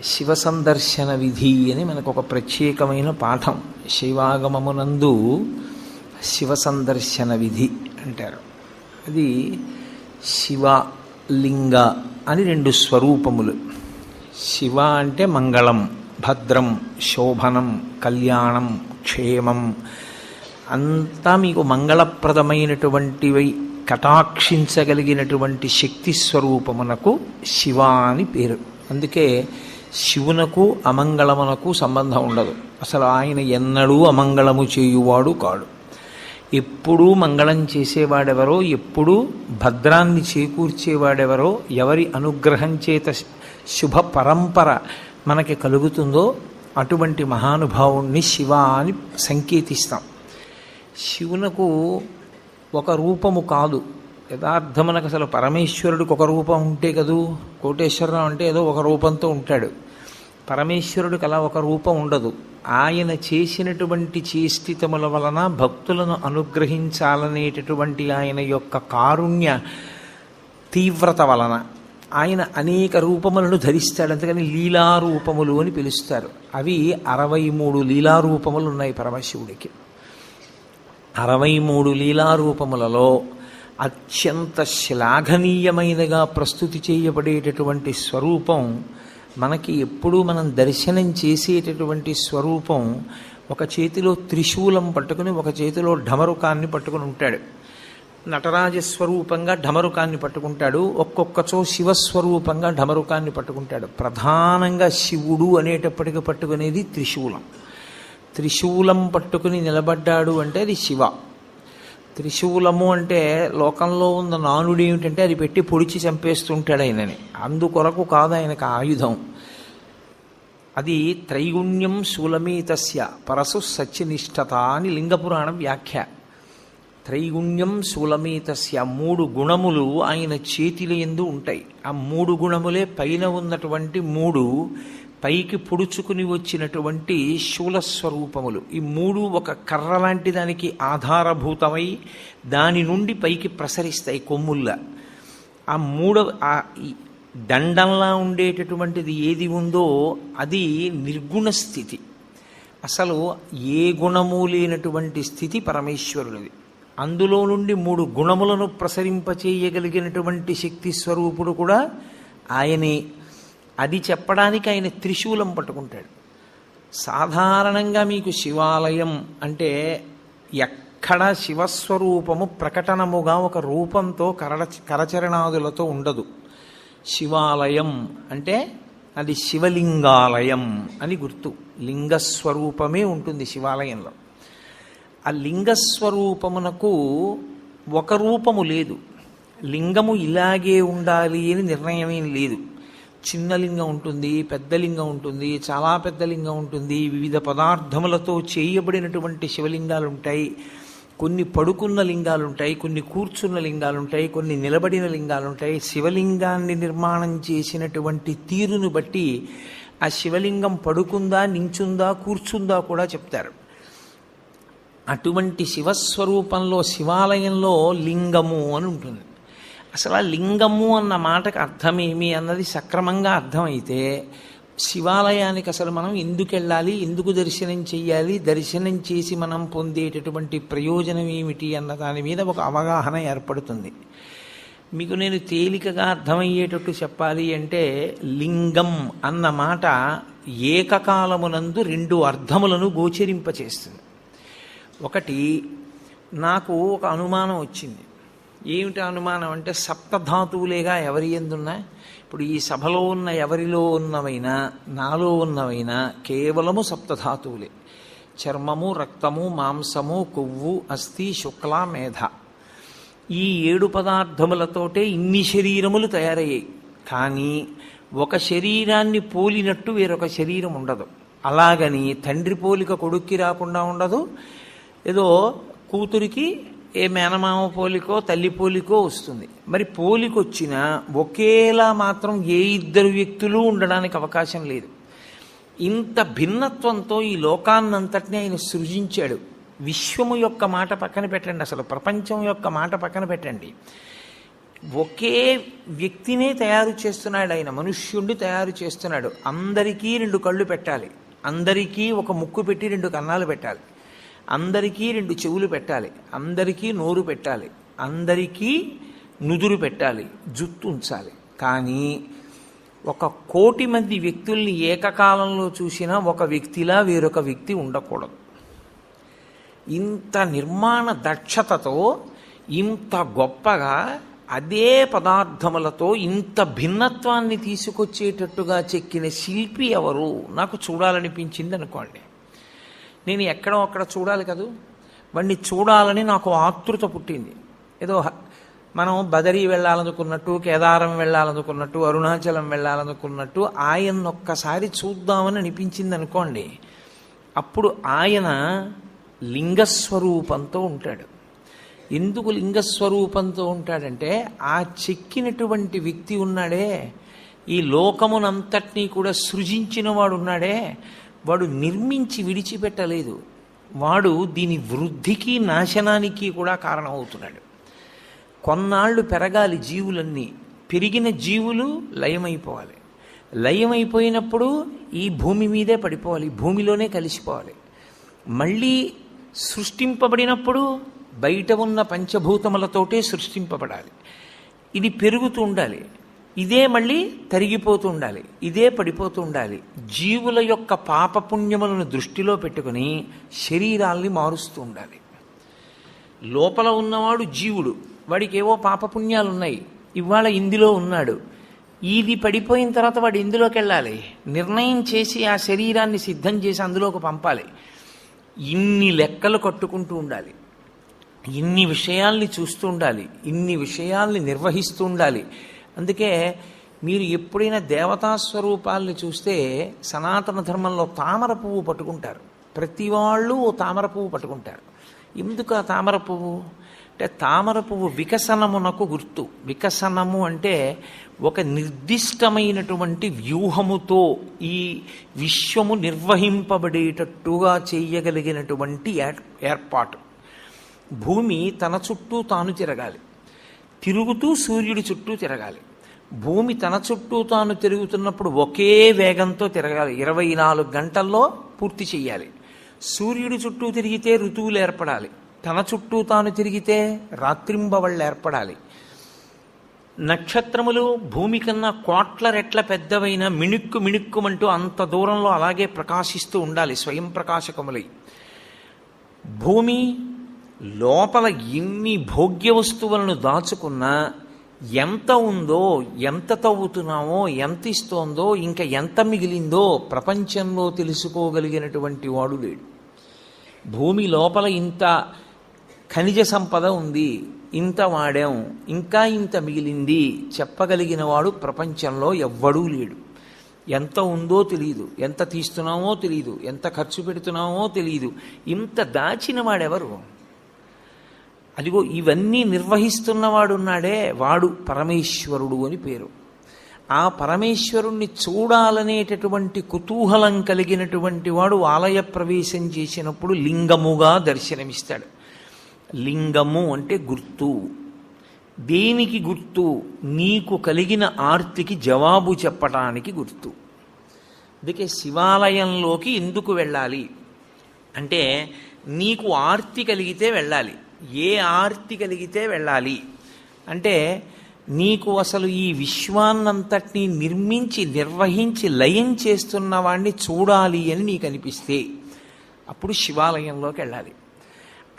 శివ సందర్శన విధి అని మనకు ఒక ప్రత్యేకమైన పాఠం. శైవాగమమునందు శివ సందర్శన విధి అంటారు. అది శివ లింగ అని రెండు స్వరూపములు. శివ అంటే మంగళం, భద్రం, శోభనం, కళ్యాణం, క్షేమం అంతా మీకు మంగళప్రదమైనటువంటివి కటాక్షించగలిగినటువంటి శక్తి స్వరూపమునకు శివ అని పేరు. అందుకే శివునకు అమంగళమునకు సంబంధం ఉండదు. అసలు ఆయన ఎన్నడూ అమంగళము చేయువాడు కాడు. ఎప్పుడూ మంగళం చేసేవాడెవరో, ఎప్పుడూ భద్రాన్ని చేకూర్చేవాడెవరో, ఎవరి అనుగ్రహం చేత శుభ పరంపర మనకి కలుగుతుందో అటువంటి మహానుభావుణ్ణి శివ అని సంకేతిస్తాం. శివునకు ఒక రూపము కాదు. యథార్థమునకు అసలు పరమేశ్వరుడికి ఒక రూపం ఉంటే కదూ. కోటేశ్వరరావు అంటే ఏదో ఒక రూపంతో ఉంటాడు. పరమేశ్వరుడికి అలా ఒక రూపం ఉండదు. ఆయన చేసినటువంటి చేష్టితముల వలన భక్తులను అనుగ్రహించాలనేటటువంటి ఆయన యొక్క కారుణ్య తీవ్రత వలన ఆయన అనేక రూపములను ధరిస్తాడు. అందుకని లీలారూపములు అని పిలుస్తారు. అవి 63 లీలారూపములు ఉన్నాయి పరమశివుడికి. 63 లీలారూపములలో అత్యంత శ్లాఘనీయమైనగా ప్రస్తుతి చేయబడేటటువంటి స్వరూపం, మనకి ఎప్పుడూ మనం దర్శనం చేసేటటువంటి స్వరూపం, ఒక చేతిలో త్రిశూలం పట్టుకుని ఒక చేతిలో ఢమరుకాన్ని పట్టుకుని ఉంటాడు. నటరాజస్వరూపంగా ఢమరుకాన్ని పట్టుకుంటాడు, ఒక్కొక్కచో శివస్వరూపంగా ఢమరుకాన్ని పట్టుకుంటాడు. ప్రధానంగా శివుడు అనేటప్పటికి పట్టుకునేది త్రిశూలం. త్రిశూలం పట్టుకుని నిలబడ్డాడు అంటే అది శివ. త్రిశూలము అంటే లోకంలో ఉన్న నానుడు ఏమిటంటే అది పెట్టి పొడిచి చంపేస్తుంటాడు ఆయనని. అందుకొరకు కాదు ఆయనకు ఆయుధం. అది త్రైగుణ్యం శూలమేతస్య పరసు సత్యనిష్టత అని లింగపురాణం వ్యాఖ్య. త్రైగుణ్యం శూలమేతస్య, 3 గుణములు ఆయన చేతిలో యందు ఉంటాయి. ఆ 3 గుణములే పైన ఉన్నటువంటి 3 పైకి పొడుచుకుని వచ్చినటువంటి శూలస్వరూపములు. ఈ 3 ఒక కర్ర లాంటి దానికి ఆధారభూతమై దాని నుండి పైకి ప్రసరిస్తాయి కొమ్ముల్లా. ఆ 3 దండంలా ఉండేటటువంటిది ఏది ఉందో అది నిర్గుణ స్థితి. అసలు ఏ గుణము లేనటువంటి స్థితి పరమేశ్వరుడిది. అందులో నుండి 3 గుణములను ప్రసరింపచేయగలిగినటువంటి శక్తి స్వరూపుడు కూడా ఆయనే. అది చెప్పడానికి ఆయన త్రిశూలం పట్టుకుంటాడు. సాధారణంగా మీకు శివాలయం అంటే ఎక్కడ శివస్వరూపము ప్రకటనముగా ఒక రూపంతో కరచరణాదులతో ఉండదు. శివాలయం అంటే అది శివలింగాలయం అని గుర్తు. లింగస్వరూపమే ఉంటుంది శివాలయంలో. ఆ లింగస్వరూపమునకు ఒక రూపము లేదు. లింగము ఇలాగే ఉండాలి అని నిర్ణయమేం లేదు. చిన్న లింగం ఉంటుంది, పెద్ద లింగం ఉంటుంది, చాలా పెద్ద లింగం ఉంటుంది, వివిధ పదార్థములతో చేయబడినటువంటి శివలింగాలు ఉంటాయి. కొన్ని పడుకున్న లింగాలు ఉంటాయి, కొన్ని కూర్చున్న లింగాలు ఉంటాయి, కొన్ని నిలబడిన లింగాలు ఉంటాయి. శివలింగాన్ని నిర్మాణం చేసినటువంటి తీరును బట్టి ఆ శివలింగం పడుకుందా, నించుందా, కూర్చుందా కూడా చెప్తారు. అటువంటి శివస్వరూపంలో శివాలయంలో లింగము అని ఉంటుంది. అసలు ఆ లింగము అన్న మాటకు అర్థమేమి అన్నది సక్రమంగా అర్థమైతే శివాలయానికి అసలు మనం ఎందుకు వెళ్ళాలి, ఎందుకు దర్శనం చెయ్యాలి, దర్శనం చేసి మనం పొందేటటువంటి ప్రయోజనం ఏమిటి అన్న దాని మీద ఒక అవగాహన ఏర్పడుతుంది. మీకు నేను తేలికగా అర్థమయ్యేటట్టు చెప్పాలి అంటే, లింగం అన్న మాట ఏకకాలమునందు 2 అర్థములను గోచరింపచేస్తుంది. ఒకటి, నాకు ఒక అనుమానం వచ్చింది. ఏమిటి అనుమానం అంటే, సప్తధాతువులేగా ఎవరి ఎందున్నా, ఇప్పుడు ఈ సభలో ఉన్న ఎవరిలో ఉన్నవైనా నాలో ఉన్నవైనా కేవలము సప్తధాతువులే. చర్మము, రక్తము, మాంసము, కొవ్వు, అస్థి, శుక్ల, మేధ. ఈ 7 పదార్థములతోటే ఇన్ని శరీరములు తయారయ్యాయి. కానీ ఒక శరీరాన్ని పోలినట్టు వేరొక శరీరం ఉండదు. అలాగని తండ్రి పోలిక కొడుక్కి రాకుండా ఉండదు. ఏదో కూతురికి ఏ మేనమామ పోలికో తల్లి పోలికో వస్తుంది. మరి పోలికొచ్చినా ఒకేలా మాత్రం ఏ 2 వ్యక్తులు ఉండడానికి అవకాశం లేదు. ఇంత భిన్నత్వంతో ఈ లోకాన్నంతటినీ ఆయన సృజించాడు. విశ్వము యొక్క మాట పక్కన పెట్టండి, అసలు ప్రపంచం యొక్క మాట పక్కన పెట్టండి. ఒకే వ్యక్తినే తయారు చేస్తున్నాడు ఆయన, మనుష్యుణ్ణి తయారు చేస్తున్నాడు. అందరికీ 2 కళ్ళు పెట్టాలి, అందరికీ ఒక ముక్కు పెట్టి 2 కన్నాలు పెట్టాలి, అందరికీ 2 చెవులు పెట్టాలి, అందరికీ నోరు పెట్టాలి, అందరికీ నుదురు పెట్టాలి, జుట్టు ఉంచాలి. కానీ 1,00,00,000 మంది వ్యక్తుల్ని ఏకకాలంలో చూసినా ఒక వ్యక్తిలా వేరొక వ్యక్తి ఉండకూడదు. ఇంత నిర్మాణ దక్షతతో, ఇంత గొప్పగా అదే పదార్థములతో ఇంత భిన్నత్వాన్ని తీసుకొచ్చేటట్టుగా చెక్కిన శిల్పి ఎవరు నాకు చూడాలనిపించింది అనుకోండి. నేను ఎక్కడో అక్కడ చూడాలి కదూ, వాడిని చూడాలని నాకు ఆతృత పుట్టింది. ఏదో మనం బదరీ వెళ్ళాలనుకున్నట్టు, కేదారం వెళ్ళాలనుకున్నట్టు, అరుణాచలం వెళ్ళాలనుకున్నట్టు ఆయన్నొక్కసారి చూద్దామని అనిపించింది అనుకోండి. అప్పుడు ఆయన లింగస్వరూపంతో ఉంటాడు. ఎందుకు లింగస్వరూపంతో ఉంటాడంటే, ఆ చెక్కినటువంటి వ్యక్తి ఉన్నాడే, ఈ లోకమునంతటినీ కూడా సృజించిన వాడు ఉన్నాడే, వాడు నిర్మించి విడిచిపెట్టలేదు. వాడు దీని వృద్ధికి నాశనానికి కూడా కారణమవుతున్నాడు. కొన్నాళ్ళు పెరగాలి జీవులన్నీ, పెరిగిన జీవులు లయమైపోవాలి, లయమైపోయినప్పుడు ఈ భూమి మీదే పడిపోవాలి, భూమిలోనే కలిసిపోవాలి. మళ్ళీ సృష్టింపబడినప్పుడు బయట ఉన్న పంచభూతములతోటే సృష్టింపబడాలి. ఇది పెరుగుతూ ఉండాలి, ఇదే మళ్ళీ తరిగిపోతూ ఉండాలి, ఇదే పడిపోతూ ఉండాలి. జీవుల యొక్క పాపపుణ్యములను దృష్టిలో పెట్టుకుని శరీరాల్ని మారుస్తూ ఉండాలి. లోపల ఉన్నవాడు జీవుడు, వాడికి ఏవో పాపపుణ్యాలు ఉన్నాయి, ఇవాళ ఇందులో ఉన్నాడు. ఇది పడిపోయిన తర్వాత వాడు ఇందులోకి వెళ్ళాలి, నిర్ణయం చేసి ఆ శరీరాన్ని సిద్ధం చేసి అందులోకి పంపాలి. ఇన్ని లెక్కలు కట్టుకుంటూ ఉండాలి, ఇన్ని విషయాల్ని చూస్తూ ఉండాలి, ఇన్ని విషయాల్ని నిర్వహిస్తూ ఉండాలి. అందుకే మీరు ఎప్పుడైనా దేవతా స్వరూపాల్ని చూస్తే సనాతన ధర్మంలో తామర పువ్వు పట్టుకుంటారు. ప్రతి వాళ్ళు తామర పువ్వు పట్టుకుంటారు. ఎందుకు ఆ తామర పువ్వు అంటే, తామర పువ్వు వికసనమునకు గుర్తు. వికసనము అంటే ఒక నిర్దిష్టమైనటువంటి వ్యూహముతో ఈ విశ్వము నిర్వహింపబడేటట్టుగా చేయగలిగినటువంటి ఏర్పాటు. భూమి తన చుట్టూ తాను తిరగాలి, తిరుగుతూ సూర్యుడి చుట్టూ తిరగాలి. భూమి తన చుట్టూ తాను తిరుగుతున్నప్పుడు ఒకే వేగంతో తిరగాలి, 24 గంటల్లో పూర్తి చెయ్యాలి. సూర్యుడి చుట్టూ తిరిగితే ఋతువులు ఏర్పడాలి, తన చుట్టూ తాను తిరిగితే రాత్రింబవళ్ళు ఏర్పడాలి. నక్షత్రములు భూమి కన్నా 1,00,00,000 రెట్ల పెద్దవైన మిణుక్కు మిణుక్కుమంటూ అంత దూరంలో అలాగే ప్రకాశిస్తూ ఉండాలి, స్వయం ప్రకాశకములై. భూమి లోపల ఎన్ని భోగ్య వస్తువులను దాచుకున్నా ఎంత ఉందో, ఎంత తవ్వుతున్నామో, ఎంత ఇస్తోందో, ఇంకా ఎంత మిగిలిందో ప్రపంచంలో తెలుసుకోగలిగినటువంటి వాడు లేడు. భూమి లోపల ఇంత ఖనిజ సంపద ఉంది, ఇంత వాడాం, ఇంకా ఇంత మిగిలింది చెప్పగలిగిన వాడు ప్రపంచంలో ఎవ్వడూ లేడు. ఎంత ఉందో తెలియదు, ఎంత తీస్తున్నామో తెలియదు, ఎంత ఖర్చు పెడుతున్నామో తెలియదు. ఇంత దాచిన వాడెవరు? అదిగో ఇవన్నీ నిర్వహిస్తున్నవాడున్నాడే, వాడు పరమేశ్వరుడు అని పేరు. ఆ పరమేశ్వరుణ్ణి చూడాలనేటటువంటి కుతూహలం కలిగినటువంటి వాడు ఆలయ ప్రవేశం చేసినప్పుడు లింగముగా దర్శనమిస్తాడు. లింగము అంటే గుర్తు. దేనికి గుర్తు? నీకు కలిగిన ఆర్తికి జవాబు చెప్పటానికి గుర్తు. అందుకే శివాలయంలోకి ఎందుకు వెళ్ళాలి అంటే, నీకు ఆర్తి కలిగితే వెళ్ళాలి. ఏ ఆర్తి కలిగితే వెళ్ళాలి అంటే, నీకు అసలు ఈ విశ్వాన్నంతటినీ నిర్మించి నిర్వహించి లయం చేస్తున్న వాడిని చూడాలి అని నీకు అనిపిస్తే అప్పుడు శివాలయంలోకి వెళ్ళాలి.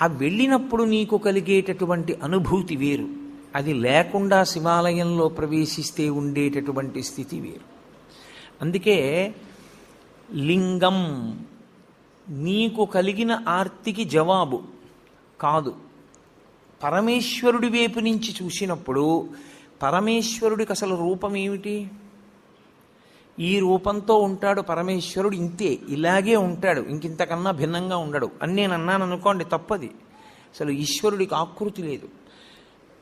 ఆ వెళ్ళినప్పుడు నీకు కలిగేటటువంటి అనుభూతి వేరు, అది లేకుండా శివాలయంలో ప్రవేశిస్తే ఉండేటటువంటి స్థితి వేరు. అందుకే లింగం నీకు కలిగిన ఆర్తికి జవాబు కాదు. పరమేశ్వరుడి వైపు నుంచి చూసినప్పుడు పరమేశ్వరుడికి అసలు రూపం ఏమిటి? ఈ రూపంతో ఉంటాడు పరమేశ్వరుడు, ఇంతే, ఇలాగే ఉంటాడు, ఇంకింతకన్నా భిన్నంగా ఉండడు అని నేను అన్నాను అనుకోండి, తప్పది. అసలు ఈశ్వరుడికి ఆకృతి లేదు.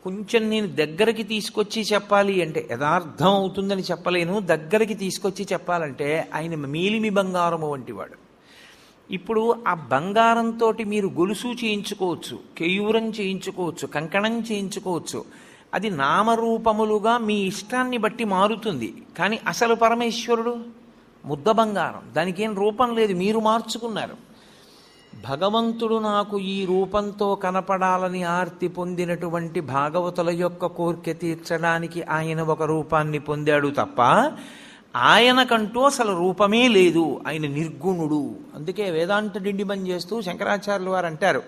కొంచెం నేను దగ్గరికి తీసుకొచ్చి చెప్పాలి అంటే, యథార్థం అవుతుందని చెప్పలేను, దగ్గరికి తీసుకొచ్చి చెప్పాలంటే ఆయన మేలిమి బంగారము వంటివాడు. ఇప్పుడు ఆ బంగారంతో మీరు గొలుసు చేయించుకోవచ్చు, కేయూరం చేయించుకోవచ్చు, కంకణం చేయించుకోవచ్చు. అది నామరూపములుగా మీ ఇష్టాన్ని బట్టి మారుతుంది. కానీ అసలు పరమేశ్వరుడు ముద్ద బంగారం, దానికి ఏం రూపం లేదు, మీరు మార్చుకున్నారు. భగవంతుడు నాకు ఈ రూపంతో కనపడాలని ఆర్తి పొందినటువంటి భాగవతుల యొక్క కోరిక తీర్చడానికి ఆయన ఒక రూపాన్ని పొందాడు తప్ప ఆయనకంటూ అసలు రూపమే లేదు. ఆయన నిర్గుణుడు. అందుకే వేదాంత డిండిమం చేస్తూ శంకరాచార్యులు వారు అంటారు,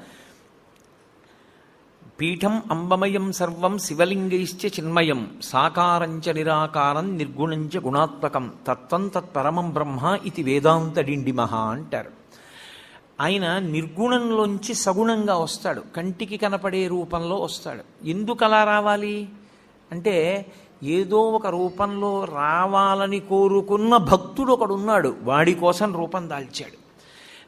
పీఠం అంబమయం సర్వం శివలింగైశ్చ చిన్మయం సాకారంచ నిరాకారం నిర్గుణంచ గుణాత్మకం తత్వం తత్పరమం బ్రహ్మ ఇది వేదాంత డిండిమహ అంటారు. ఆయన నిర్గుణంలోంచి సగుణంగా వస్తాడు, కంటికి కనపడే రూపంలో వస్తాడు. ఎందుకు అలా రావాలి అంటే ఏదో ఒక రూపంలో రావాలని కోరుకున్న భక్తుడు ఒకడున్నాడు, వాడి కోసం రూపం దాల్చాడు.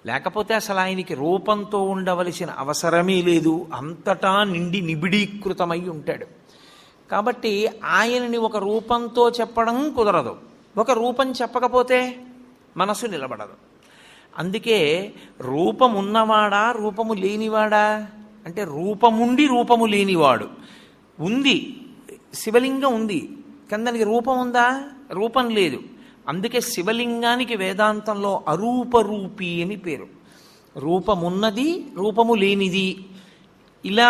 లేకపోతే అసలు ఆయనకి రూపంతో ఉండవలసిన అవసరమే లేదు, అంతటా నిండి నిబిడీకృతమై ఉంటాడు. కాబట్టి ఆయనని ఒక రూపంతో చెప్పడం కుదరదు. ఒక రూపం చెప్పకపోతే మనసు నిలబడదు. అందుకే రూపం ఉన్నవాడా రూపము లేనివాడా అంటే రూపముండి రూపము లేనివాడు. ఉంది, శివలింగం ఉంది కానీ దానికి రూపం ఉందా? రూపం లేదు. అందుకే శివలింగానికి వేదాంతంలో అరూపరూపి అని పేరు. రూపమున్నది రూపము లేనిది. ఇలా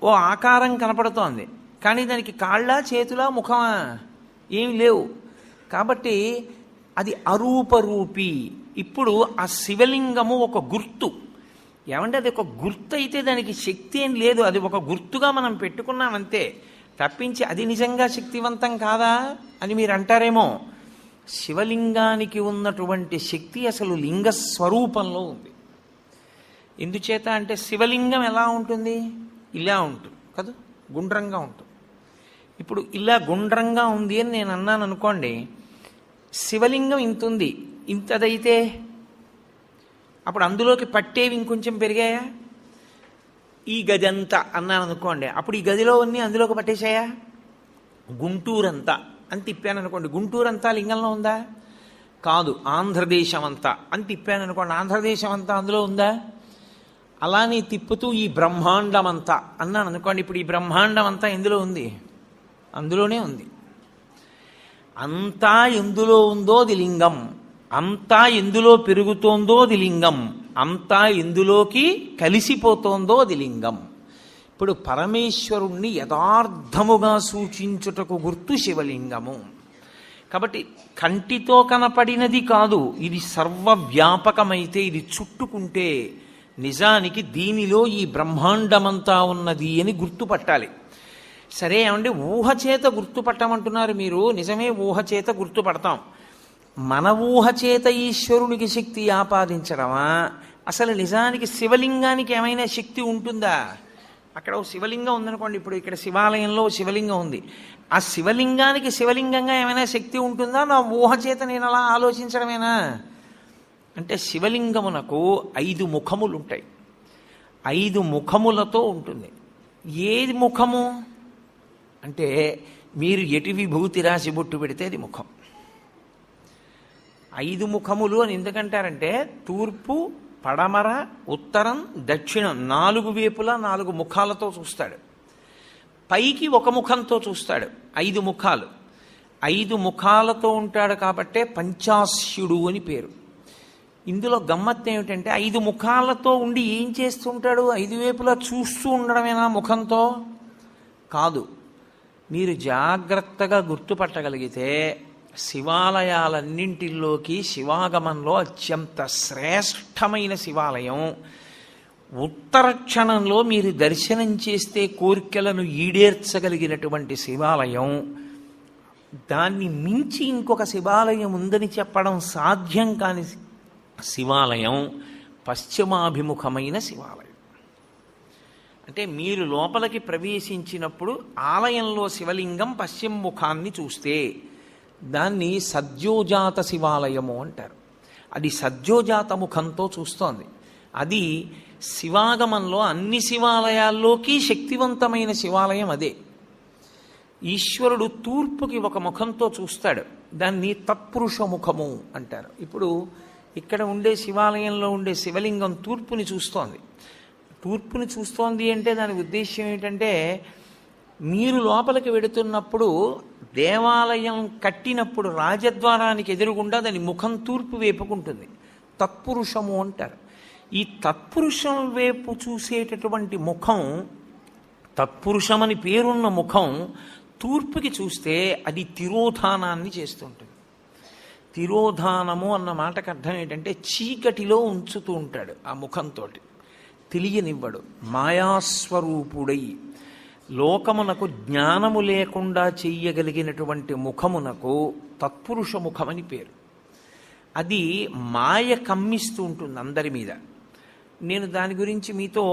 ఓ ఆకారం కనపడుతోంది కానీ దానికి కాళ్ళ చేతుల ముఖమా ఏమి లేవు. కాబట్టి అది అరూపరూపి. ఇప్పుడు ఆ శివలింగము ఒక గుర్తు. ఏమంటే అది ఒక గుర్తు అయితే దానికి శక్తి ఏం లేదు, అది ఒక గుర్తుగా మనం పెట్టుకున్నామంతే తప్పించి అది నిజంగా శక్తివంతం కాదా అని మీరు అంటారేమో. శివలింగానికి ఉన్నటువంటి శక్తి అసలు లింగ స్వరూపంలో ఉంది. ఎందుచేత అంటే శివలింగం ఎలా ఉంటుంది? ఇలా ఉంటుంది కదా, గుండ్రంగా ఉంటుంది. ఇప్పుడు ఇలా గుండ్రంగా ఉంది అని నేను అన్నాను అనుకోండి, శివలింగం ఇంత ఉంది, ఇంతదైతే అప్పుడు అందులోకి పట్టేవి ఇంకొంచెం పెరిగాయా? ఈ గది అంతా అన్నాను అనుకోండి, అప్పుడు ఈ గదిలో అన్నీ అందులోకి పట్టేశాయా? గుంటూరంతా అని తిప్పాను అనుకోండి, గుంటూరంతా లింగంలో ఉందా? కాదు. ఆంధ్రదేశం అంతా అని తిప్పాను అనుకోండి, ఆంధ్రదేశం అంతా అందులో ఉందా? అలానే తిప్పుతూ ఈ బ్రహ్మాండం అంతా అన్నాను అనుకోండి, ఇప్పుడు ఈ బ్రహ్మాండం అంతా ఎందులో ఉంది? అందులోనే ఉంది. అంతా ఎందులో ఉందో అది లింగం, అంతా ఎందులో పెరుగుతోందో అది లింగం, అంతా ఎందులోకి కలిసిపోతోందో అది లింగం. ఇప్పుడు పరమేశ్వరుణ్ణి యథార్థముగా సూచించుటకు గుర్తు శివలింగము. కాబట్టి కంటితో కనపడినది కాదు, ఇది సర్వవ్యాపకమైతే, ఇది చుట్టుకుంటే నిజానికి దీనిలో ఈ బ్రహ్మాండమంతా ఉన్నది అని గుర్తుపట్టాలి. సరే ఏమండి, ఊహచేత గుర్తుపట్టమంటున్నారు మీరు. నిజమే, ఊహచేత గుర్తుపడతాం. మన ఊహచేత ఈశ్వరునికి శక్తి ఆపాదించడమా? అసలు నిజానికి శివలింగానికి ఏమైనా శక్తి ఉంటుందా? అక్కడ ఓ శివలింగం ఉందనుకోండి, ఇప్పుడు ఇక్కడ శివాలయంలో శివలింగం ఉంది, ఆ శివలింగానికి శివలింగంగా ఏమైనా శక్తి ఉంటుందా? నా ఊహచేత నేను అలా ఆలోచించడమేనా? అంటే శివలింగమునకు 5 ముఖములు ఉంటాయి. 5 ముఖములతో ఉంటుంది. ఏది ముఖము అంటే మీరు ఎటు విభూతి రాసి బొట్టు పెడితే అది ముఖం. 5 ముఖములు అని ఎందుకంటారంటే తూర్పు, పడమర, ఉత్తరం, దక్షిణం 4 వైపులా 4 ముఖాలతో చూస్తాడు. పైకి ఒక ముఖంతో చూస్తాడు. 5 ముఖాలు. 5 ముఖాలతో ఉంటాడు కాబట్టే పంచాస్యుడు అని పేరు. ఇందులో గమ్మత్తు ఏమిటంటే 5 ముఖాలతో ఉండి ఏం చేస్తుంటాడు? 5 వైపులా చూస్తూ ఉండడమేనా ముఖంతో? కాదు. మీరు జాగ్రత్తగా గుర్తుపట్టగలిగితే శివాలయాలన్నింటిలోకి శివాగమంలో అత్యంత శ్రేష్టమైన శివాలయం, ఉత్తర క్షణంలో మీరు దర్శనం చేస్తే కోరికలను ఈడేర్చగలిగినటువంటి శివాలయం, దాన్ని మించి ఇంకొక శివాలయం ఉందని చెప్పడం సాధ్యం కాని శివాలయం పశ్చిమాభిముఖమైన శివాలయం. అంటే మీరు లోపలికి ప్రవేశించినప్పుడు ఆలయంలో శివలింగం పశ్చిమ ముఖాన్ని చూస్తే దాన్ని సద్యోజాత శివాలయము అంటారు. అది సద్యోజాత ముఖంతో చూస్తోంది. అది శివాగమంలో అన్ని శివాలయాల్లోకి శక్తివంతమైన శివాలయం అదే. ఈశ్వరుడు తూర్పుకి ఒక ముఖంతో చూస్తాడు, దాన్ని తత్పురుష ముఖము అంటారు. ఇప్పుడు ఇక్కడ ఉండే శివాలయంలో ఉండే శివలింగం తూర్పుని చూస్తోంది. తూర్పుని చూస్తోంది అంటే దాని ఉద్దేశ్యం ఏంటంటే మీరు లోపలికి వెడుతున్నప్పుడు దేవాలయం కట్టినప్పుడు రాజద్వారానికి ఎదురుగుండా దాని ముఖం తూర్పు వైపుకుంటుంది. తత్పురుషము అంటారు. ఈ తత్పురుషం వైపు చూసేటటువంటి ముఖం, తత్పురుషమని పేరున్న ముఖం తూర్పుకి చూస్తే అది తిరోధానాన్ని చేస్తుంటుంది. తిరోధానము అన్న మాటకు అర్థం ఏంటంటే చీకటిలో ఉంచుతూ ఉంటాడు. ఆ ముఖంతో తెలియనివ్వడు. మాయాస్వరూపుడై లోకమునకు జ్ఞానము లేకుండా చెయ్యగలిగినటువంటి ముఖమునకు తత్పురుష ముఖమని పేరు. అది మాయ కమ్మిస్తూ ఉంటుంది అందరి మీద. నేను దాని గురించి మీతో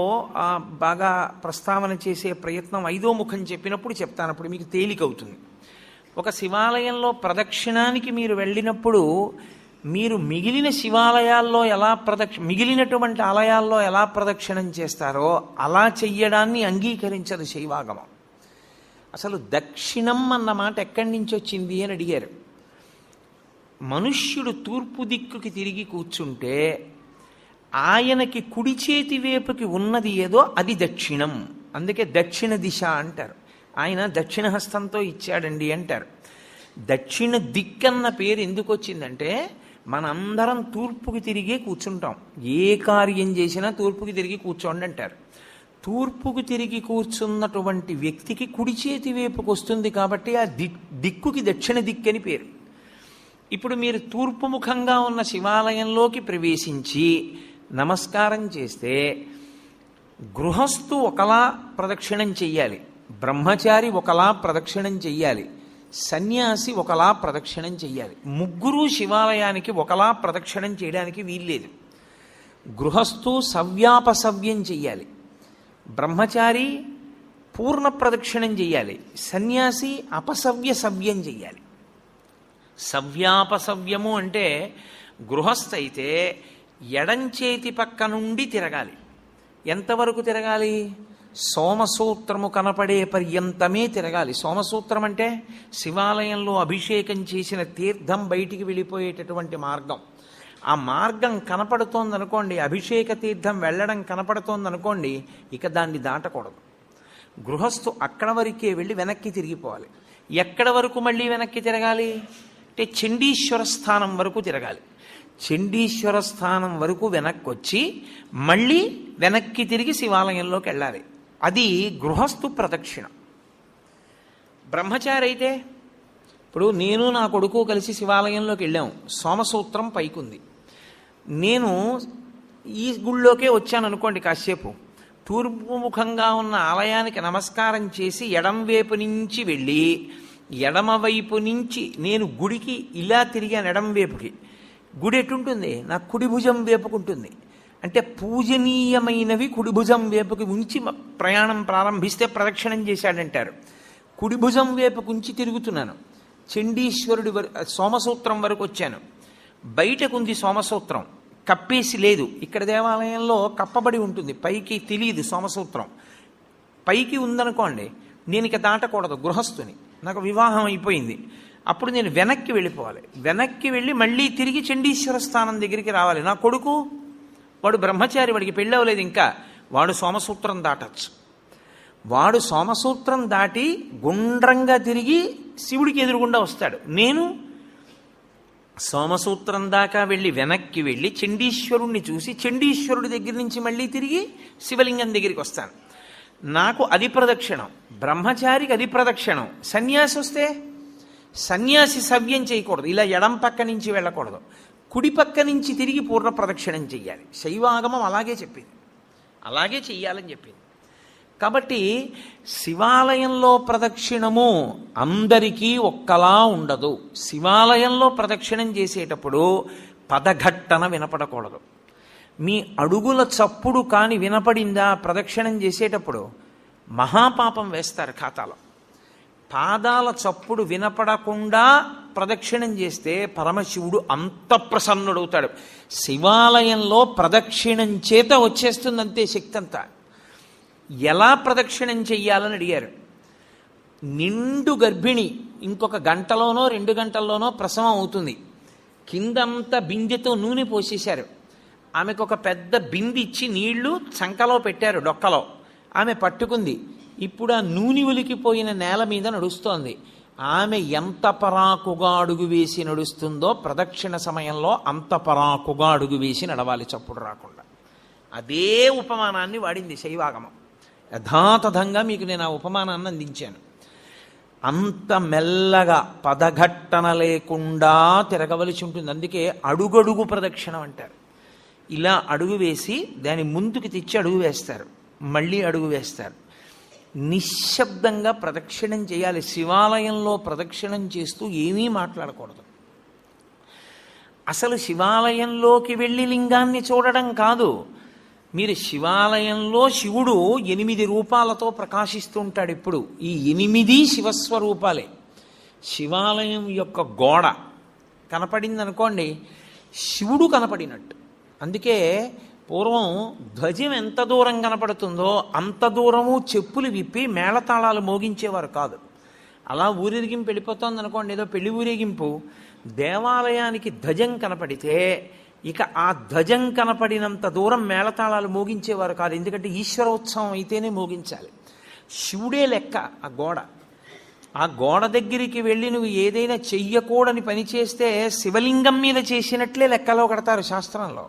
బాగా ప్రస్తావన చేసే ప్రయత్నం 5వ ముఖం చెప్పినప్పుడు చెప్తాను. అప్పుడు మీకు తేలికవుతుంది. ఒక శివాలయంలో ప్రదక్షిణానికి మీరు వెళ్ళినప్పుడు మీరు మిగిలిన శివాలయాల్లో మిగిలినటువంటి ఆలయాల్లో ఎలా ప్రదక్షిణం చేస్తారో అలా చెయ్యడాన్ని అంగీకరించదు శైవాగమం. అసలు దక్షిణం అన్న మాట ఎక్కడి నుంచి వచ్చింది అని అడిగారు. మనుష్యుడు తూర్పు దిక్కుకి తిరిగి కూర్చుంటే ఆయనకి కుడి చేతి వైపుకి ఉన్నది ఏదో అది దక్షిణం. అందుకే దక్షిణ దిశ అంటారు. ఆయన దక్షిణ హస్తంతో ఇచ్చాడండి అంటారు. దక్షిణ దిక్కన్న పేరు ఎందుకు వచ్చిందంటే మనందరం తూర్పుకి తిరిగే కూర్చుంటాం. ఏ కార్యం చేసినా తూర్పుకి తిరిగి కూర్చోండి అంటారు. తూర్పుకు తిరిగి కూర్చున్నటువంటి వ్యక్తికి కుడి చేతి వైపుకి వస్తుంది కాబట్టి ఆ దిక్కుకి దక్షిణ దిక్కు అని పేరు. ఇప్పుడు మీరు తూర్పు ముఖంగా ఉన్న శివాలయంలోకి ప్రవేశించి నమస్కారం చేస్తే గృహస్థు ఒకలా ప్రదక్షిణం చెయ్యాలి, బ్రహ్మచారి ఒకలా ప్రదక్షిణం చెయ్యాలి, సన్యాసి ఒకలా ప్రదక్షిణం చెయ్యాలి. ముగ్గురు శివాలయానికి ఒకలా ప్రదక్షిణం చేయడానికి వీల్లేదు. గృహస్థు సవ్యాపసవ్యం చెయ్యాలి, బ్రహ్మచారి పూర్ణ ప్రదక్షిణం చెయ్యాలి, సన్యాసి అపసవ్య సవ్యం చెయ్యాలి. సవ్యాపసవ్యము అంటే గృహస్థ అయితే ఎడంచేతి పక్క నుండి తిరగాలి. ఎంతవరకు తిరగాలి? సోమసూత్రము కనపడే పర్యంతమే తిరగాలి. సోమసూత్రం అంటే శివాలయంలో అభిషేకం చేసిన తీర్థం బయటికి వెళ్ళిపోయేటటువంటి మార్గం. ఆ మార్గం కనపడుతోందనుకోండి, అభిషేక తీర్థం వెళ్ళడం కనపడుతోందనుకోండి, ఇక దాన్ని దాటకూడదు. గృహస్థు అక్కడ వరకే వెళ్ళి వెనక్కి తిరిగిపోవాలి. ఎక్కడ వరకు మళ్ళీ వెనక్కి తిరగాలి అంటే చండీశ్వర స్థానం వరకు తిరగాలి. చండీశ్వర స్థానం వరకు వెనక్కి వచ్చి మళ్ళీ వెనక్కి తిరిగి శివాలయంలోకి వెళ్ళాలి. అది గృహస్థు ప్రదక్షిణ. బ్రహ్మచారి అయితే ఇప్పుడు నేను నా కొడుకు కలిసి శివాలయంలోకి వెళ్ళాము. సోమసూత్రం పైకుంది. నేను ఈ గుళ్ళోకే వచ్చాను అనుకోండి, కాసేపు తూర్పు ముఖంగా ఉన్న ఆలయానికి నమస్కారం చేసి ఎడం వైపు నుంచి వెళ్ళి ఎడమవైపు నుంచి నేను గుడికి ఇలా తిరిగాను. ఎడం వైపుకి గుడి ఎటుంటుంది? నా కుడి భుజం వేపుకుంటుంది. అంటే పూజనీయమైనవి కుడి భుజం వేపుకి ఉంచి ప్రయాణం ప్రారంభిస్తే ప్రదక్షిణం చేశాడంటారు. కుడి భుజం వేపుకు ఉంచి తిరుగుతున్నాను. చండీశ్వరుడి సోమసూత్రం వరకు వచ్చాను. బయటకుంది సోమసూత్రం, కప్పేసి లేదు. ఇక్కడ దేవాలయంలో కప్పబడి ఉంటుంది, పైకి తెలియదు సోమసూత్రం. పైకి ఉందనుకోండి, నేను ఇక దాటకూడదు గృహస్థుని, నాకు వివాహం అయిపోయింది. అప్పుడు నేను వెనక్కి వెళ్ళిపోవాలి. వెనక్కి వెళ్ళి మళ్ళీ తిరిగి చండీశ్వర స్థానం దగ్గరికి రావాలి. నా కొడుకు వాడు బ్రహ్మచారి, వాడికి పెళ్ళి అవ్వలేదు ఇంకా, వాడు సోమసూత్రం దాటచ్చు. వాడు సోమసూత్రం దాటి గుండ్రంగా తిరిగి శివుడికి ఎదురుగుండా వస్తాడు. నేను సోమసూత్రం దాకా వెళ్ళి వెనక్కి వెళ్ళి చండీశ్వరుణ్ణి చూసి చండీశ్వరుడి దగ్గర నుంచి మళ్ళీ తిరిగి శివలింగం దగ్గరికి వస్తాను. నాకు అది ప్రదక్షిణం, బ్రహ్మచారికి అది ప్రదక్షిణం. సన్యాసి వస్తే సన్యాసి సవ్యం చేయకూడదు, ఇలా ఎడం పక్క నుంచి వెళ్ళకూడదు, కుడి పక్క నుంచి తిరిగి పూర్ణ ప్రదక్షిణం చెయ్యాలి. శైవాగమం అలాగే చెప్పింది, అలాగే చెయ్యాలని చెప్పింది. కాబట్టి శివాలయంలో ప్రదక్షిణము అందరికీ ఒక్కలా ఉండదు. శివాలయంలో ప్రదక్షిణం చేసేటప్పుడు పదఘట్టన వినపడకూడదు. మీ అడుగుల చప్పుడు కాని వినపడిందా ప్రదక్షిణం చేసేటప్పుడు మహాపాపం వేస్తారు ఖాతాలో. పాదాల చప్పుడు వినపడకుండా ప్రదక్షిణం చేస్తే పరమశివుడు అంత ప్రసన్నుడవుతాడు. శివాలయంలో ప్రదక్షిణం చేత వచ్చేస్తుందంతే శక్తి అంతా. ఎలా ప్రదక్షిణం చెయ్యాలని అడిగారు. నిండు గర్భిణి ఇంకొక గంటలోనో 2 గంటల్లోనో ప్రసవం అవుతుంది. కిందంతా బిందెతో నూనె పోసేశారు. ఆమెకు ఒక పెద్ద బింది ఇచ్చి నీళ్లు చంకలో పెట్టారు, డొక్కలో. ఆమె పట్టుకుంది. ఇప్పుడు ఆ నూనె ఒలికిపోయిన నేల మీద నడుస్తోంది. ఆమె ఎంత పరాకుగా అడుగు వేసి నడుస్తుందో ప్రదక్షిణ సమయంలో అంత పరాకుగా అడుగు వేసి నడవాలి, చప్పుడు రాకుండా. అదే ఉపమానాన్ని వాడింది శైవాగమం. యథాతథంగా మీకు నేను ఆ ఉపమానాన్ని అందించాను. అంత మెల్లగా పదఘట్టన లేకుండా తిరగవలసి ఉంటుంది. అందుకే అడుగడుగు ప్రదక్షిణం అంటారు. ఇలా అడుగు వేసి దాని ముందుకు తెచ్చి అడుగు వేస్తారు, మళ్ళీ అడుగు వేస్తారు. నిశ్శబ్దంగా ప్రదక్షిణం చేయాలి. శివాలయంలో ప్రదక్షిణం చేస్తూ ఏమీ మాట్లాడకూడదు. అసలు శివాలయంలోకి వెళ్ళి లింగాన్ని చూడడం కాదు. మీరు శివాలయంలో శివుడు 8 రూపాలతో ప్రకాశిస్తూ ఉంటాడు. ఇప్పుడు ఈ 8 శివస్వరూపాలే. శివాలయం యొక్క గోడ కనపడింది అనుకోండి, శివుడు కనపడినట్టు. అందుకే పూర్వం ధ్వజం ఎంత దూరం కనపడుతుందో అంత దూరము చెప్పులు విప్పి మేళతాళాలు మోగించేవారు కాదు. అలా ఊరేగింపు వెళ్ళిపోతుంది అనుకోండి, ఏదో పెళ్లి ఊరేగింపు, దేవాలయానికి ధ్వజం కనపడితే ఇక ఆ ధ్వజం కనపడినంత దూరం మేళతాళాలు మోగించేవారు కాదు. ఎందుకంటే ఈశ్వరోత్సవం అయితేనే మోగించాలి. శివుడే లెక్క ఆ గోడ. ఆ గోడ దగ్గరికి వెళ్ళి నువ్వు ఏదైనా చెయ్యకూడని పని చేస్తే శివలింగం మీద చేసినట్లే లెక్కలో కడతారు శాస్త్రంలో.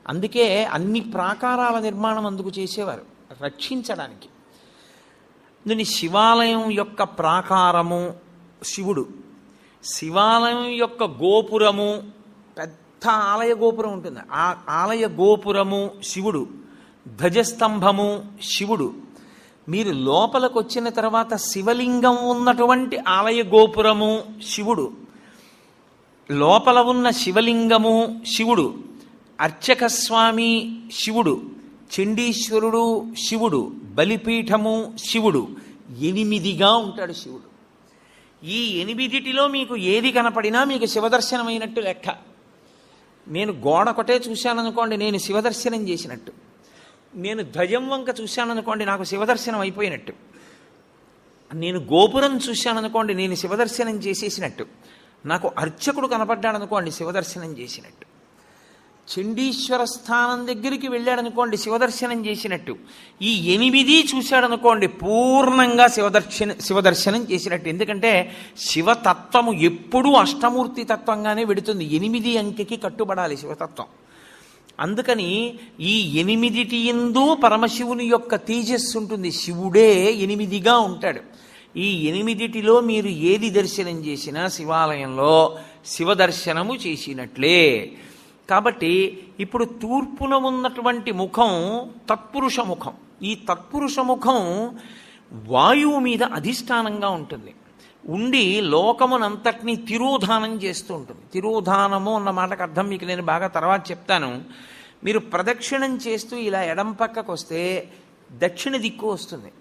అందుకే అన్ని ప్రాకారాల నిర్మాణం అందుకు చేసేవారు, రక్షించడానికి. దీని శివాలయం యొక్క ప్రాకారము శివుడు, శివాలయం యొక్క గోపురము, పెద్ద ఆలయ గోపురం ఉంటుంది, ఆ ఆలయ గోపురము శివుడు, ధ్వజస్తంభము శివుడు. మీరు లోపలికి వచ్చిన తర్వాత శివలింగం ఉన్నటువంటి ఆలయ గోపురము శివుడు, లోపల ఉన్న శివలింగము శివుడు, అర్చక స్వామి శివుడు, చండీశ్వరుడు శివుడు, బలిపీఠము శివుడు. 8గా ఉంటాడు శివుడు. ఈ 8 మీకు ఏది కనపడినా మీకు శివదర్శనమైనట్టు లెక్క. నేను గోడ ఒకటే చూశాననుకోండి, నేను శివదర్శనం చేసినట్టు. నేను ధ్వజం వంక చూశాననుకోండి, నాకు శివదర్శనం అయిపోయినట్టు. నేను గోపురం చూశాననుకోండి, నేను శివదర్శనం చేసేసినట్టు. నాకు అర్చకుడు కనపడ్డాడనుకోండి, శివదర్శనం చేసినట్టు. చండీశ్వర స్థానం దగ్గరికి వెళ్ళాడనుకోండి, శివదర్శనం చేసినట్టు. ఈ 8 చూశాడనుకోండి, పూర్ణంగా శివదర్శనం చేసినట్టు. ఎందుకంటే శివతత్వము ఎప్పుడూ అష్టమూర్తి తత్వంగానే వెడుతుంది. 8 అంకెకి కట్టుబడాలి శివతత్వం. అందుకని ఈ 8 యందు పరమశివుని యొక్క తేజస్సు ఉంటుంది. శివుడే 8గా ఉంటాడు. ఈ 8 మీరు ఏది దర్శనం చేసినా శివాలయంలో శివదర్శనము చేసినట్లే. కాబట్టి ఇప్పుడు తూర్పున ఉన్నటువంటి ముఖం తత్పురుష ముఖం. ఈ తత్పురుష ముఖం వాయువు మీద అధిష్టానంగా ఉంటుంది. ఉండి లోకమునంతటినీ తిరోధానం చేస్తూ ఉంటుంది. తిరోధానము అన్న మాటకు అర్థం మీకు నేను బాగా తర్వాత చెప్తాను. మీరు ప్రదక్షిణం చేస్తూ ఇలా ఎడం పక్కకు వస్తే దక్షిణ దిక్కు వస్తుంది.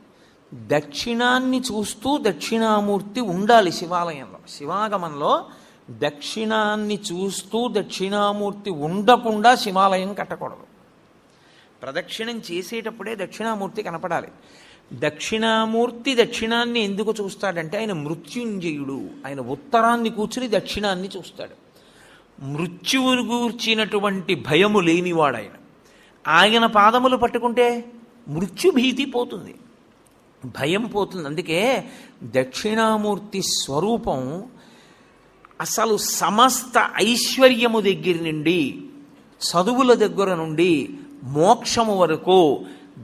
దక్షిణాన్ని చూస్తూ దక్షిణామూర్తి ఉండాలి శివాలయంలో. శివాగమంలో దక్షిణాన్ని చూస్తూ దక్షిణామూర్తి ఉండకుండా శివాలయం కట్టకూడదు. ప్రదక్షిణం చేసేటప్పుడే దక్షిణామూర్తి కనపడాలి. దక్షిణామూర్తి దక్షిణాన్ని ఎందుకు చూస్తాడంటే ఆయన మృత్యుంజయుడు. ఆయన ఉత్తరాన్ని కూర్చుని దక్షిణాన్ని చూస్తాడు. మృత్యువును గూర్చినటువంటి భయము లేనివాడు ఆయన. ఆయన పాదములు పట్టుకుంటే మృత్యుభీతి పోతుంది, భయం పోతుంది. అందుకే దక్షిణామూర్తి స్వరూపం అసలు సమస్త ఐశ్వర్యము దగ్గర నుండి, చదువుల దగ్గర నుండి, మోక్షము వరకు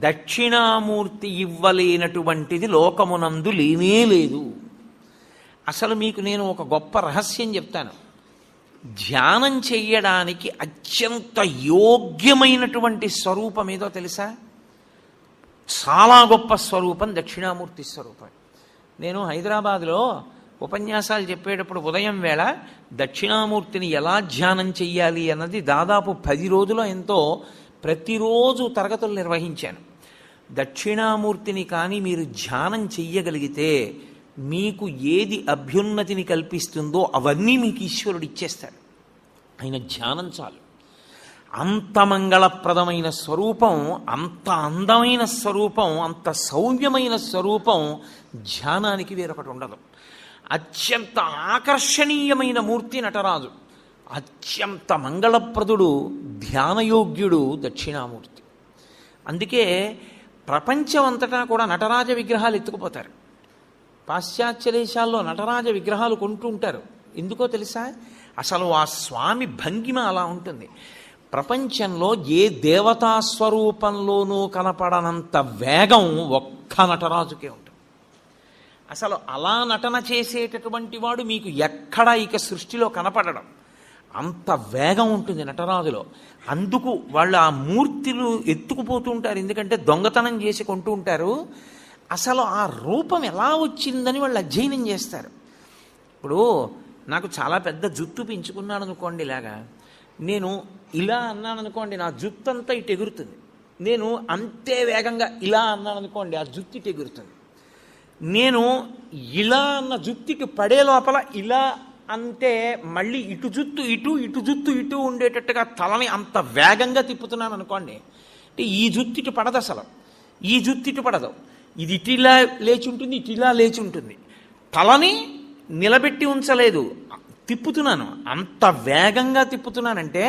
దక్షిణామూర్తి ఇవ్వలేనటువంటిది లోకమునందు లేనే లేదు. అసలు మీకు నేను ఒక గొప్ప రహస్యం చెప్తాను. ధ్యానం చెయ్యడానికి అత్యంత యోగ్యమైనటువంటి స్వరూపం ఏదో తెలుసా? చాలా గొప్ప స్వరూపం దక్షిణామూర్తి స్వరూపం. నేను హైదరాబాద్లో ఉపన్యాసాలు చెప్పేటప్పుడు ఉదయం వేళ దక్షిణామూర్తిని ఎలా ధ్యానం చెయ్యాలి అన్నది దాదాపు 10 రోజులు ఎంతో ప్రతిరోజు తరగతులు నిర్వహించాను. దక్షిణామూర్తిని కానీ మీరు ధ్యానం చెయ్యగలిగితే మీకు ఏది అభ్యున్నతిని కల్పిస్తుందో అవన్నీ మీకు ఈశ్వరుడు ఇచ్చేస్తాడు. ఆయన ధ్యానం చాలు. అంత మంగళప్రదమైన స్వరూపం, అంత అందమైన స్వరూపం, అంత సౌమ్యమైన స్వరూపం ధ్యానానికి వేరొకటి ఉండదు. అత్యంత ఆకర్షణీయమైన మూర్తి నటరాజు. అత్యంత మంగళప్రదుడు, ధ్యానయోగ్యుడు దక్షిణామూర్తి. అందుకే ప్రపంచం అంతటా కూడా నటరాజ విగ్రహాలు ఎత్తుకుపోతారు. పాశ్చాత్య దేశాల్లో నటరాజ విగ్రహాలు కొంటూ ఉంటారు. ఎందుకో తెలుసా? అసలు ఆ స్వామి భంగిమ అలా ఉంటుంది. ప్రపంచంలో ఏ దేవతా స్వరూపంలోనూ కనపడనంత వేగం ఒక్క నటరాజుకే ఉంటుంది. అసలు అలా నటన చేసేటటువంటి వాడు మీకు ఎక్కడ ఇక సృష్టిలో కనపడడం. అంత వేగం ఉంటుంది నటరాజులో. అందుకు వాళ్ళు ఆ మూర్తులు ఎత్తుకుపోతూ ఉంటారు. ఎందుకంటే దొంగతనం చేసి కొంటూ ఉంటారు. అసలు ఆ రూపం ఎలా వచ్చిందని వాళ్ళు అధ్యయనం చేస్తారు. ఇప్పుడు నాకు చాలా పెద్ద జుత్తు పెంచుకున్నాను అనుకోండి, ఇలాగా నేను ఇలా అన్నాను అనుకోండి, నా జుత్తు అంతా ఇటు ఎగురుతుంది. నేను అంతే వేగంగా ఇలా అన్నాను అనుకోండి, ఆ జుత్తు ఇటు ఎగురుతుంది. నేను ఇలా అన్న జుత్తుకి పడే లోపల ఇలా అంటే మళ్ళీ ఇటు జుత్తు ఇటు, ఇటు జుత్తు ఇటు ఉండేటట్టుగా తలని అంత వేగంగా తిప్పుతున్నాను అనుకోండి, అంటే ఈ జుత్తు ఇటు పడదు, అసలు ఈ జుత్తు ఇటు పడదు. ఇది ఇటు ఇలా లేచి ఉంటుంది, ఇటు ఇలా లేచి ఉంటుంది. తలని నిలబెట్టి ఉంచలేదు, తిప్పుతున్నాను. అంత వేగంగా తిప్పుతున్నానంటే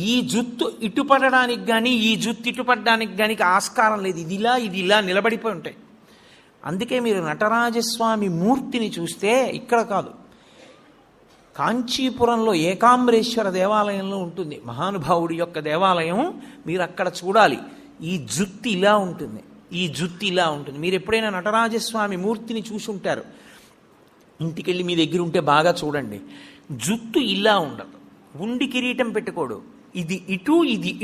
ఈ జుత్తు ఇటు పడడానికి కానీ ఈ జుత్తు ఇటు పడడానికి కానీ ఆస్కారం లేదు. ఇది ఇలా నిలబడిపోయి ఉంటాయి. అందుకే మీరు నటరాజస్వామి మూర్తిని చూస్తే ఇక్కడ కాదు, కాంచీపురంలో ఏకాంబరేశ్వర దేవాలయంలో ఉంటుంది మహానుభావుడి యొక్క దేవాలయం. మీరు అక్కడ చూడాలి. ఈ జుత్తు ఇలా ఉంటుంది, ఈ జుత్తు ఇలా ఉంటుంది. మీరు ఎప్పుడైనా నటరాజస్వామి మూర్తిని చూసి ఉంటారు, ఇంటికెళ్ళి మీ దగ్గర ఉంటే బాగా చూడండి. జుత్తు ఇలా ఉండదు, ఉండి కిరీటం పెట్టుకోడు, ఇది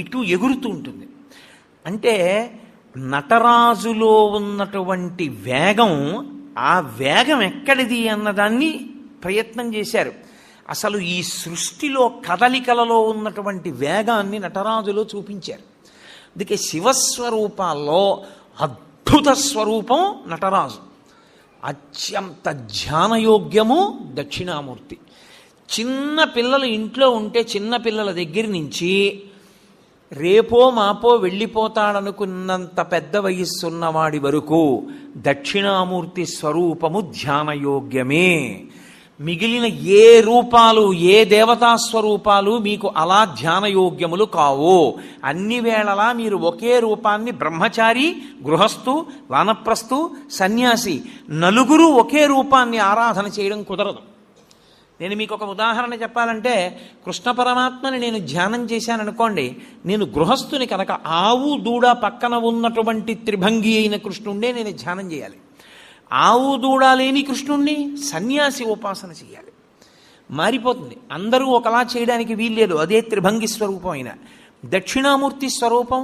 ఇటు ఎగురుతూ ఉంటుంది. అంటే నటరాజులో ఉన్నటువంటి వేగం, ఆ వేగం ఎక్కడిది అన్నదాన్ని ప్రయత్నం చేశారు. అసలు ఈ సృష్టిలో కదలికలలో ఉన్నటువంటి వేగాన్ని నటరాజులో చూపించారు. అందుకే శివస్వరూపాల్లో అద్భుత స్వరూపం నటరాజు. అత్యంత ధ్యానయోగ్యము దక్షిణామూర్తి. చిన్న పిల్లలు ఇంట్లో ఉంటే చిన్న పిల్లల దగ్గర నుంచి రేపో మాపో వెళ్ళిపోతాడనుకున్నంత పెద్ద వయస్సున్నవాడి వరకు దక్షిణామూర్తి స్వరూపము ధ్యానయోగ్యమే. మిగిలిన ఏ రూపాలు, ఏ దేవతా స్వరూపాలు మీకు అలా ధ్యానయోగ్యములు కావు. అన్ని వేళలా మీరు ఒకే రూపాన్ని, బ్రహ్మచారి, గృహస్థు, వానప్రస్థు, సన్యాసి, నలుగురు ఒకే రూపాన్ని ఆరాధన చేయడం కుదరదు. నేను మీకు ఒక ఉదాహరణ చెప్పాలంటే, కృష్ణ పరమాత్మని నేను ధ్యానం చేశాను అనుకోండి, నేను గృహస్థుని కనుక ఆవు దూడ పక్కన ఉన్నటువంటి త్రిభంగి అయిన కృష్ణుండే నేను ధ్యానం చేయాలి. ఆవు దూడ లేని కృష్ణుణ్ణి సన్యాసి ఉపాసన చేయాలి. మారిపోతుంది. అందరూ ఒకలా చేయడానికి వీల్లేదు. అదే త్రిభంగి స్వరూపం అయిన దక్షిణామూర్తి స్వరూపం.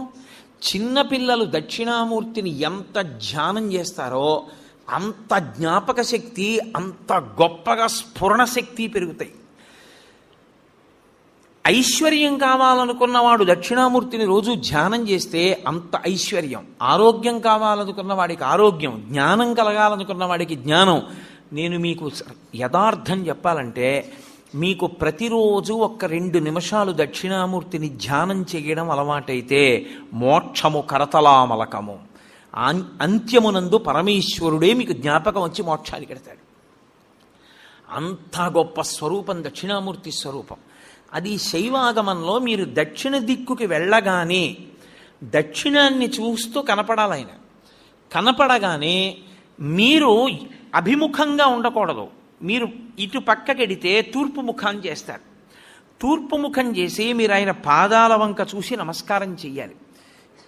చిన్నపిల్లలు దక్షిణామూర్తిని ఎంత ధ్యానం చేస్తారో అంత జ్ఞాపక శక్తి, అంత గొప్పగా స్ఫురణ శక్తి పెరుగుతాయి. ఐశ్వర్యం కావాలనుకున్నవాడు దక్షిణామూర్తిని రోజు ధ్యానం చేస్తే అంత ఐశ్వర్యం. ఆరోగ్యం కావాలనుకున్న వాడికి ఆరోగ్యం, జ్ఞానం కలగాలనుకున్న వాడికి జ్ఞానం. నేను మీకు యథార్థం చెప్పాలంటే, మీకు ప్రతిరోజు 1-2 నిమిషాలు దక్షిణామూర్తిని ధ్యానం చేయడం అలవాటైతే మోక్షము కరతలామలకము. అంత్యమునందు పరమేశ్వరుడే మీకు జ్ఞాపకం వచ్చి మోక్షాన్ని కడతాడు. అంత గొప్ప స్వరూపం దక్షిణామూర్తి స్వరూపం. అది శైవాగమంలో మీరు దక్షిణ దిక్కుకి వెళ్ళగానే దక్షిణాన్ని చూస్తూ కనపడాలి. ఆయన కనపడగానే మీరు అభిముఖంగా ఉండకూడదు. మీరు ఇటు పక్కకెడితే తూర్పు ముఖం చేస్తారు. తూర్పు ముఖం చేసి మీరు ఆయన పాదాల వంక చూసి నమస్కారం చెయ్యాలి.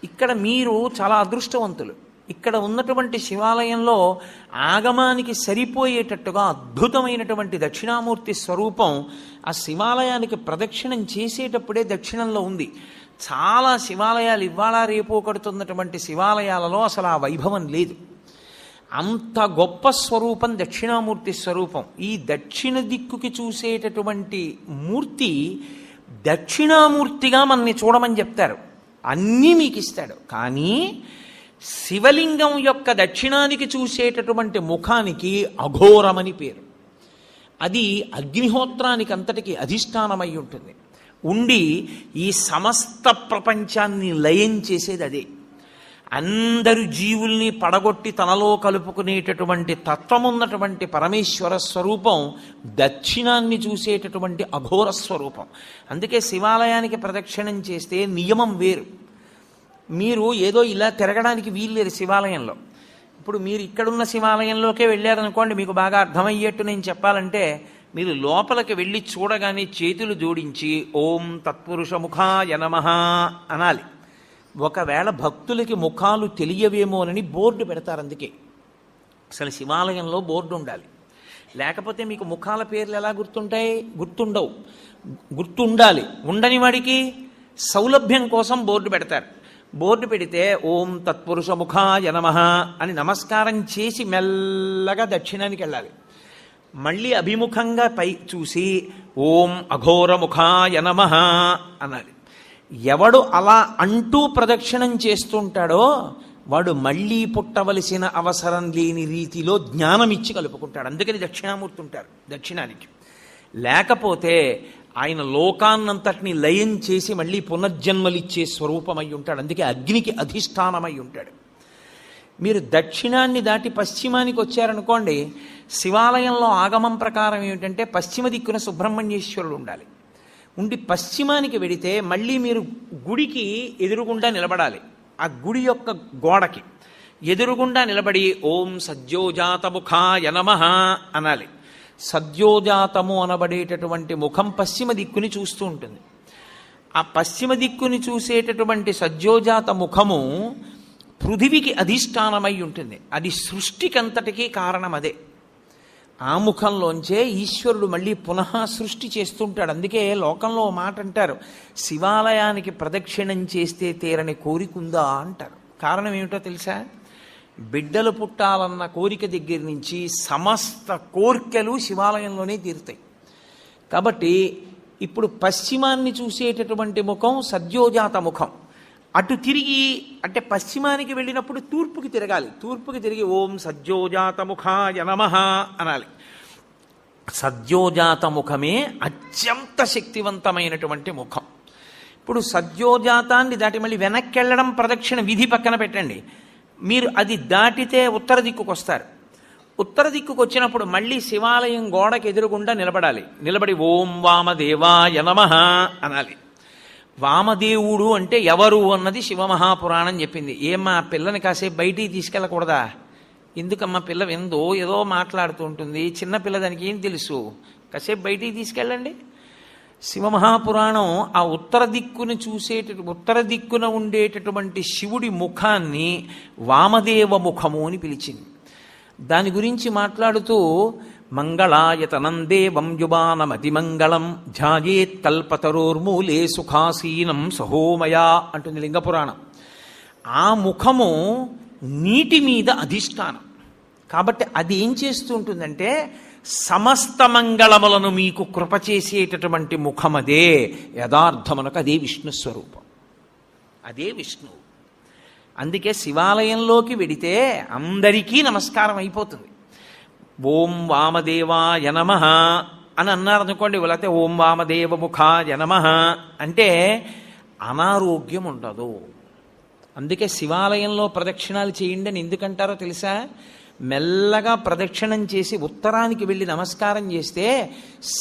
ఇక్కడ మీరు చాలా అదృష్టవంతులు. ఇక్కడ ఉన్నటువంటి శివాలయంలో ఆగమానికి సరిపోయేటట్టుగా అద్భుతమైనటువంటి దక్షిణామూర్తి స్వరూపం ఆ శివాలయానికి ప్రదక్షిణం చేసేటప్పుడే దక్షిణంలో ఉంది. చాలా శివాలయాలు ఇవాళ రేపు కడుతున్నటువంటి శివాలయాలలో అసలు ఆ వైభవం లేదు. అంత గొప్ప స్వరూపం దక్షిణామూర్తి స్వరూపం. ఈ దక్షిణ దిక్కుకి చూసేటటువంటి మూర్తి దక్షిణామూర్తిగా మనని చూడమని చెప్తారు. అన్నీ మీకు ఇస్తాడు. కానీ శివలింగం యొక్క దక్షిణానికి చూసేటటువంటి ముఖానికి అఘోరమని పేరు. అది అగ్నిహోత్రానికి అంతటికి అధిష్టానమై ఉంటుంది. ఉండి ఈ సమస్త ప్రపంచాన్ని లయం చేసేది అదే. అందరు జీవుల్ని పడగొట్టి తనలో కలుపుకునేటటువంటి తత్వమున్నటువంటి పరమేశ్వర స్వరూపం దక్షిణాన్ని చూసేటటువంటి అఘోర స్వరూపం. అందుకే శివాలయానికి ప్రదక్షిణం చేస్తే నియమం వేరు. మీరు ఏదో ఇలా తిరగడానికి వీల్లేదు శివాలయంలో. ఇప్పుడు మీరు ఇక్కడున్న శివాలయంలోకే వెళ్ళారనుకోండి, మీకు బాగా అర్థమయ్యేట్టు నేను చెప్పాలంటే, మీరు లోపలికి వెళ్ళి చూడగానే చేతులు జోడించి ఓం తత్పురుషముఖాయ నమః అనాలి. ఒకవేళ భక్తులకి ముఖాలు తెలియవేమోనని బోర్డు పెడతారు. అందుకే అసలు శివాలయంలో బోర్డు ఉండాలి. లేకపోతే మీకు ముఖాల పేర్లు ఎలా గుర్తుంటాయి? గుర్తుండవు. గుర్తుండాలి. ఉండని వాడికి సౌలభ్యం కోసం బోర్డు పెడతారు. బోర్డు పెడితే ఓం తత్పురుషముఖాయ నమః అని నమస్కారం చేసి మెల్లగా దక్షిణానికి వెళ్ళాలి. మళ్ళీ అభిముఖంగా పై చూసి ఓం అఘోరముఖాయ నమః అనాలి. ఎవడు అలా అంటూ ప్రదక్షిణం చేస్తుంటాడో వాడు మళ్ళీ పుట్టవలసిన అవసరం లేని రీతిలో జ్ఞానం ఇచ్చి కలుపుకుంటాడు. అందుకని దక్షిణామూర్తి ఉంటారు దక్షిణానికి. లేకపోతే ఆయన లోకాన్నంతటిని లయం చేసి మళ్ళీ పునర్జన్మలిచ్చే స్వరూపమై ఉంటాడు. అందుకే అగ్నికి అధిష్టానమై ఉంటాడు. మీరు దక్షిణాన్ని దాటి పశ్చిమానికి వచ్చారనుకోండి, శివాలయంలో ఆగమం ప్రకారం ఏమిటంటే పశ్చిమ దిక్కున సుబ్రహ్మణ్యేశ్వరుడు ఉండాలి. ఉండి పశ్చిమానికి వెడితే మళ్ళీ మీరు గుడికి ఎదురుగుండా నిలబడాలి. ఆ గుడి యొక్క గోడకి ఎదురుగుండా నిలబడి ఓం సద్యోజాతముఖాయ నమః అనాలి. సద్యోజాతము అనబడేటటువంటి ముఖం పశ్చిమ దిక్కుని చూస్తూ ఉంటుంది. ఆ పశ్చిమ దిక్కుని చూసేటటువంటి సద్యోజాత ముఖము పృథివికి అధిష్టానమై ఉంటుంది. అది సృష్టికంతటికీ కారణం అదే. ఆ ముఖంలోంచే ఈశ్వరుడు మళ్ళీ పునః సృష్టి చేస్తుంటాడు. అందుకే లోకంలో మాట అంటారు, శివాలయానికి ప్రదక్షిణం చేస్తే తీరని కోరికుందా అంటారు. కారణం ఏమిటో తెలుసా? బిడ్డలు పుట్టాలన్న కోరిక దగ్గర నుంచి సమస్త కోర్కెలు శివాలయంలోనే తీరుతాయి. కాబట్టి ఇప్పుడు పశ్చిమాన్ని చూసేటటువంటి ముఖం సద్యోజాత ముఖం. అటు తిరిగి అంటే పశ్చిమానికి వెళ్ళినప్పుడు తూర్పుకి తిరగాలి. తూర్పుకి తిరిగి ఓం సద్యోజాత ముఖాయ నమః అనాలి. సద్యోజాత ముఖమే అత్యంత శక్తివంతమైనటువంటి ముఖం. ఇప్పుడు సద్యోజాతాన్ని దాటి మళ్ళీ వెనక్కి వెళ్ళడం ప్రదక్షిణ విధి పక్కన పెట్టండి. మీరు అది దాటితే ఉత్తర దిక్కుకు వస్తారు. ఉత్తర దిక్కుకు వచ్చినప్పుడు మళ్ళీ శివాలయం గోడకి ఎదురుగుండా నిలబడాలి. నిలబడి ఓం వామదేవాయ నమః అనాలి. వామదేవుడు అంటే ఎవరు అన్నది శివమహాపురాణం చెప్పింది. ఏమ్మా పిల్లని కాసేపు బయటికి తీసుకెళ్ళకూడదా? ఎందుకమ్మా పిల్ల విందో ఏదో మాట్లాడుతూ ఉంటుంది, చిన్నపిల్ల దానికి ఏం తెలుసు, కాసేపు బయటికి తీసుకెళ్ళండి. శివమహాపురాణం ఆ ఉత్తర దిక్కున ఉండేటటువంటి శివుడి ముఖాన్ని వామదేవ ముఖము అని పిలిచింది. దాని గురించి మాట్లాడుతూ మంగళాయతనం దేవం యువానమతిమంగళం ధ్యాయేత్ కల్పతరోర్మూలే సుఖాసీనం సహోమయా అంటుంది లింగపురాణం. ఆ ముఖము నీటి మీద అధిష్టానం కాబట్టి అది ఏం చేస్తూ ఉంటుందంటే సమస్త మంగళములను మీకు కృప చేసేటటువంటి ముఖమదే. యథార్థమునకు అదే విష్ణు స్వరూపం, అదే విష్ణువు. అందుకే శివాలయంలోకి వెడితే అందరికీ నమస్కారం అయిపోతుంది. ఓం వామదేవాయ నమః అని అన్నారనుకోండి, లేకపోతే ఓం వామదేవ ముఖాయ నమః అంటే అనారోగ్యం ఉండదు. అందుకే శివాలయంలో ప్రదక్షిణాలు చేయండి అని ఎందుకంటారో తెలుసా? మెల్లగా ప్రదక్షిణం చేసి ఉత్తరానికి వెళ్ళి నమస్కారం చేస్తే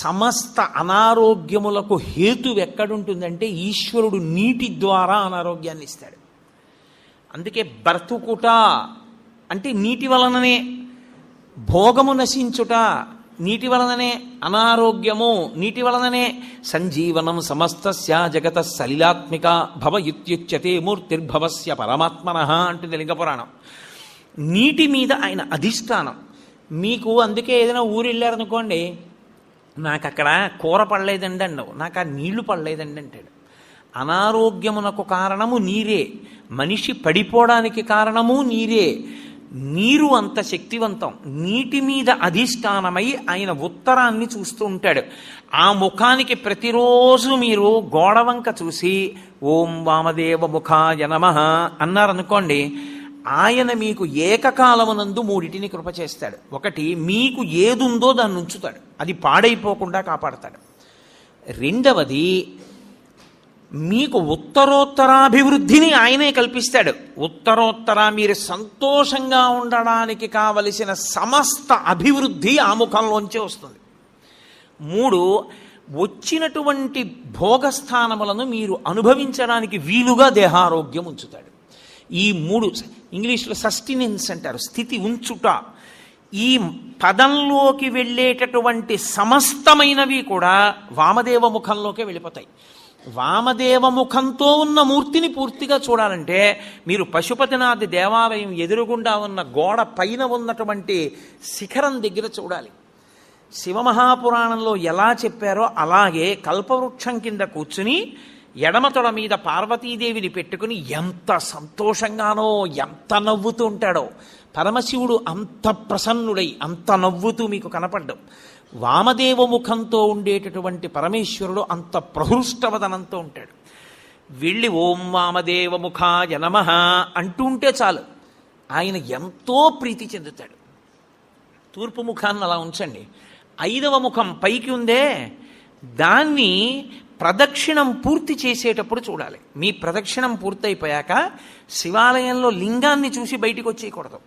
సమస్త అనారోగ్యములకు హేతు ఎక్కడుంటుందంటే ఈశ్వరుడు నీటి ద్వారా అనారోగ్యాన్ని ఇస్తాడు. అందుకే బ్రతుకుట అంటే నీటి వలననే, భోగము నశించుట నీటి వలననే, అనారోగ్యము నీటి వలననే. సంజీవనం సమస్తస్య జగత సలిలాత్మిక భవ ఇత్యుచ్యతే మూర్తిర్భవస్య పరమాత్మనః అంటుంది లింగపురాణం. నీటి మీద ఆయన అధిష్టానం. మీకు అందుకే ఏదైనా ఊరు వెళ్ళారనుకోండి, నాకు అక్కడ కూర పడలేదండి అన్నావు, నాకు ఆ నీళ్లు పడలేదండి అంటాడు. అనారోగ్యమునకు కారణము నీరే, మనిషి పడిపోవడానికి కారణము నీరే. నీరు అంత శక్తివంతం. నీటి మీద అధిష్టానమై ఆయన ఉత్తరాన్ని చూస్తూ ఉంటాడు. ఆ ముఖానికి ప్రతిరోజు మీరు గోడవంక చూసి ఓం వామదేవ ముఖాయ నమః అన్నారనుకోండి, ఆయన మీకు ఏకకాలమునందు మూడిటిని కృప చేస్తాడు. ఒకటి, మీకు ఏదుందో దాన్ని ఉంచుతాడు, అది పాడైపోకుండా కాపాడతాడు. రెండవది, మీకు ఉత్తరోత్తరాభివృద్ధిని ఆయనే కల్పిస్తాడు. ఉత్తరోత్తర మీరు సంతోషంగా ఉండడానికి కావలసిన సమస్త అభివృద్ధి ఆ ముఖంలోంచే వస్తుంది. మూడు, వచ్చినటువంటి భోగస్థానములను మీరు అనుభవించడానికి వీలుగా దేహారోగ్యం ఉంచుతాడు. ఈ మూడు ఇంగ్లీష్లో సస్టినెన్స్ అంటారు, స్థితి ఉంచుట. ఈ పదంలోకి వెళ్ళేటటువంటి సమస్తమైనవి కూడా వామదేవ ముఖంలోకే వెళ్ళిపోతాయి. వామదేవ ముఖంతో ఉన్న మూర్తిని పూర్తిగా చూడాలంటే మీరు పశుపతినాథ్ దేవాలయం ఎదురుగుండా ఉన్న గోడ పైన ఉన్నటువంటి శిఖరం దగ్గర చూడాలి. శివమహాపురాణంలో ఎలా చెప్పారో అలాగే కల్పవృక్షం కింద కూర్చుని ఎడమతొడ మీద పార్వతీదేవిని పెట్టుకుని ఎంత సంతోషంగానో ఎంత నవ్వుతూ ఉంటాడో. పరమశివుడు అంత ప్రసన్నుడై అంత నవ్వుతూ మీకు కనపడ్డం. వామదేవ ముఖంతో ఉండేటటువంటి పరమేశ్వరుడు అంత ప్రహృష్టవదనంతో ఉంటాడు. వెళ్ళి ఓం వామదేవ ముఖాయ నమః అంటూ ఉంటే చాలు, ఆయన ఎంతో ప్రీతి చెందుతాడు. తూర్పు ముఖాన్ని అలా ఉంచండి. 5వ ముఖం పైకి ఉందే, దాన్ని ప్రదక్షిణం పూర్తి చేసేటప్పుడు చూడాలి. మీ ప్రదక్షిణం పూర్తయిపోయాక శివాలయంలో లింగాన్ని చూసి బయటికి వచ్చేయకూడదు.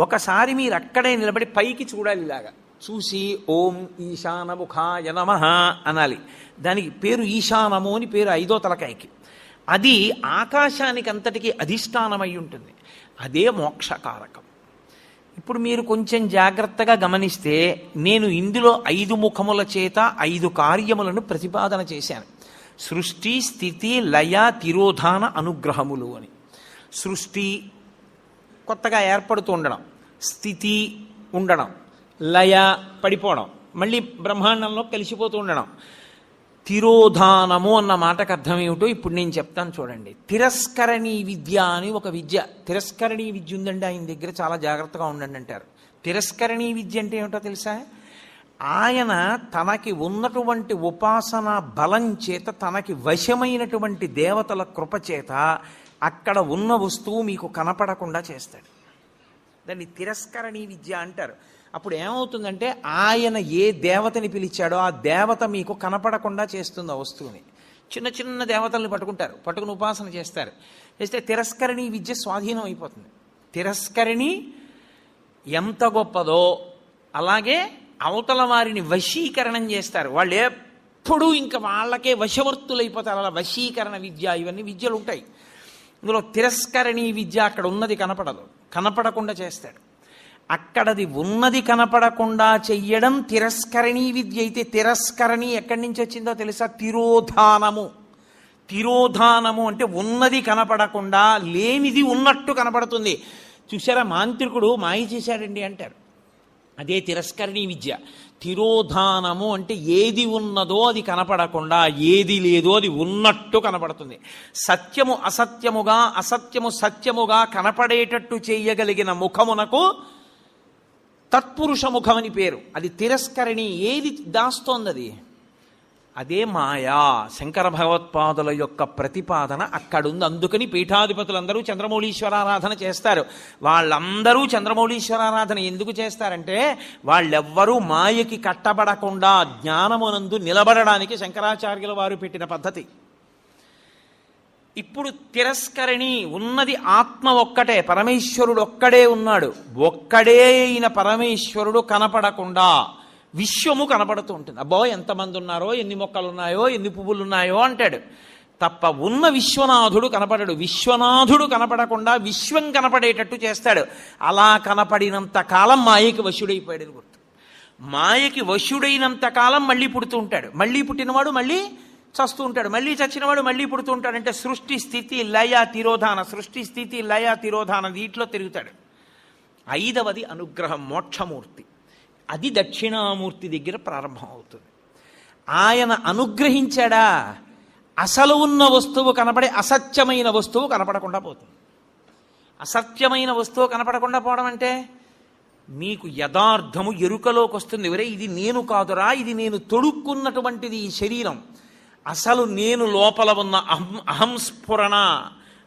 ఒకసారి మీరు అక్కడే నిలబడి పైకి చూడాలి. ఇలాగా చూసి ఓం ఈశానముఖాయ నమః అనాలి. దానికి పేరు ఈశానము అని పేరు 5వ తలకాయకి. అది ఆకాశానికి అంతటికీ అధిష్టానమై ఉంటుంది. అదే మోక్షకారకం. ఇప్పుడు మీరు కొంచెం జాగ్రత్తగా గమనిస్తే నేను ఇందులో 5 ముఖముల చేత 5 కార్యములను ప్రతిపాదన చేశాను. సృష్టి, స్థితి, లయ, తిరోధాన, అనుగ్రహములు అని. సృష్టి కొత్తగా ఏర్పడుతూ ఉండడం, స్థితి ఉండడం, లయ పడిపోవడం, మళ్ళీ బ్రహ్మాండంలో కలిసిపోతూ ఉండడం. తిరోధానము అన్న మాటకు అర్థం ఏమిటో ఇప్పుడు నేను చెప్తాను చూడండి. తిరస్కరణీ విద్య అని ఒక విద్య, తిరస్కరణీ విద్య ఉందండి ఆయన దగ్గర, చాలా జాగ్రత్తగా ఉండండి అంటారు. తిరస్కరణీ విద్య అంటే ఏమిటో తెలుసా? ఆయన తనకి ఉన్నటువంటి ఉపాసన బలం చేత, తనకి వశమైనటువంటి దేవతల కృప చేత అక్కడ ఉన్న వస్తువు మీకు కనపడకుండా చేస్తాడు. దాన్ని తిరస్కరణీ విద్య అంటారు. అప్పుడు ఏమవుతుందంటే ఆయన ఏ దేవతని పిలిచాడో ఆ దేవత మీకు కనపడకుండా చేస్తుంది ఆ వస్తువుని. చిన్న చిన్న దేవతల్ని పట్టుకుని ఉపాసన చేస్తారు. చేస్తే తిరస్కరణీ విద్య స్వాధీనం అయిపోతుంది. తిరస్కరణి ఎంత గొప్పదో అలాగే అవతల వారిని వశీకరణం చేస్తారు. వాళ్ళు ఎప్పుడూ ఇంకా వాళ్ళకే వశవర్తులైపోతారు. అలా వశీకరణ విద్య, ఇవన్నీ విద్యలు ఉంటాయి. ఇందులో తిరస్కరణీ విద్య అక్కడ ఉన్నది కనపడదు, కనపడకుండా చేస్తాడు. అక్కడది ఉన్నది కనపడకుండా చెయ్యడం తిరస్కరణీ విద్య అయితే, తిరస్కరణి ఎక్కడి నుంచి వచ్చిందో తెలుసా? తిరోధానము. తిరోధానము అంటే ఉన్నది కనపడకుండా లేనిది ఉన్నట్టు కనపడుతుంది. చూసారా, మాంత్రికుడు మాయ చేశాడండి అంటారు. అదే తిరస్కరణీ విద్య. తిరోధానము అంటే ఏది ఉన్నదో అది కనపడకుండా, ఏది లేదో అది ఉన్నట్టు కనపడుతుంది. సత్యము అసత్యముగా, అసత్యము సత్యముగా కనపడేటట్టు చేయగలిగిన ముఖమునకు తత్పురుష ముఖం అని పేరు. అది తిరస్కరణి. ఏది దాస్తోంది అది? అదే మాయా. శంకర భగవత్పాదుల యొక్క ప్రతిపాదన అక్కడుంది. అందుకని పీఠాధిపతులందరూ చంద్రమౌళీశ్వరారాధన చేస్తారు. వాళ్ళందరూ చంద్రమౌళీశ్వరారాధన ఎందుకు చేస్తారంటే వాళ్ళెవ్వరూ మాయకి కట్టబడకుండా జ్ఞానమునందు నిలబడడానికి శంకరాచార్యుల వారు పెట్టిన పద్ధతి. ఇప్పుడు తిరస్కరణి ఉన్నది ఆత్మ ఒక్కటే, పరమేశ్వరుడు ఒక్కడే ఉన్నాడు. ఒక్కడే అయిన పరమేశ్వరుడు కనపడకుండా విశ్వము కనపడుతూ ఉంటుంది. అబ్బో ఎంతమంది ఉన్నారో, ఎన్ని మొక్కలు ఉన్నాయో, ఎన్ని పువ్వులు ఉన్నాయో అంటాడు తప్ప ఉన్న విశ్వనాథుడు కనపడడు. విశ్వనాథుడు కనపడకుండా విశ్వం కనపడేటట్టు చేస్తాడు. అలా కనపడినంత కాలం మాయకి వశుడైపోయాడు గుర్తు. మాయకి వశుడైనంత కాలం మళ్ళీ పుడుతూ ఉంటాడు. మళ్ళీ పుట్టినవాడు మళ్ళీ చస్తూ ఉంటాడు. మళ్ళీ చచ్చినవాడు మళ్ళీ పుడుతూ ఉంటాడు. అంటే సృష్టి, స్థితి, లయ, తిరోధాన, సృష్టి, స్థితి, లయ, తిరోధాన వీటిలో తిరుగుతాడు. 5వది అనుగ్రహం, మోక్షమూర్తి. అది దక్షిణామూర్తి దగ్గర ప్రారంభం అవుతుంది. ఆయన అనుగ్రహించాడా అసలు ఉన్న వస్తువు కనపడే అసత్యమైన వస్తువు కనపడకుండా పోతుంది. అసత్యమైన వస్తువు కనపడకుండా పోవడం అంటే మీకు యథార్థము ఎరుకలోకి వస్తుంది. ఎవరే ఇది నేను కాదురా, ఇది నేను తొడుక్కున్నటువంటిది ఈ శరీరం. అసలు నేను లోపల ఉన్న అహంస్ఫురణ,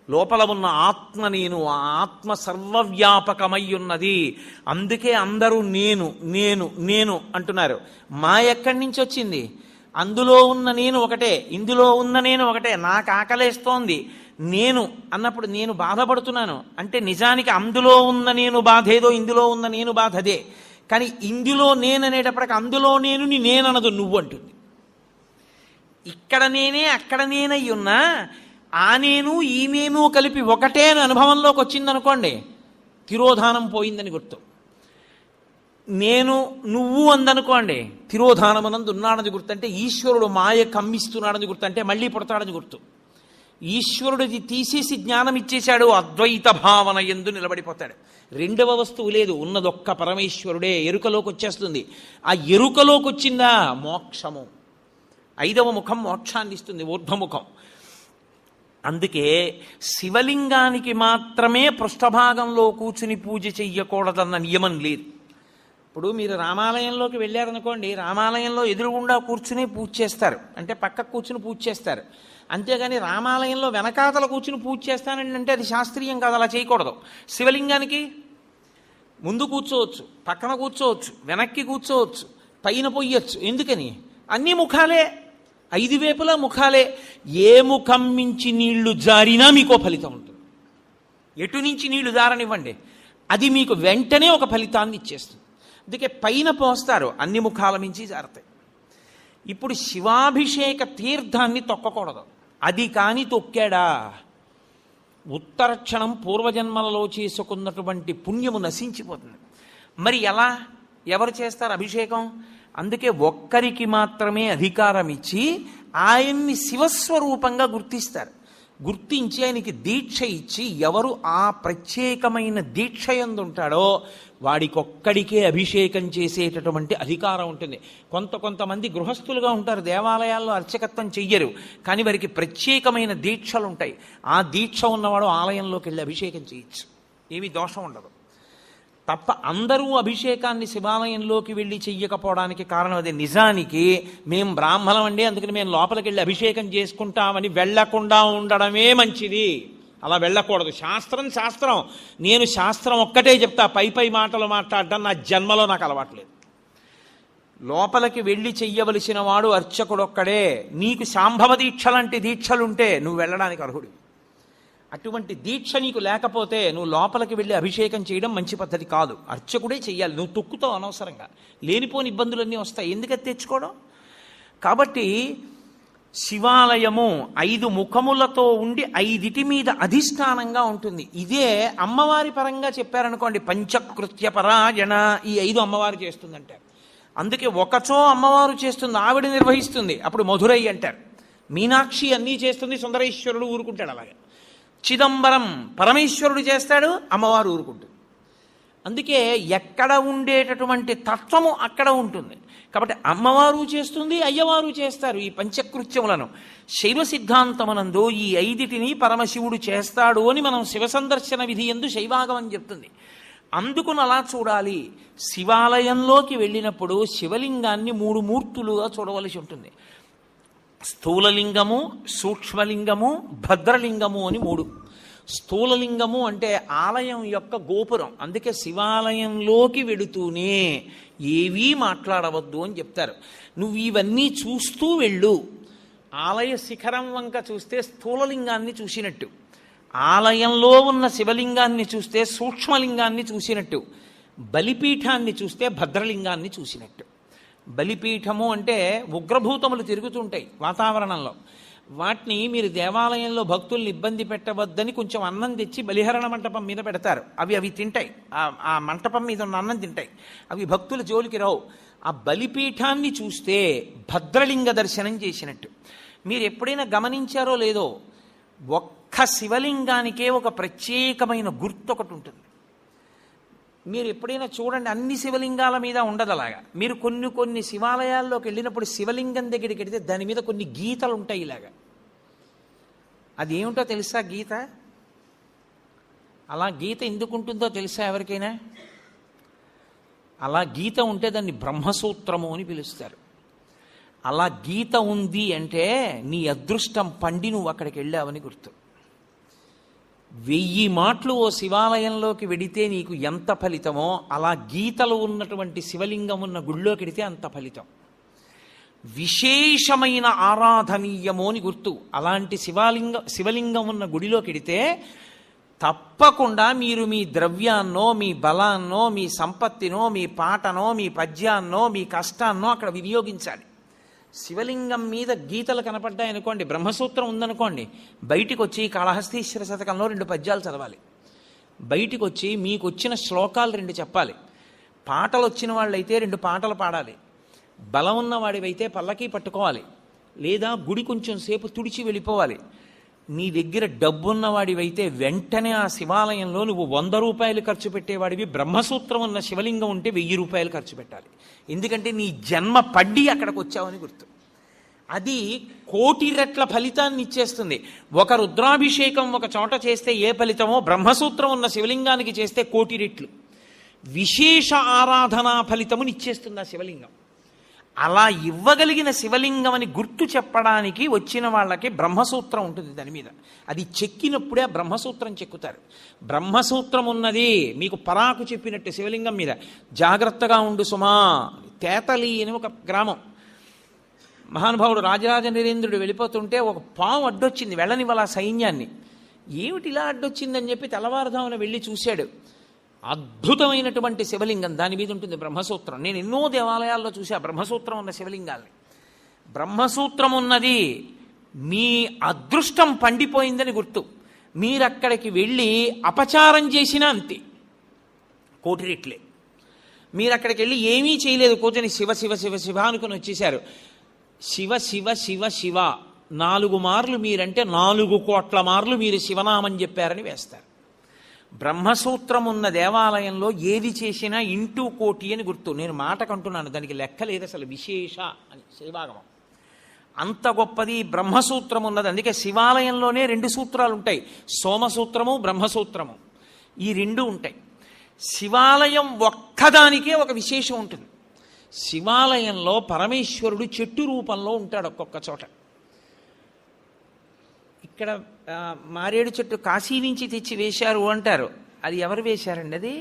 లోపల ఉన్న ఆత్మ నేను, ఆ ఆత్మ సర్వవ్యాపకమై ఉన్నది. అందుకే అందరూ నేను నేను నేను అంటున్నారు. మా ఎక్కడి నుంచి వచ్చింది? అందులో ఉన్న నేను ఒకటే, ఇందులో ఉన్న నేను ఒకటే. నాకు ఆకలేస్తోంది నేను అన్నప్పుడు నేను బాధపడుతున్నాను అంటే నిజానికి అందులో ఉన్న నేను బాధ ఏదో, ఇందులో ఉన్న నేను బాధ అదే. కానీ ఇందులో నేను అనేటప్పటికి అందులో నేననదు, నువ్వు అంటుంది. ఇక్కడ నేనే అక్కడ నేనై ఉన్నా ఆ నేను ఈ నేను కలిపి ఒకటే అని అనుభవంలోకి వచ్చిందనుకోండి, తిరోధానం పోయిందని గుర్తు. నేను నువ్వు అందనుకోండి, తిరోధానమునందు ఉన్నాడని గుర్తు. అంటే ఈశ్వరుడు మాయ కమ్మిస్తున్నాడని గుర్తు, అంటే మళ్ళీ పుడతాడని గుర్తు. ఈశ్వరుడిది తీసేసి జ్ఞానం ఇచ్చేశాడు, అద్వైత భావన యందు నిలబడిపోతాడు. రెండవ వస్తువు లేదు, ఉన్నదొక్క పరమేశ్వరుడే. ఎరుకలోకి వచ్చేస్తుంది. ఆ ఎరుకలోకి వచ్చిందా మోక్షము. 5వ ముఖం మోక్షాన్ని ఇస్తుంది, ఊర్ధ్వముఖం. అందుకే శివలింగానికి మాత్రమే పృష్ఠభాగంలో కూర్చుని పూజ చెయ్యకూడదన్న నియమం లేదు. ఇప్పుడు మీరు రామాలయంలోకి వెళ్ళారనుకోండి, రామాలయంలో ఎదురుగుండా కూర్చుని పూజ చేస్తారు, అంటే పక్కకు కూర్చుని పూజ చేస్తారు. అంతేగాని రామాలయంలో వెనకాతల కూర్చుని పూజ చేస్తానండి అంటే అది శాస్త్రీయం కాదు, అలా చేయకూడదు. శివలింగానికి ముందు కూర్చోవచ్చు, పక్కన కూర్చోవచ్చు, వెనక్కి కూర్చోవచ్చు, పైన పొయ్యొచ్చు. ఎందుకని? అన్ని ముఖాలే, 5 వైపులా ముఖాలే. ఏ ముఖం మించి నీళ్లు జారినా మీకో ఫలితం ఉంటుంది. ఎటు నుంచి నీళ్లు జారనివ్వండి, అది మీకు వెంటనే ఒక ఫలితాన్ని ఇచ్చేస్తుంది. అందుకే పైన పోస్తారు, అన్ని ముఖాల మించి జారుతాయి. ఇప్పుడు శివాభిషేక తీర్థాన్ని తొక్కకూడదు. అది కాని తొక్కాడా ఉత్తరక్షణం పూర్వజన్మలలో చేసుకున్నటువంటి పుణ్యము నశించిపోతుంది. మరి ఎలా, ఎవరు చేస్తారు అభిషేకం? అందుకే ఒక్కరికి మాత్రమే అధికారం ఇచ్చి ఆయన్ని శివస్వరూపంగా గుర్తిస్తారు. గుర్తించి ఆయనకి దీక్ష ఇచ్చి, ఎవరు ఆ ప్రత్యేకమైన దీక్ష యందు ఉంటాడో వాడికొక్కడికే అభిషేకం చేసేటటువంటి అధికారం ఉంటుంది. కొంతమంది గృహస్థులుగా ఉంటారు, దేవాలయాల్లో అర్చకత్వం చెయ్యరు, కానీ వారికి ప్రత్యేకమైన దీక్షలు ఉంటాయి. ఆ దీక్ష ఉన్నవాడు ఆలయంలోకి వెళ్ళి అభిషేకం చేయొచ్చు, ఏమీ దోషం ఉండదు. తప్ప అందరూ అభిషేకాన్ని శివాలయంలోకి వెళ్ళి చెయ్యకపోవడానికి కారణం అదే. నిజానికి మేం బ్రాహ్మణం అండి, అందుకని మేము లోపలికి వెళ్ళి అభిషేకం చేసుకుంటామని వెళ్లకుండా ఉండడమే మంచిది. అలా వెళ్ళకూడదు. శాస్త్రం. నేను శాస్త్రం ఒక్కటే చెప్తా, పై మాటలు మాట్లాడడం నా జన్మలో నాకు అలవాట్లేదు. లోపలికి వెళ్ళి చెయ్యవలసిన వాడు అర్చకుడొక్కడే. నీకు శాంభవ దీక్ష లాంటి దీక్షలుంటే నువ్వు వెళ్ళడానికి అర్హుడు. అటువంటి దీక్ష నీకు లేకపోతే నువ్వు లోపలికి వెళ్ళి అభిషేకం చేయడం మంచి పద్ధతి కాదు. అర్చకుడే చెయ్యాలి. నువ్వు తొక్కుతావు అనవసరంగా, లేనిపోని ఇబ్బందులన్నీ వస్తాయి. ఎందుకది తెచ్చుకోవడం? కాబట్టి శివాలయము 5 ముఖములతో ఉండి 5 మీద అధిష్టానంగా ఉంటుంది. ఇదే అమ్మవారి పరంగా చెప్పారనుకోండి, పంచకృత్య పరాయణ, ఈ 5 అమ్మవారు చేస్తుందంటారు. అందుకే ఒకచో అమ్మవారు చేస్తుంది, ఆవిడ నిర్వహిస్తుంది, అప్పుడు మధురై అంటారు. మీనాక్షి అన్నీ చేస్తుంది, సుందరేశ్వరుడు ఊరుకుంటాడు. అలాగే చిదంబరం పరమేశ్వరుడు చేస్తాడు, అమ్మవారు ఊరుకుంటుంది. అందుకే ఎక్కడ ఉండేటటువంటి తత్వము అక్కడ ఉంటుంది. కాబట్టి అమ్మవారు చేస్తుంది, అయ్యవారు చేస్తారు ఈ పంచకృత్యములను. శైవ సిద్ధాంతమునందు ఈ 5 పరమశివుడు చేస్తాడు అని మనం శివ సందర్శన విధి యందు శైవాగమని చెప్తుంది. అందుకుని అలా చూడాలి. శివాలయంలోకి వెళ్ళినప్పుడు శివలింగాన్ని 3 మూర్తులుగా చూడవలసి ఉంటుంది. స్థూలలింగము, సూక్ష్మలింగము, భద్రలింగము అని 3. స్థూలలింగము అంటే ఆలయం యొక్క గోపురం. అందుకే శివాలయంలోకి వెడుతూనే ఏవీ మాట్లాడవద్దు అని చెప్తారు. నువ్వు ఇవన్నీ చూస్తూ వెళ్ళు. ఆలయ శిఖరం వంక చూస్తే స్థూలలింగాన్ని చూసినట్టు, ఆలయంలో ఉన్న శివలింగాన్ని చూస్తే సూక్ష్మలింగాన్ని చూసినట్టు, బలిపీఠాన్ని చూస్తే భద్రలింగాన్ని చూసినట్టు. బలిపీఠము అంటే ఉగ్రభూతములు తిరుగుతుంటాయి వాతావరణంలో. వాటిని మీరు దేవాలయంలో భక్తుల్ని ఇబ్బంది పెట్టవద్దని కొంచెం అన్నం తెచ్చి బలిహరణ మంటపం మీద పెడతారు. అవి తింటాయి, ఆ మంటపం మీద ఉన్న అన్నం తింటాయి. అవి భక్తుల జోలికి రావు. ఆ బలిపీఠాన్ని చూస్తే భద్రలింగ దర్శనం చేసినట్టు. మీరు ఎప్పుడైనా గమనించారో లేదో, ఒక్క శివలింగానికే ఒక ప్రత్యేకమైన గుర్తు ఒకటి ఉంటుంది. మీరు ఎప్పుడైనా చూడండి, అన్ని శివలింగాల మీద ఉండదు అలాగా. మీరు కొన్ని శివాలయాల్లోకి వెళ్ళినప్పుడు శివలింగం దగ్గరికి వెళితే దాని మీద కొన్ని గీతలు ఉంటాయి ఇలాగా. అది ఏమిటో తెలుసా గీత? అలా గీత ఎందుకు ఉంటుందో తెలుసా ఎవరికైనా? అలా గీత ఉంటే దాన్ని బ్రహ్మసూత్రము అని పిలుస్తారు. అలా గీత ఉంది అంటే నీ అదృష్టం పండి నువ్వు అక్కడికి వెళ్ళావని గుర్తు. 1000 మాటలు ఓ శివాలయంలోకి వెడితే నీకు ఎంత ఫలితమో, అలా గీతలు ఉన్నటువంటి శివలింగం ఉన్న గుళ్ళోకి వెడితే అంత ఫలితం. విశేషమైన ఆరాధనీయమో అని గుర్తు. అలాంటి శివలింగం ఉన్న గుడిలోకి వెడితే తప్పకుండా మీరు మీ ద్రవ్యాన్నో, మీ బలాన్నో, మీ సంపత్తినో, మీ పాటనో, మీ పద్యాన్నో, మీ కష్టాన్నో అక్కడ వినియోగించాలి. శివలింగం మీద గీతలు కనపడ్డాయనుకోండి, బ్రహ్మసూత్రం ఉందనుకోండి, బయటికి వచ్చి కాళహస్తీశ్వర శతకంలో 2 పద్యాలు చదవాలి. బయటికి వచ్చి మీకు వచ్చిన శ్లోకాలు 2 చెప్పాలి. పాటలు వచ్చిన వాళ్ళైతే 2 పాటలు పాడాలి. బలం ఉన్నవాడివైతే పల్లకీ పట్టుకోవాలి, లేదా గుడి కొంచెం సేపు తుడిచి వెళ్ళిపోవాలి. నీ దగ్గర డబ్బున్నవాడివైతే వెంటనే ఆ శివాలయంలో నువ్వు 100 రూపాయలు ఖర్చు పెట్టేవాడివి, బ్రహ్మసూత్రం ఉన్న శివలింగం ఉంటే 1000 రూపాయలు ఖర్చు పెట్టాలి. ఎందుకంటే నీ జన్మ పడ్డి అక్కడికి వచ్చావని గుర్తు. అది 1,000,000 రెట్ల ఫలితాన్ని ఇచ్చేస్తుంది. ఒక రుద్రాభిషేకం ఒక చోట చేస్తే ఏ ఫలితమో, బ్రహ్మసూత్రం ఉన్న శివలింగానికి చేస్తే 1,000,000 రెట్లు విశేష ఆరాధనా ఫలితముని ఇచ్చేస్తుంది ఆ శివలింగం. అలా ఇవ్వగలిగిన శివలింగం అని గుర్తు చెప్పడానికి వచ్చిన వాళ్ళకి బ్రహ్మసూత్రం ఉంటుంది దాని మీద. అది చెక్కినప్పుడే ఆ బ్రహ్మసూత్రం చెక్కుతారు. బ్రహ్మసూత్రం ఉన్నది మీకు పరాకు చెప్పినట్టు శివలింగం మీద. జాగ్రత్తగా ఉండు సుమా. తేతలి అని ఒక గ్రామం. మహానుభావుడు రాజరాజ నరేంద్రుడు వెళ్ళిపోతుంటే ఒక పాము అడ్డొచ్చింది, వెళ్ళనివ్వాల సైన్యాన్ని. ఏమిటి ఇలా అడ్డొచ్చిందని చెప్పి తెల్లవారుదామున వెళ్ళి చూశాడు. అద్భుతమైనటువంటి శివలింగం, దాని మీద ఉంటుంది బ్రహ్మసూత్రం. నేను ఎన్నో దేవాలయాల్లో చూసా బ్రహ్మసూత్రం ఉన్న శివలింగాల్ని. బ్రహ్మసూత్రం ఉన్నది మీ అదృష్టం పండిపోయిందని గుర్తు. మీరక్కడికి వెళ్ళి అపచారం చేసినా అంతే, 1,000,000 రెట్లే. మీరు అక్కడికి వెళ్ళి ఏమీ చేయలేదు, కూర్చొని శివ శివ శివ శివ అనుకుని వచ్చేశారు. శివ శివ శివ శివ 4 మార్లు మీరంటే 4 కోట్ల మార్లు మీరు శివనామని చెప్పారని వేస్తారు. బ్రహ్మసూత్రం ఉన్న దేవాలయంలో ఏది చేసినా 1,000,000,000 అని గుర్తు. నేను మాటకంటున్నాను, దానికి లెక్క లేదు అసలు. విశేష అని శైవాగమం అంత గొప్పది బ్రహ్మసూత్రం ఉన్నది. అందుకే శివాలయంలోనే 2 సూత్రాలు ఉంటాయి, సోమసూత్రము బ్రహ్మసూత్రము. ఈ 2 ఉంటాయి. శివాలయం ఒక్కదానికే ఒక విశేషం ఉంటుంది. శివాలయంలో పరమేశ్వరుడు చెట్టు రూపంలో ఉంటాడు ఒక్కొక్క చోట. ఇక్కడ మారేడు చెట్టు కాశీ నుంచి తెచ్చి వేశారు అంటారు. అది ఎవరు వేశారండి?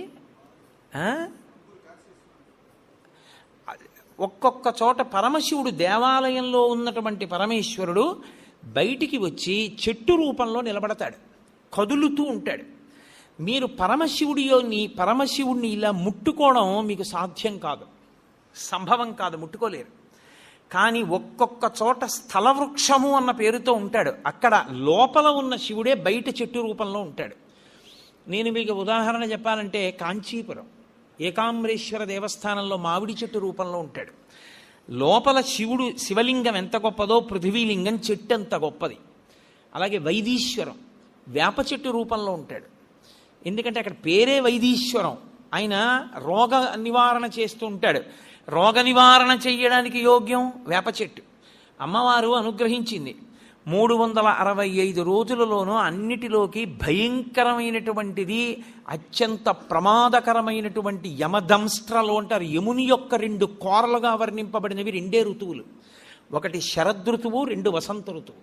అది ఒక్కొక్క చోట పరమశివుడు, దేవాలయంలో ఉన్నటువంటి పరమేశ్వరుడు బయటికి వచ్చి చెట్టు రూపంలో నిలబడతాడు, కదులుతూ ఉంటాడు. మీరు పరమశివుడిని ఇలా ముట్టుకోవడం మీకు సాధ్యం కాదు, సంభవం కాదు, ముట్టుకోలేరు. కానీ ఒక్కొక్క చోట స్థలవృక్షము అన్న పేరుతో ఉంటాడు. అక్కడ లోపల ఉన్న శివుడే బయట చెట్టు రూపంలో ఉంటాడు. నేను మీకు ఉదాహరణ చెప్పాలంటే, కాంచీపురం ఏకాంబరేశ్వర దేవస్థానంలో మామిడి చెట్టు రూపంలో ఉంటాడు. లోపల శివలింగం ఎంత గొప్పదో పృథివీలింగం చెట్టు అంత గొప్పది. అలాగే వైదీశ్వరం వేప చెట్టు రూపంలో ఉంటాడు. ఎందుకంటే అక్కడ పేరే వైదీశ్వరం. ఆయన రోగ నివారణ చేస్తూ ఉంటాడు. రోగ నివారణ చెయ్యడానికి యోగ్యం వేప చెట్టు. అమ్మవారు అనుగ్రహించింది. 365 రోజులలోనూ అన్నిటిలోకి భయంకరమైనటువంటిది, అత్యంత ప్రమాదకరమైనటువంటి యమదంస్ట్రలు అంటారు. యముని యొక్క 2 కోరలుగా వర్ణింపబడినవి 2 ఋతువులు. ఒకటి శరదృతువు, 2 వసంత ఋతువు.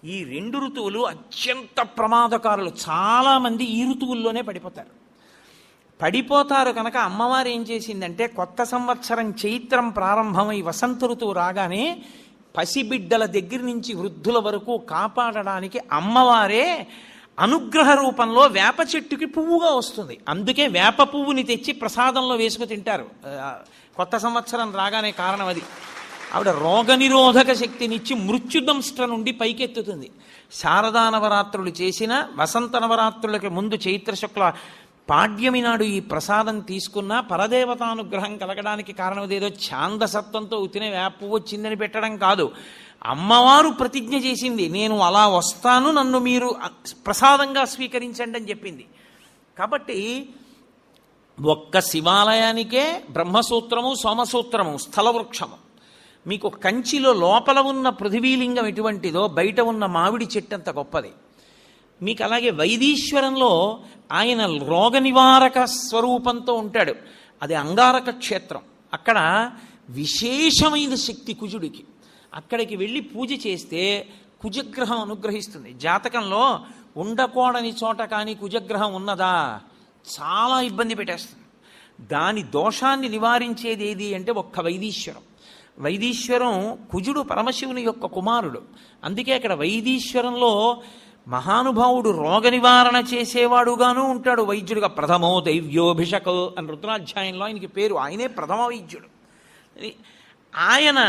ఈ 2 ఋతువులు అత్యంత ప్రమాదకారులు. చాలామంది ఈ ఋతువుల్లోనే పడిపోతారు కనుక అమ్మవారు ఏం చేసిందంటే, కొత్త సంవత్సరం చైత్రం ప్రారంభమై వసంత ఋతువు రాగానే పసిబిడ్డల దగ్గర నుంచి వృద్ధుల వరకు కాపాడడానికి అమ్మవారే అనుగ్రహ రూపంలో వేప చెట్టుకి పువ్వుగా వస్తుంది. అందుకే వేప పువ్వుని తెచ్చి ప్రసాదంలో వేసుకు తింటారు కొత్త సంవత్సరం రాగానే. కారణం అది. ఆవిడ రోగనిరోధక శక్తినిచ్చి మృత్యుదంష్ట నుండి పైకెత్తుతుంది. శారదా నవరాత్రులు చేసిన వసంత నవరాత్రులకి ముందు చైత్ర శుక్ల పాడ్యమి నాడు ఈ ప్రసాదం తీసుకున్న పరదేవతానుగ్రహం కలగడానికి కారణం ఏదో ఛాందసత్వంతో ఉతినే వేప వచ్చిందని పెట్టడం కాదు. అమ్మవారు ప్రతిజ్ఞ చేసింది, నేను అలా వస్తాను, నన్ను మీరు ప్రసాదంగా స్వీకరించండి అని చెప్పింది. కాబట్టి ఒక్క శివాలయానికే బ్రహ్మసూత్రము, సోమసూత్రము, స్థలవృక్షము. మీకు కంచిలో లోపల ఉన్న పృథివీలింగం ఎటువంటిదో బయట ఉన్న మామిడి చెట్టు అంత గొప్పది. మీకు అలాగే వైదీశ్వరంలో ఆయన రోగ నివారక స్వరూపంతో ఉంటాడు. అది అంగారక క్షేత్రం. అక్కడ విశేషమైన శక్తి కుజుడికి. అక్కడికి వెళ్ళి పూజ చేస్తే కుజగ్రహం అనుగ్రహిస్తుంది. జాతకంలో ఉండకూడని చోట కానీ కుజగ్రహం ఉన్నదా చాలా ఇబ్బంది పెట్టేస్తుంది. దాని దోషాన్ని నివారించేది ఏది అంటే ఒక్క వైదీశ్వరం. వైదీశ్వరం కుజుడు పరమశివుని యొక్క కుమారుడు. అందుకే అక్కడ వైదీశ్వరంలో మహానుభావుడు రోగ నివారణ చేసేవాడుగాను ఉంటాడు వైద్యుడిగా. ప్రథమో దైవ్యోభిషక్ అని రుద్రాధ్యాయంలో ఆయనకి పేరు. ఆయనే ప్రథమ వైద్యుడు. ఆయన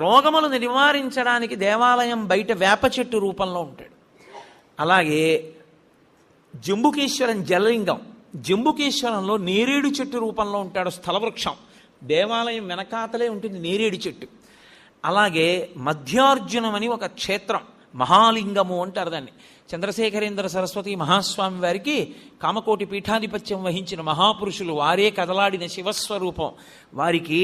రోగములను నివారించడానికి దేవాలయం బయట వేప చెట్టు రూపంలో ఉంటాడు. అలాగే జంబుకేశ్వరం జలలింగం, జంబుకేశ్వరంలో నేరేడు చెట్టు రూపంలో ఉంటాడు, స్థలవృక్షం. దేవాలయం వెనకాతలే ఉంటుంది నేరేడు చెట్టు. అలాగే మధ్యార్జునం అని ఒక క్షేత్రం, మహాలింగము అంటారు దాన్ని. చంద్రశేఖరేంద్ర సరస్వతి మహాస్వామి వారికి కామకోటి పీఠాధిపత్యం వహించిన మహాపురుషులు, వారే కదలాడిన శివస్వరూపం. వారికి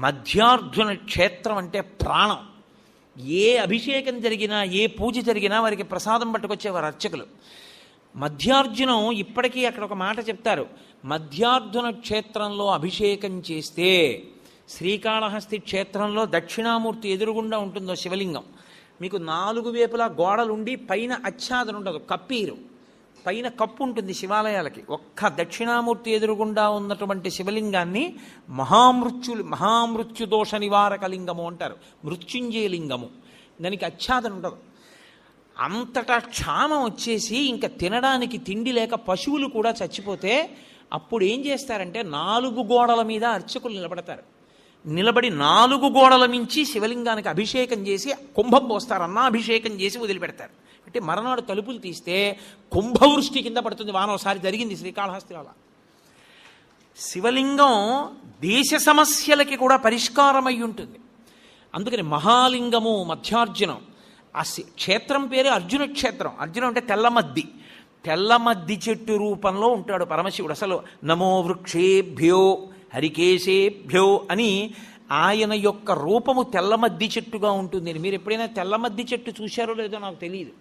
మధ్యార్జున క్షేత్రం అంటే ప్రాణం. ఏ అభిషేకం జరిగినా, ఏ పూజ జరిగినా వారికి ప్రసాదం పట్టుకొచ్చేవారు అర్చకులు. మధ్యార్జునం ఇప్పటికీ అక్కడ ఒక మాట చెప్తారు, మధ్యార్జున క్షేత్రంలో అభిషేకం చేస్తే, శ్రీకాళహస్తి క్షేత్రంలో దక్షిణామూర్తి ఎదురుగుండా ఉంటుందో శివలింగం, మీకు 4 వైపులా గోడలుండి పైన ఆచ్ఛాదన ఉండదు, కప్పీరు, పైన కప్పు ఉంటుంది శివాలయాలకి. ఒక్క దక్షిణామూర్తి ఎదురుగుండా ఉన్నటువంటి శివలింగాన్ని మహామృత్యు దోష నివారక లింగము అంటారు, మృత్యుంజయ లింగము. దానికి ఆచ్ఛాదన ఉండదు. అంతటా క్షామం వచ్చేసి ఇంకా తినడానికి తిండి లేక పశువులు కూడా చచ్చిపోతే అప్పుడు ఏం చేస్తారంటే 4 గోడల మీద అర్చకులు నిలబడతారు. నిలబడి 4 గోడల మించి శివలింగానికి అభిషేకం చేసి కుంభం పోస్తారు, అన్నాభిషేకం చేసి వదిలిపెడతారు. అంటే మరనాడు తలుపులు తీస్తే కుంభవృష్టి కింద పడుతుంది వాన. ఒకసారి జరిగింది శ్రీకాళహస్తి వల్ల. శివలింగం దేశ సమస్యలకి కూడా పరిష్కారం అయి ఉంటుంది. అందుకని మహాలింగము మధ్యార్జునం. ఆ క్షేత్రం పేరు అర్జున క్షేత్రం. అర్జునం అంటే తెల్లమద్ది, తెల్లమద్ది చెట్టు రూపంలో ఉంటాడు పరమశివుడు. అసలు నమో వృక్షేభ్యో హరికేశేభ్యో అని ఆయన యొక్క రూపము తెల్లమద్ది చెట్టుగా ఉంటుంది. మీరు ఎప్పుడైనా తెల్లమద్ది చెట్టు చూశారో లేదో నాకు తెలియదు.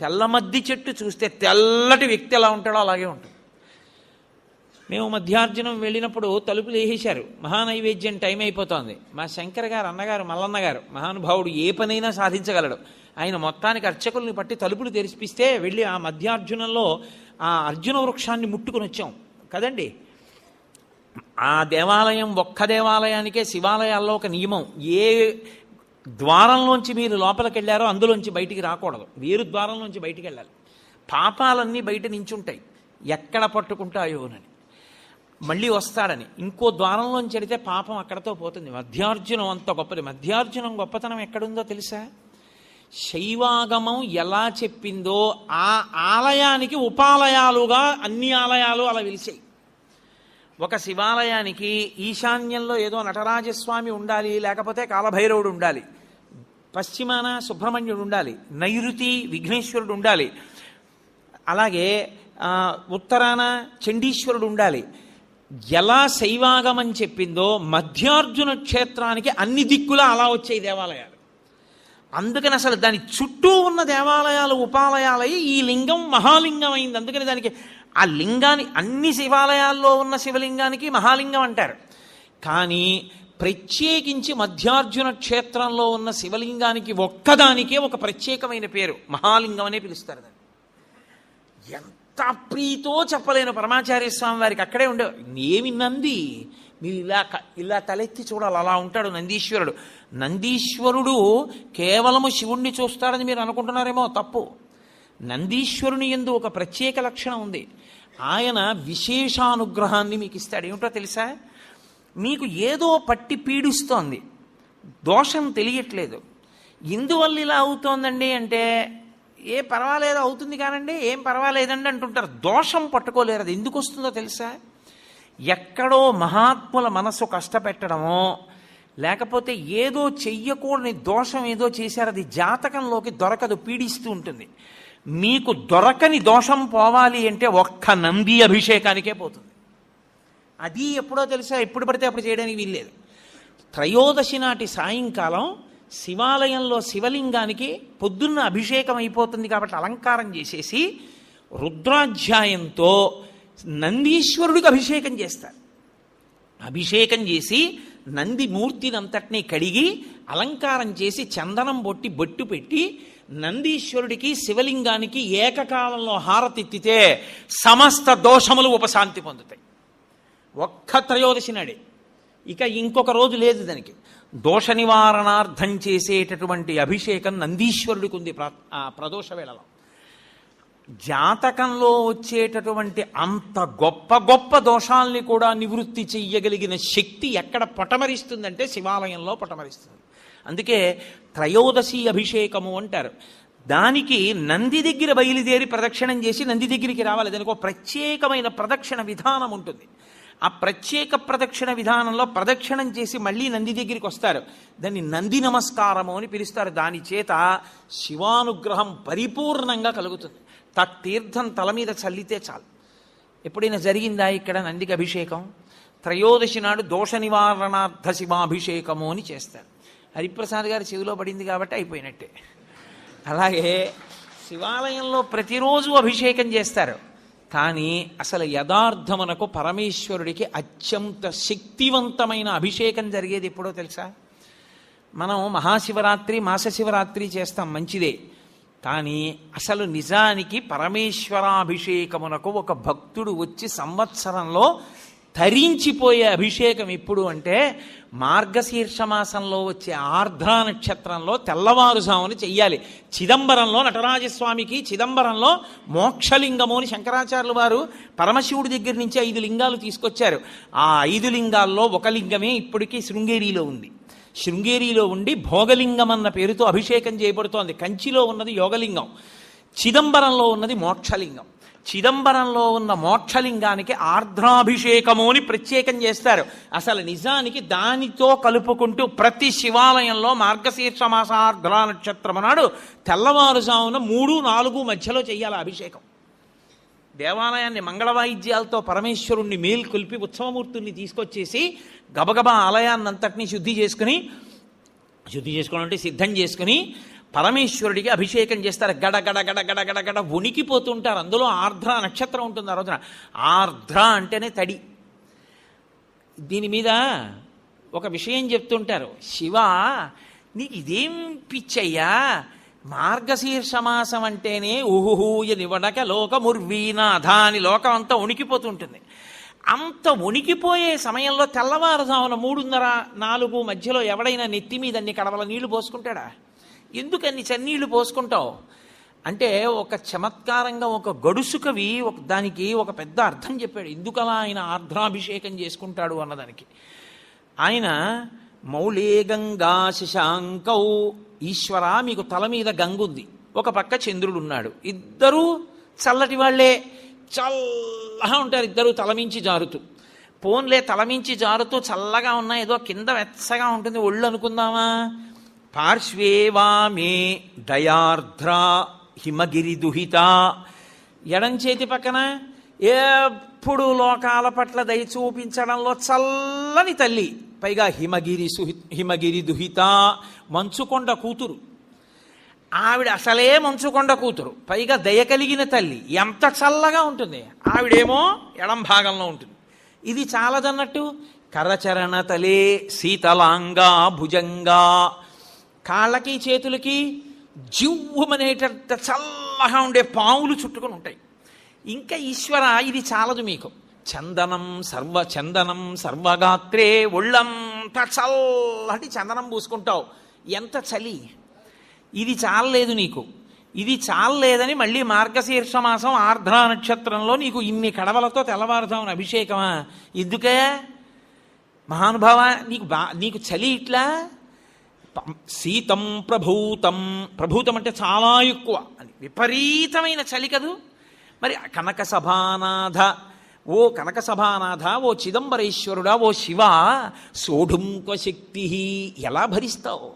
తెల్లమద్ది చెట్టు చూస్తే తెల్లటి వ్యక్తి ఎలా ఉంటాడో అలాగే ఉంటుంది. మేము మధ్యార్జునం వెళ్ళినప్పుడు తలుపులు వేసేశారు, మహానైవేద్యం టైం అయిపోతోంది. మా శంకర్ గారు అన్నగారు, మల్లన్న గారు, మహానుభావుడు, ఏ పనైనా సాధించగలడు. ఆయన మొత్తానికి అర్చకుల్ని పట్టి తలుపులు తెరిపిస్తే వెళ్ళి ఆ మధ్యార్జునంలో ఆ అర్జున వృక్షాన్ని ముట్టుకుని వచ్చాం కదండి. ఆ దేవాలయం ఒక్క దేవాలయానికే శివాలయాల్లో ఒక నియమం, ఏ ద్వారంలోంచి మీరు లోపలికి వెళ్ళారో అందులోంచి బయటికి రాకూడదు, వేరు ద్వారంలోంచి బయటికి వెళ్ళాలి. పాపాలన్నీ బయట నించుంటాయి, ఎక్కడ పట్టుకుంటాయోనని, మళ్ళీ వస్తాడని. ఇంకో ద్వారంలోంచి వెడితే పాపం అక్కడతో పోతుంది. మధ్యార్జునం అంత గొప్పది. మధ్యార్జునం గొప్పతనం ఎక్కడుందో తెలుసా? శైవాగమం ఎలా చెప్పిందో ఆ ఆలయానికి ఉపాలయాలుగా అన్ని ఆలయాలు అలా వెలిసాయి. ఒక శివాలయానికి ఈశాన్యంలో ఏదో నటరాజస్వామి ఉండాలి, లేకపోతే కాలభైరవుడు ఉండాలి, పశ్చిమాన సుబ్రహ్మణ్యుడు ఉండాలి, నైరుతి విఘ్నేశ్వరుడు ఉండాలి, అలాగే ఉత్తరాన చండీశ్వరుడు ఉండాలి. ఎలా శైవాగమం చెప్పిందో మధ్యార్జున క్షేత్రానికి అన్ని దిక్కులా అలా వచ్చాయి దేవాలయాలు. అందుకని అసలు దాని చుట్టూ ఉన్న దేవాలయాలు ఉపాలయాలయ్యి ఈ లింగం మహాలింగం అయింది. అందుకని దానికి ఆ లింగాన్ని, అన్ని శివాలయాల్లో ఉన్న శివలింగానికి మహాలింగం అంటారు. కానీ ప్రత్యేకించి మధ్యార్జున క్షేత్రంలో ఉన్న శివలింగానికి ఒక్కదానికే ఒక ప్రత్యేకమైన పేరు, మహాలింగం అనే పిలుస్తారు దాన్ని. ఎంత ప్రీతో చెప్పలేను పరమాచార్య స్వామి వారికి. అక్కడే ఉండే ఏమి నంది, మీరు ఇలా తలెత్తి చూడాలి, అలా ఉంటాడు నందీశ్వరుడు. నందీశ్వరుడు కేవలము శివుణ్ణి చూస్తాడని మీరు అనుకుంటున్నారేమో, తప్పు. నందీశ్వరుని యందు ఒక ప్రత్యేక లక్షణం ఉంది. ఆయన విశేషానుగ్రహాన్ని మీకు ఇస్తాడు. ఏమిటో తెలుసా? మీకు ఏదో పట్టి పీడిస్తోంది, దోషం తెలియట్లేదు. ఎందువల్ల ఇలా అవుతోందండి అంటే, ఏ పర్వాలేదు అవుతుంది కానండి, ఏం పర్వాలేదండి అంటుంటారు. దోషం పట్టుకోలేరు. అది ఎందుకు వస్తుందో తెలుసా? ఎక్కడో మహాత్ముల మనసు కష్టపెట్టడమో, లేకపోతే ఏదో చెయ్యకూడని దోషం ఏదో చేశారు, అది జాతకంలోకి దొరకదు, పీడిస్తూ ఉంటుంది. మీకు దొరకని దోషం పోవాలి అంటే ఒక్క నంది అభిషేకానికే పోతుంది. అది ఎప్పుడో తెలుసా? ఎప్పుడు పడితే అప్పుడు చేయడానికి వీల్లేదు. త్రయోదశి నాటి సాయంకాలం శివాలయంలో శివలింగానికి పొద్దున్న అభిషేకం అయిపోతుంది కాబట్టి అలంకారం చేసేసి రుద్రాధ్యాయంతో నందీశ్వరుడికి అభిషేకం చేస్తారు. అభిషేకం చేసి నంది మూర్తినంతటినీ కడిగి అలంకారం చేసి చందనం బొట్టి బొట్టు పెట్టి నందీశ్వరుడికి శివలింగానికి ఏకకాలంలో హారతిత్తితే సమస్త దోషములు ఉపశాంతి పొందుతాయి. ఒక్క త్రయోదశి నాడే. ఇక ఇంకొక రోజు లేదు దానికి. దోష నివారణార్థం చేసేటటువంటి అభిషేకం నందీశ్వరుడికి ఉంది ప్రదోష వేళలో. జాతకంలో వచ్చేటటువంటి అంత గొప్ప గొప్ప దోషాల్ని కూడా నివృత్తి చెయ్యగలిగిన శక్తి ఎక్కడ పటమరిస్తుందంటే శివాలయంలో పటమరిస్తుంది. అందుకే త్రయోదశి అభిషేకము అంటారు. దానికి నంది దగ్గర బయలుదేరి ప్రదక్షిణం చేసి నంది దగ్గరికి రావాలి. దానికి ఒక ప్రత్యేకమైన ప్రదక్షిణ విధానం ఉంటుంది. ఆ ప్రత్యేక ప్రదక్షిణ విధానంలో ప్రదక్షిణం చేసి మళ్ళీ నంది దగ్గరికి వస్తారు. దాన్ని నంది నమస్కారము అని పిలుస్తారు. దాని చేత శివానుగ్రహం పరిపూర్ణంగా కలుగుతుంది. తీర్థం తల మీద చల్లితే చాలు. ఎప్పుడైనా జరిగిందా ఇక్కడ నందికి అభిషేకం? త్రయోదశి నాడు దోష నివారణార్థ శివాభిషేకము అని చేస్తారు. హరిప్రసాద్ గారి చెవిలో పడింది కాబట్టి అయిపోయినట్టే. అలాగే శివాలయంలో ప్రతిరోజు అభిషేకం చేస్తారు. కానీ అసలు యథార్థమునకు పరమేశ్వరుడికి అత్యంత శక్తివంతమైన అభిషేకం జరిగేది ఎప్పుడో తెలుసా? మనం మహాశివరాత్రి మాసశివరాత్రి చేస్తాం, మంచిదే. కానీ అసలు నిజానికి పరమేశ్వరాభిషేకమునకు ఒక భక్తుడు వచ్చి సంవత్సరంలో తరించిపోయే అభిషేకం ఎప్పుడు అంటే మార్గశీర్ష మాసంలో వచ్చే ఆర్ద్ర నక్షత్రంలో తెల్లవారుజామున చెయ్యాలి. చిదంబరంలో నటరాజస్వామికి చిదంబరంలో మోక్షలింగము అని శంకరాచార్యులు వారు పరమశివుడి దగ్గర నుంచి 5 లింగాలు తీసుకొచ్చారు. ఆ 5 లింగాల్లో ఒక లింగమే ఇప్పటికీ శృంగేరిలో ఉంది. శృంగేరిలో ఉండి భోగలింగం అన్న పేరుతో అభిషేకం చేయబడుతోంది. కంచిలో ఉన్నది యోగలింగం, చిదంబరంలో ఉన్నది మోక్షలింగం. చిదంబరంలో ఉన్న మోక్షలింగానికి ఆర్ద్రాభిషేకము అని ప్రత్యేకం చేస్తారు. అసలు నిజానికి దానితో కలుపుకుంటూ ప్రతి శివాలయంలో మార్గశీర్ష మాస ఆర్ద్ర నక్షత్రం నాడు తెల్లవారుజామున 3-4 మధ్యలో చెయ్యాలి అభిషేకం. దేవాలయాన్ని మంగళవాయిద్యాలతో పరమేశ్వరుణ్ణి మేల్కొల్పి ఉత్సవమూర్తుల్ని తీసుకొచ్చేసి గబగబా ఆలయాన్నంతటినీ శుద్ధి చేసుకోవాలంటే సిద్ధం చేసుకుని పరమేశ్వరుడికి అభిషేకం చేస్తారు. గడ గడ గడ గడ గడ గడ వణికిపోతుంటారు. అందులో ఆర్ద్ర నక్షత్రం ఉంటుంది ఆ రోజున. ఆర్ద్ర అంటేనే తడి. దీని మీద ఒక విషయం చెప్తుంటారు. శివ, నీకు ఇదేం పిచ్చయ్యా, మార్గశీర్ష మాసం అంటేనే ఊహూయ నివడక లోకముర్వీనాథ అని లోకం అంతా వణికిపోతుంటుంది. అంత వణికిపోయే సమయంలో తెల్లవారుజామున 3:30-4 మధ్యలో ఎవడైనా నెత్తి మీద అన్ని కడవల నీళ్లు పోసుకుంటాడా? ఎందుకన్ని చన్నీళ్లు పోసుకుంటావు అంటే ఒక చమత్కారంగా ఒక గడుసు కవి దానికి ఒక పెద్ద అర్థం చెప్పాడు. ఎందుకలా ఆయన ఆర్ద్రాభిషేకం చేసుకుంటాడు అన్నదానికి. ఆయన మౌళే గంగా శశాంకౌ, ఈశ్వర మీకు తల మీద గంగ ఉంది, ఒక పక్క చంద్రుడు ఉన్నాడు, ఇద్దరూ చల్లటి వాళ్లే, చల్లగా ఉంటారు ఇద్దరు తలమించి జారుతూ. పోన్లే తలమించి జారుతూ చల్లగా ఉన్నా ఏదో కింద వెచ్చగా ఉంటుంది ఒళ్ళు అనుకుందామా. పార్శ్వే వామే దయార్ద్ర హిమగిరి దుహిత, ఎడం చేతి పక్కన ఎప్పుడు లోకాల పట్ల దయ చూపించడంలో చల్లని తల్లి, పైగా హిమగిరి దుహిత మంచుకొండ కూతురు. ఆవిడ అసలే మంచుకొండ కూతురు, పైగా దయ కలిగిన తల్లి. ఎంత చల్లగా ఉంటుంది. ఆవిడేమో ఎడం భాగంలో ఉంటుంది. ఇది చాలదన్నట్టు కరచరణ తలే శీతలాంగా భుజంగా, కాళ్ళకి చేతులకి జివ్వుమనేటంత చల్లగా ఉండే పావులు చుట్టుకొని ఉంటాయి. ఇంకా ఈశ్వర ఇది చాలదు మీకు, చందనం సర్వగాత్రే, ఒళ్ళంతా చల్లటి చందనం పూసుకుంటావు. ఎంత చలి. ఇది చాలలేదు నీకు. ఇది చాలలేదని మళ్ళీ మార్గశీర్ష మాసం ఆర్ద్ర నక్షత్రంలో నీకు ఇన్ని కడవలతో తెల్లవారుజామున అభిషేకమా? ఎందుకే మహానుభావ, నీకు చలి ఇట్లా. శీతం ప్రభూతం అంటే చాలా ఎక్కువ అని, విపరీతమైన చలి కదూ. మరి కనక సభానాథ, ఓ చిదంబరేశ్వరుడా, ఓ శివ, సోఢుంక శక్తి ఎలా భరిస్తావు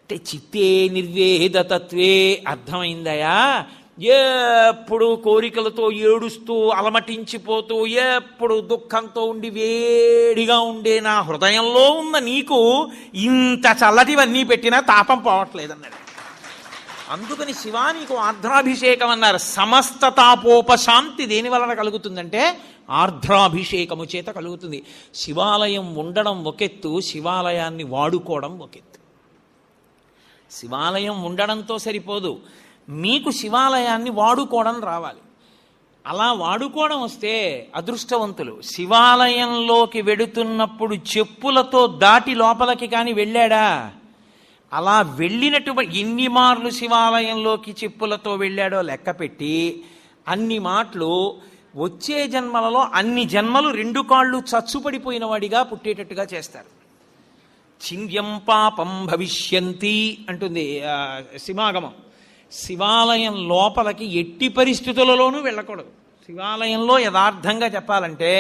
అంటే చిత్తే నిర్వేదతత్వే. అర్థమైందయా? ఎప్పుడు కోరికలతో ఏడుస్తూ అలమటించిపోతూ ఎప్పుడు దుఃఖంతో ఉండి వేడిగా ఉండే నా హృదయంలో ఉన్న నీకు ఇంత చల్లటివన్నీ పెట్టినా తాపం పోవట్లేదన్నాడు. అందుకని శివా నీకు ఆర్ద్రాభిషేకం అన్నారు. సమస్త తాపోపశాంతి దేని వలన కలుగుతుందంటే ఆర్ద్రాభిషేకము చేత కలుగుతుంది. శివాలయం ఉండడం ఒకెత్తు, శివాలయాన్ని వాడుకోవడం ఒకెత్తు. శివాలయం ఉండడంతో సరిపోదు, మీకు శివాలయాన్ని వాడుకోవడం రావాలి. అలా వాడుకోవడం వస్తే అదృష్టవంతులు. శివాలయంలోకి వెడుతున్నప్పుడు చెప్పులతో దాటి లోపలికి కానీ వెళ్ళాడా? అలా వెళ్ళినటువంటి ఎన్ని మార్లు శివాలయంలోకి చెప్పులతో వెళ్ళాడో లెక్క పెట్టి అన్ని మాటలు వచ్చే జన్మలలో అన్ని జన్మలు 2 కాళ్ళు చచ్చుపడిపోయిన వాడిగా పుట్టేటట్టుగా చేస్తారు. చింద్యం పాపం భవిష్యంతి అంటుంది శివాగమం. శివాలయం లోపలికి ఎట్టి పరిస్థితులలోనూ వెళ్ళకూడదు. శివాలయంలో యథార్థంగా చెప్పాలంటే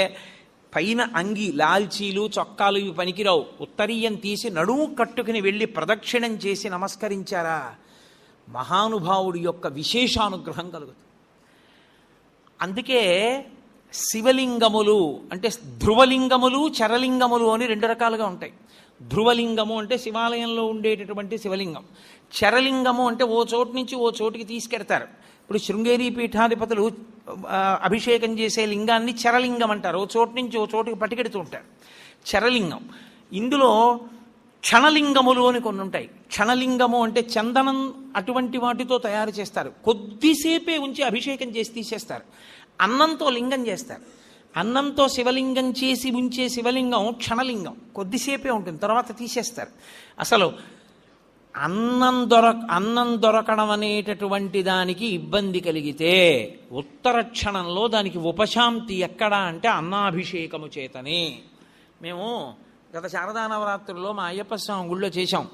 పైన అంగి, లాల్చీలు, చొక్కాలు ఇవి పనికిరావు. ఉత్తరీయం తీసి నడుము కట్టుకుని వెళ్ళి ప్రదక్షిణం చేసి నమస్కరించారా మహానుభావుడి యొక్క విశేషానుగ్రహం కలుగుతుంది. అందుకే శివలింగములు అంటే ధ్రువలింగములు, చరలింగములు అని రెండు రకాలుగా ఉంటాయి. ధ్రువలింగము అంటే శివాలయంలో ఉండేటటువంటి శివలింగం. చరలింగము అంటే ఓ చోటు నుంచి ఓ చోటుకి తీసుకెడతారు. ఇప్పుడు శృంగేరి పీఠాధిపతులు అభిషేకం చేసే లింగాన్ని చరలింగం అంటారు. ఓ చోటు నుంచి ఓ చోటుకి పట్టుకెడుతూ ఉంటారు, చరలింగం. ఇందులో క్షణలింగములు అని కొన్ని ఉంటాయి. క్షణలింగము అంటే చందనం అటువంటి వాటితో తయారు చేస్తారు. కొద్దిసేపే ఉంచి అభిషేకం చేసి తీసేస్తారు. అన్నంతో లింగం చేస్తారు. అన్నంతో శివలింగం చేసి ఉంచే శివలింగం క్షణలింగం, కొద్దిసేపే ఉంటుంది, తర్వాత తీసేస్తారు. అసలు అన్నం దొరకడం అనేటటువంటి దానికి ఇబ్బంది కలిగితే ఉత్తర క్షణంలో దానికి ఉపశాంతి ఎక్కడా అంటే అన్నాభిషేకము చేతనే. మేము గత శారదా నవరాత్రుల్లో మా అయ్యప్ప స్వామి గుళ్ళో చేశాం.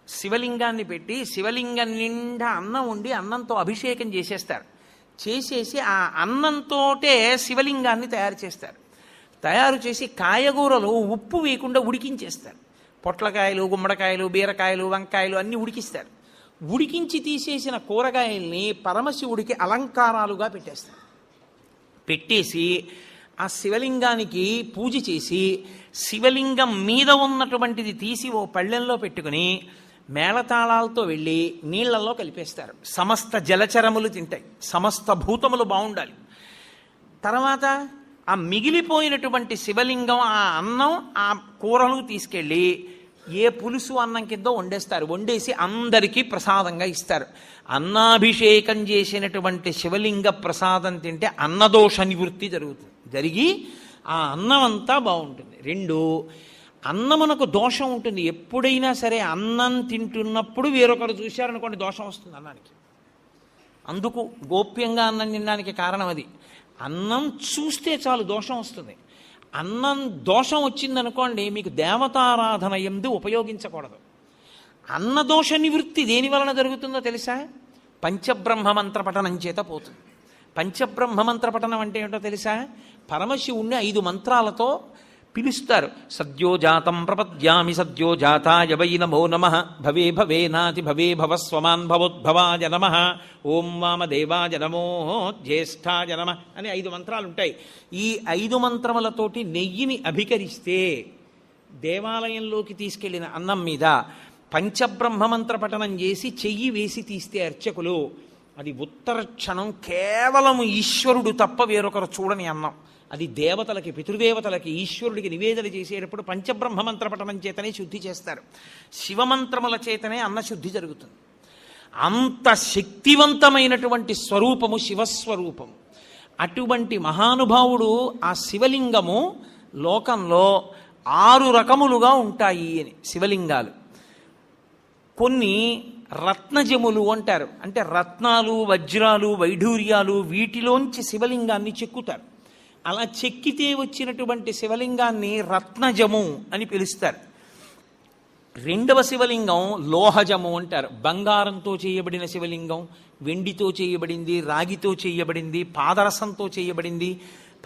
శివలింగాన్ని పెట్టి శివలింగం నిండా అన్నం ఉండి అన్నంతో అభిషేకం చేసేస్తారు. చేసేసి ఆ అన్నంతోటే శివలింగాన్ని తయారు చేస్తారు. తయారు చేసి కాయగూరలు ఉప్పు వేయకుండా ఉడికించేస్తారు. పొట్లకాయలు, గుమ్మడికాయలు, బీరకాయలు, వంకాయలు అన్నీ ఉడికిస్తారు. ఉడికించి తీసేసిన కూరగాయల్ని పరమశివుడికి అలంకారాలుగా పెట్టేస్తారు. పెట్టేసి ఆ శివలింగానికి పూజ చేసి శివలింగం మీద ఉన్నటువంటిది తీసి ఓ పళ్ళెంలో పెట్టుకుని మేళతాళాలతో వెళ్ళి నీళ్లలో కలిపేస్తారు. సమస్త జలచరములు తింటాయి, సమస్త భూతములు బాగుండాలి. తర్వాత ఆ మిగిలిపోయినటువంటి శివలింగం, ఆ అన్నం, ఆ కూరలు తీసుకెళ్ళి ఏ పులుసు అన్నం కిందో వండేస్తారు. వండేసి అందరికీ ప్రసాదంగా ఇస్తారు. అన్నాభిషేకం చేసినటువంటి శివలింగ ప్రసాదం తింటే అన్నదోష నివృత్తి జరుగుతుంది. జరిగి ఆ అన్నం అంతా బాగుంటుంది. రెండు, అన్నమునకు దోషం ఉంటుంది. ఎప్పుడైనా సరే అన్నం తింటున్నప్పుడు వేరొకరు చూశారనుకోండి దోషం వస్తుంది అన్నానికి. అందుకు గోప్యంగా అన్నం తినడానికి కారణం అది. అన్నం చూస్తే చాలు దోషం వస్తుంది. అన్నం దోషం వచ్చిందనుకోండి మీకు దేవతారాధన యందు ఉపయోగించకూడదు. అన్నదోష నివృత్తి దేని వలన జరుగుతుందో తెలుసా? పంచబ్రహ్మ మంత్ర పఠనం చేత పోతుంది. పంచబ్రహ్మ మంత్ర పఠనం అంటే ఏంటో తెలుసా? పరమశివుణ్ణి 5 మంత్రాలతో పిలుస్తారు. సద్యోజాతం ప్రపద్యామి సద్యోజాతాయ వై నమో నమః, భవే భవే నాతి భవే భవస్వమాన్ భవోద్భవాయ నమః, ఓం వామదేవాయ నమో జ్యేష్ఠాయ నమః అని 5 మంత్రాలు ఉంటాయి. ఈ 5 మంత్రములతోటి నెయ్యిని అభికరిస్తే దేవాలయంలోకి తీసుకెళ్లిన అన్నం మీద పంచబ్రహ్మమంత్ర పఠనం చేసి చెయ్యి వేసి తీస్తే అర్చకులు, అది ఉత్తర క్షణం కేవలం ఈశ్వరుడు తప్ప వేరొకరు చూడని అన్నం. అది దేవతలకి, పితృదేవతలకి, ఈశ్వరుడికి నివేదన చేసేటప్పుడు పంచబ్రహ్మమంత్ర పఠనం చేతనే శుద్ధి చేస్తారు. శివమంత్రముల చేతనే అన్నశుద్ధి జరుగుతుంది. అంత శక్తివంతమైనటువంటి స్వరూపము శివస్వరూపము. అటువంటి మహానుభావుడు ఆ శివలింగము లోకంలో 6 రకములుగా ఉంటాయి అని. శివలింగాలు కొన్ని రత్నజములు అంటారు. అంటే రత్నాలు, వజ్రాలు, వైఢూర్యాలు వీటిలోంచి శివలింగాన్ని చెక్కుతారు. అలా చెక్కితే వచ్చినటువంటి శివలింగాన్ని రత్నజము అని పిలుస్తారు. రెండవ శివలింగం లోహజము అంటారు. బంగారంతో చేయబడిన శివలింగం, వెండితో చేయబడింది, రాగితో చేయబడింది, పాదరసంతో చేయబడింది.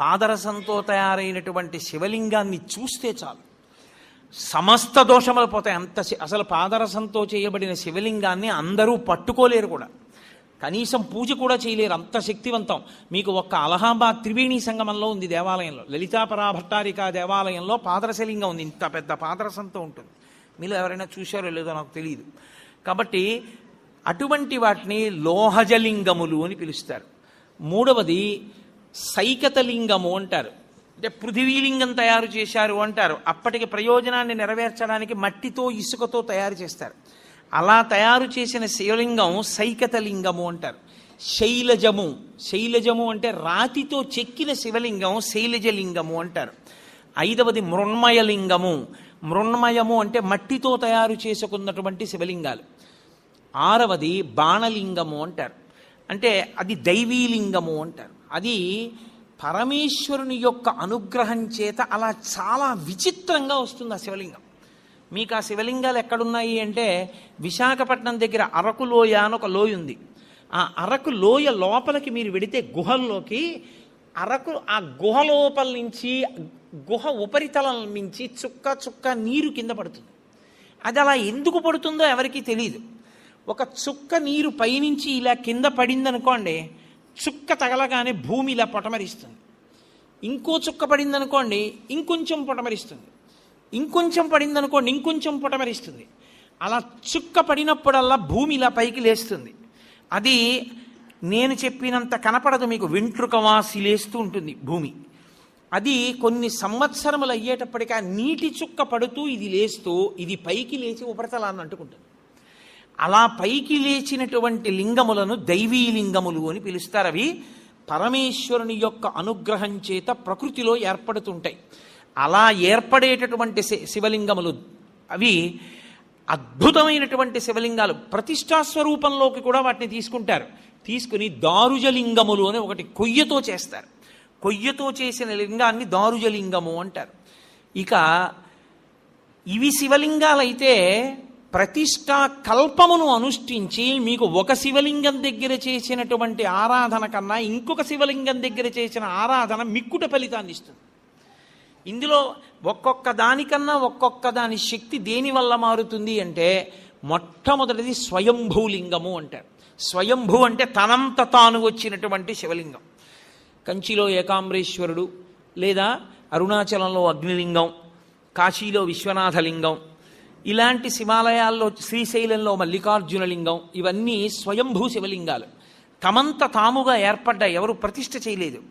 పాదరసంతో తయారైనటువంటి శివలింగాన్ని చూస్తే చాలు సమస్త దోషములు పోతాయి. అసలు పాదరసంతో చేయబడిన శివలింగాన్ని అందరూ పట్టుకోలేరు కూడా, కనీసం పూజ కూడా చేయలేరు, అంత శక్తివంతం. మీకు ఒక్క అలహాబాద్ త్రివేణి సంగమంలో ఉంది దేవాలయంలో, లలితాపరా భట్టారికా దేవాలయంలో పాదరసలింగం ఉంది. ఇంత పెద్ద పాదరసంతో ఉంటుంది. మీరు ఎవరైనా చూశారో లేదో నాకు తెలియదు. కాబట్టి అటువంటి వాటిని లోహజలింగములు అని పిలుస్తారు. మూడవది సైకతలింగము అంటారు. అంటే పృథివీలింగం తయారు చేశారు అంటారు. అప్పటికి ప్రయోజనాన్ని నెరవేర్చడానికి మట్టితో, ఇసుకతో తయారు చేస్తారు. అలా తయారు చేసిన శివలింగం సైకతలింగము అంటారు. శైలజము, శైలజము అంటే రాతితో చెక్కిన శివలింగం శైలజలింగము అంటారు. 5వది మృణ్మయలింగము. మృణ్మయము అంటే మట్టితో తయారు చేసుకున్నటువంటి శివలింగాలు. 6వది బాణలింగము అంటారు. అంటే అది దైవీలింగము అంటారు. అది పరమేశ్వరుని యొక్క అనుగ్రహం చేత అలా చాలా విచిత్రంగా వస్తుంది ఆ శివలింగం. మీకు ఆ శివలింగాలు ఎక్కడున్నాయి అంటే విశాఖపట్నం దగ్గర అరకు లోయ అని ఒక లోయ ఉంది. ఆ అరకు లోయ లోపలికి మీరు వెడితే గుహల్లోకి ఆ గుహ లోపల నుంచి గుహ ఉపరితలం నుంచి చుక్క చుక్క నీరు కింద పడుతుంది. అది అలా ఎందుకు పడుతుందో ఎవరికీ తెలియదు. ఒక చుక్క నీరు పైనుంచి ఇలా కింద పడిందనుకోండి, చుక్క తగలగానే భూమి ఇలా పొటమరిస్తుంది. ఇంకో చుక్క పడిందనుకోండి, ఇంకొంచెం పొటమరిస్తుంది. ఇంకొంచెం పడిందనుకోండి, ఇంకొంచెం పొటమరిస్తుంది. అలా చుక్క పడినప్పుడల్లా భూమి ఇలా పైకి లేస్తుంది. అది నేను చెప్పినంత కనపడదు మీకు, వెంట్రుక వాసి లేస్తూ ఉంటుంది భూమి. అది కొన్ని సంవత్సరములు అయ్యేటప్పటికీ ఆ నీటి చుక్క పడుతూ ఇది లేస్తూ ఇది పైకి లేచి ఉపరితలాన్ని అంటుకుంటుంది. అలా పైకి లేచినటువంటి లింగములను దైవీ లింగములు అని పిలుస్తారు. అవి పరమేశ్వరుని యొక్క అనుగ్రహం చేత ప్రకృతిలో ఏర్పడుతుంటాయి. అలా ఏర్పడేటటువంటి శివలింగములు అవి అద్భుతమైనటువంటి శివలింగాలు. ప్రతిష్టాస్వరూపంలోకి కూడా వాటిని తీసుకుంటారు. తీసుకుని దారుజలింగములు అని ఒకటి కొయ్యతో చేస్తారు. కొయ్యతో చేసిన లింగాన్ని దారుజలింగము అంటారు. ఇక ఇవి శివలింగాలైతే ప్రతిష్టా కల్పమును అనుష్ఠించి మీకు ఒక శివలింగం దగ్గర చేసినటువంటి ఆరాధన కన్నా ఇంకొక శివలింగం దగ్గర చేసిన ఆరాధన మిక్కుట ఫలితాన్ని ఇస్తుంది. ఇందులో ఒక్కొక్క దానికన్నా ఒక్కొక్క దాని శక్తి దేనివల్ల మారుతుంది అంటే మొట్టమొదటిది స్వయంభూలింగము అంటారు. స్వయంభూ అంటే తనంత తాను వచ్చినటువంటి శివలింగం. కంచిలో ఏకాంబరేశ్వరుడు, లేదా అరుణాచలంలో అగ్నిలింగం, కాశీలో విశ్వనాథలింగం, ఇలాంటి శివాలయాల్లో శ్రీశైలంలో మల్లికార్జునలింగం, ఇవన్నీ స్వయంభూ శివలింగాలు. తమంత తాముగా ఏర్పడ్డాయి, ఎవరు ప్రతిష్ఠ చేయలేదు.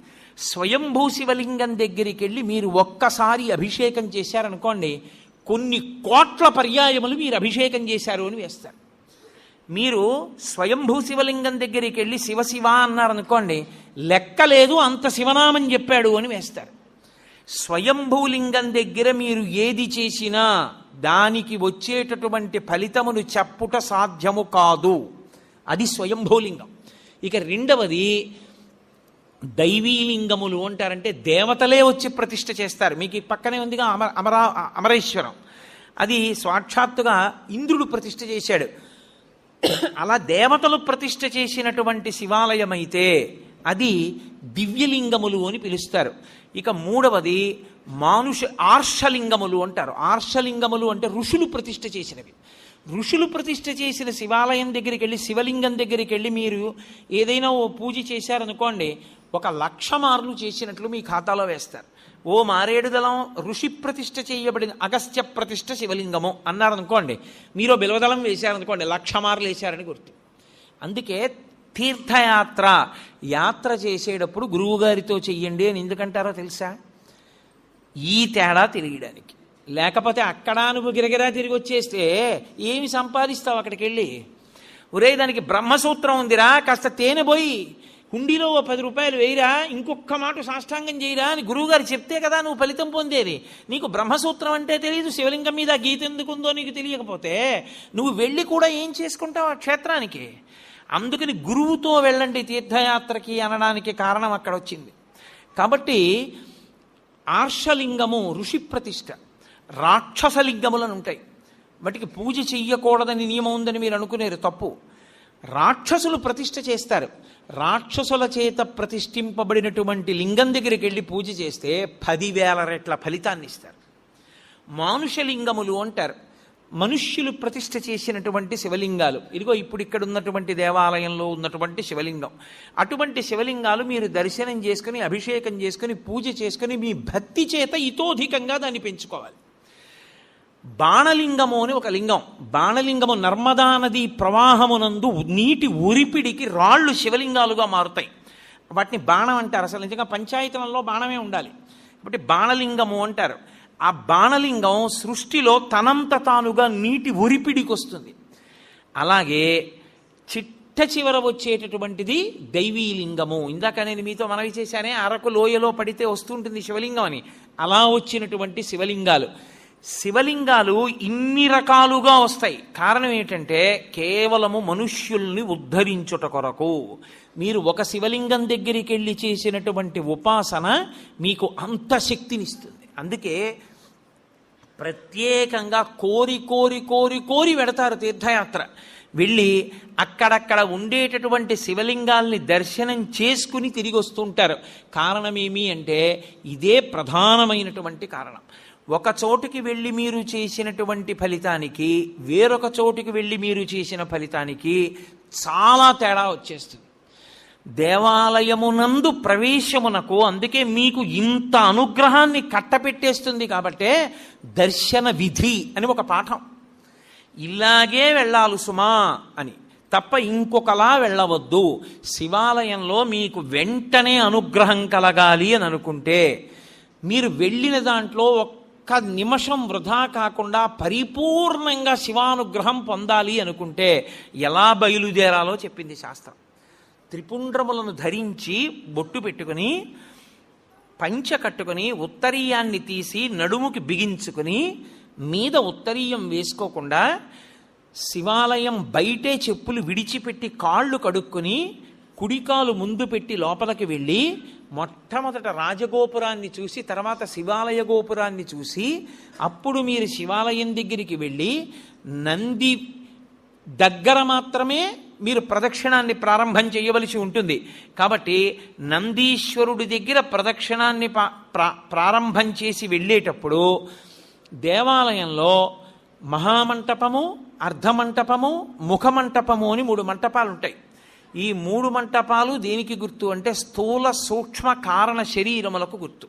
స్వయంభూ శివలింగం దగ్గరికి వెళ్ళి మీరు ఒక్కసారి అభిషేకం చేశారనుకోండి, కొన్ని కోట్ల పర్యాయములు మీరు అభిషేకం చేశారు అని వేస్తారు. మీరు స్వయంభూ శివలింగం దగ్గరికి వెళ్ళి శివ శివ అన్నారనుకోండి, లెక్కలేదు అంత శివనామం చెప్పాడు అని వేస్తారు. స్వయంభూలింగం దగ్గర మీరు ఏది చేసినా దానికి వచ్చేటటువంటి ఫలితమును చెప్పుట సాధ్యము కాదు. అది స్వయంభూలింగం. ఇక రెండవది దైవీలింగములు అంటారంటే దేవతలే వచ్చి ప్రతిష్ఠ చేస్తారు. మీకు ఈ పక్కనే ఉందిగా అమరేశ్వరం, అది సాక్షాత్తుగా ఇంద్రుడు ప్రతిష్ఠ చేశాడు. అలా దేవతలు ప్రతిష్ఠ చేసినటువంటి శివాలయం అయితే అది దివ్యలింగములు అని పిలుస్తారు. ఇక మూడవది ఆర్షలింగములు అంటారు. ఆర్షలింగములు అంటే ఋషులు ప్రతిష్ఠ చేసినవి. ఋషులు ప్రతిష్ఠ చేసిన శివాలయం దగ్గరికి వెళ్ళి శివలింగం దగ్గరికి వెళ్ళి మీరు ఏదైనా ఓ పూజ చేశారనుకోండి, 1,00,000 మార్లు చేసినట్లు మీ ఖాతాలో వేస్తారు. ఓ మారేడుదలం ఋషి ప్రతిష్ఠ చేయబడిన అగస్త్య ప్రతిష్ఠ శివలింగము అన్నారనుకోండి, మీరు బిల్వదళం వేశారనుకోండి, 1,00,000 మార్లు వేశారని గుర్తు. అందుకే యాత్ర చేసేటప్పుడు గురువుగారితో చెయ్యండి అని ఎందుకంటారో తెలుసా? ఈ తేడా తెలియడానికి. లేకపోతే అక్కడ నువ్వు గిరగిరా తిరిగి వచ్చేస్తే ఏమి సంపాదిస్తావు అక్కడికి వెళ్ళి? ఒరే దానికి బ్రహ్మసూత్రం ఉందిరా, కాస్త తేనె పోయి హుండీలో 10 రూపాయలు వేయిరా, ఇంకొక మాట సాష్టాంగం చేయరా అని గురువుగారు చెప్తే కదా నువ్వు ఫలితం పొందేది. నీకు బ్రహ్మసూత్రం అంటే తెలియదు, శివలింగం మీద గీత ఎందుకుందో నీకు తెలియకపోతే నువ్వు వెళ్ళి కూడా ఏం చేసుకుంటావు ఆ క్షేత్రానికి? అందుకని గురువుతో వెళ్ళండి తీర్థయాత్రకి అనడానికి కారణం అక్కడ వచ్చింది. కాబట్టి ఆర్షలింగము ఋషి ప్రతిష్ఠ. రాక్షసలింగములను ఉంటాయి, వాటికి పూజ చెయ్యకూడదని నియమం ఉందని మీరు అనుకునేరు, తప్పు. రాక్షసులు ప్రతిష్ఠ చేస్తారు. రాక్షసుల చేత ప్రతిష్ఠింపబడినటువంటి లింగం దగ్గరికి వెళ్ళి పూజ చేస్తే 10,000 రెట్ల ఫలితాన్ని ఇస్తారు. మానుషలింగములు అంటారు. మనుష్యులు ప్రతిష్ఠ చేసినటువంటి శివలింగాలు. ఇదిగో ఇప్పుడు ఇక్కడ ఉన్నటువంటి దేవాలయంలో ఉన్నటువంటి శివలింగం. అటువంటి శివలింగాలు మీరు దర్శనం చేసుకుని అభిషేకం చేసుకుని పూజ చేసుకుని మీ భక్తి చేత ఇతోధికంగా దాన్ని పెంచుకోవాలి. బాణలింగము అని ఒక లింగం. బాణలింగము నర్మదా నది ప్రవాహమునందు నీటి ఉరిపిడికి రాళ్ళు శివలింగాలుగా మారుతాయి. వాటిని బాణం అంటారు. అసలు నిజంగా పంచాయతనంలో బాణమే ఉండాలి కాబట్టి బాణలింగము అంటారు. ఆ బాణలింగం సృష్టిలో తనంత తానుగా నీటి ఉరిపిడికి వస్తుంది. అలాగే చిట్ట చివర వచ్చేటటువంటిది దైవీలింగము. ఇందాక నేను మీతో మనవి చేశానే, అరకు లోయలో పడితే వస్తుంటుంది శివలింగం అని. అలా వచ్చినటువంటి శివలింగాలు ఇన్ని రకాలుగా వస్తాయి. కారణం ఏంటంటే కేవలము మనుష్యుల్ని ఉద్ధరించుట కొరకు. మీరు ఒక శివలింగం దగ్గరికి వెళ్ళి చేసినటువంటి ఉపాసన మీకు అంత శక్తినిస్తుంది. అందుకే ప్రత్యేకంగా కోరి కోరి కోరి కోరి వెడతారు తీర్థయాత్ర. వెళ్ళి అక్కడక్కడ ఉండేటటువంటి శివలింగాల్ని దర్శనం చేసుకుని తిరిగి వస్తుంటారు. కారణమేమి అంటే ఇదే ప్రధానమైనటువంటి కారణం. ఒక చోటుకి వెళ్ళి మీరు చేసినటువంటి ఫలితానికి వేరొక చోటుకి వెళ్ళి మీరు చేసిన ఫలితానికి చాలా తేడా వచ్చేస్తుంది. దేవాలయమునందు ప్రవేశమునకు అందుకే మీకు ఇంత అనుగ్రహాన్ని కట్టపెట్టేస్తుంది. కాబట్టే దర్శన విధి అని ఒక పాఠం. ఇలాగే వెళ్ళాలి సుమా అని తప్ప ఇంకొకలా వెళ్ళవద్దు. శివాలయంలో మీకు వెంటనే అనుగ్రహం కలగాలి అని అనుకుంటే మీరు వెళ్ళిన దాంట్లో ఒక్క నిమిషం వృధా కాకుండా పరిపూర్ణంగా శివానుగ్రహం పొందాలి అనుకుంటే ఎలా బయలుదేరాలో చెప్పింది శాస్త్రం. త్రిపుండ్రములను ధరించి బొట్టు పెట్టుకుని పంచ కట్టుకుని ఉత్తరీయాన్ని తీసి నడుముకి బిగించుకుని మీద ఉత్తరీయం వేసుకోకుండా శివాలయం బయటే చెప్పులు విడిచిపెట్టి కాళ్ళు కడుక్కుని కుడికాలు ముందు పెట్టి లోపలికి వెళ్ళి మొట్టమొదట రాజగోపురాన్ని చూసి తర్వాత శివాలయ గోపురాన్ని చూసి అప్పుడు మీరు శివాలయం దగ్గరికి వెళ్ళి నంది దగ్గర మాత్రమే మీరు ప్రదక్షిణాన్ని ప్రారంభం చేయవలసి ఉంటుంది. కాబట్టి నందీశ్వరుడి దగ్గర ప్రదక్షిణాన్ని ప్రారంభం చేసి వెళ్ళేటప్పుడు దేవాలయంలో మహామంటపము, అర్ధమంటపము, ముఖమంటపము అని 3 మంటపాలు ఉంటాయి. ఈ 3 మంటపాలు దేనికి గుర్తు అంటే స్థూల సూక్ష్మ కారణ శరీరములకు గుర్తు.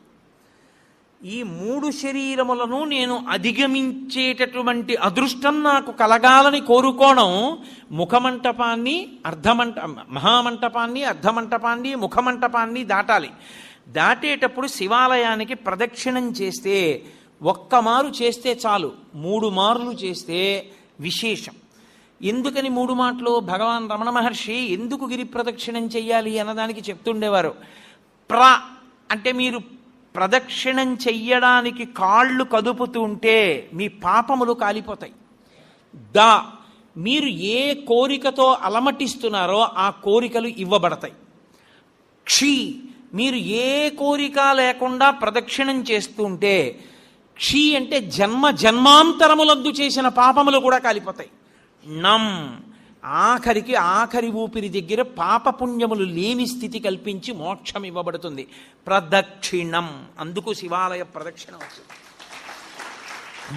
ఈ 3 శరీరములను నేను అధిగమించేటటువంటి అదృష్టం నాకు కలగాలని కోరుకోవడం ముఖమంటపాన్ని మహామంటపాన్ని, అర్ధమంటపాన్ని, ముఖమంటపాన్ని దాటాలి. దాటేటప్పుడు శివాలయానికి ప్రదక్షిణం చేస్తే ఒక్క మారు చేస్తే చాలు, 3 మార్లు చేస్తే విశేషం. ఎందుకని 3 మాటలు? భగవాన్ రమణ మహర్షి ఎందుకు గిరి ప్రదక్షిణం చెయ్యాలి అన్నదానికి చెప్తుండేవారు. అంటే మీరు ప్రదక్షిణం చెయ్యడానికి కాళ్ళు కదుపుతుంటే మీ పాపములు కాలిపోతాయి. మీరు ఏ కోరికతో అలమటిస్తున్నారో ఆ కోరికలు ఇవ్వబడతాయి. మీరు ఏ కోరిక లేకుండా ప్రదక్షిణం చేస్తుంటే అంటే జన్మాంతరములందు చేసిన పాపములు కూడా కాలిపోతాయి. ఆఖరి ఊపిరి దగ్గర పాపపుణ్యములు లేని స్థితి కల్పించి మోక్షం ఇవ్వబడుతుంది. ప్రదక్షిణం, అందుకు శివాలయ ప్రదక్షిణం వచ్చింది.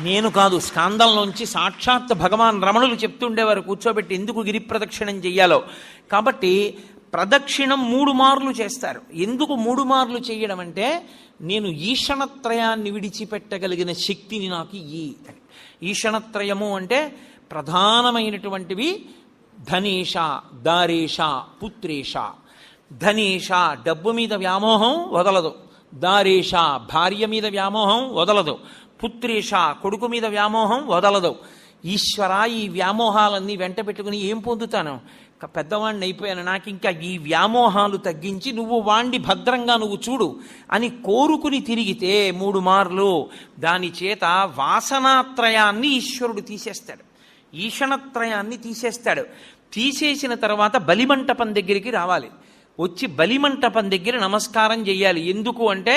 నేను కాదు, స్కాందంలోంచి సాక్షాత్ భగవాన్ రమణులు చెప్తుండేవారు కూర్చోబెట్టి ఎందుకు గిరి ప్రదక్షిణం చెయ్యాలో. కాబట్టి ప్రదక్షిణం 3 మార్లు చేస్తారు. ఎందుకు 3 మార్లు చేయడం అంటే నేను ఈషణత్రయాన్ని విడిచిపెట్టగలిగిన శక్తిని నాకు ఈషణత్రయము అంటే ప్రధానమైనటువంటివి ధనేష, దారేష, పుత్రేష. ధనేష డబ్బు మీద వ్యామోహం వదలదు, దారేష భార్య మీద వ్యామోహం వదలదు, పుత్రేష కొడుకు మీద వ్యామోహం వదలదు. ఈశ్వర, ఈ వ్యామోహాలన్నీ వెంట పెట్టుకుని ఏం పొందుతాను? పెద్దవాణ్ణి అయిపోయాను, నాకు ఇంకా ఈ వ్యామోహాలు తగ్గించి నువ్వు వాణ్ణి భద్రంగా నువ్వు చూడు అని కోరుకుని తిరిగితే 3 మార్లు దాని చేత వాసనాత్రయాన్ని ఈశ్వరుడు తీసేస్తాడు, ఈషణత్రయాన్ని తీసేస్తాడు. తీసేసిన తర్వాత బలిమంటపం దగ్గరికి రావాలి. వచ్చి బలిమంటపం దగ్గర నమస్కారం చెయ్యాలి. ఎందుకు అంటే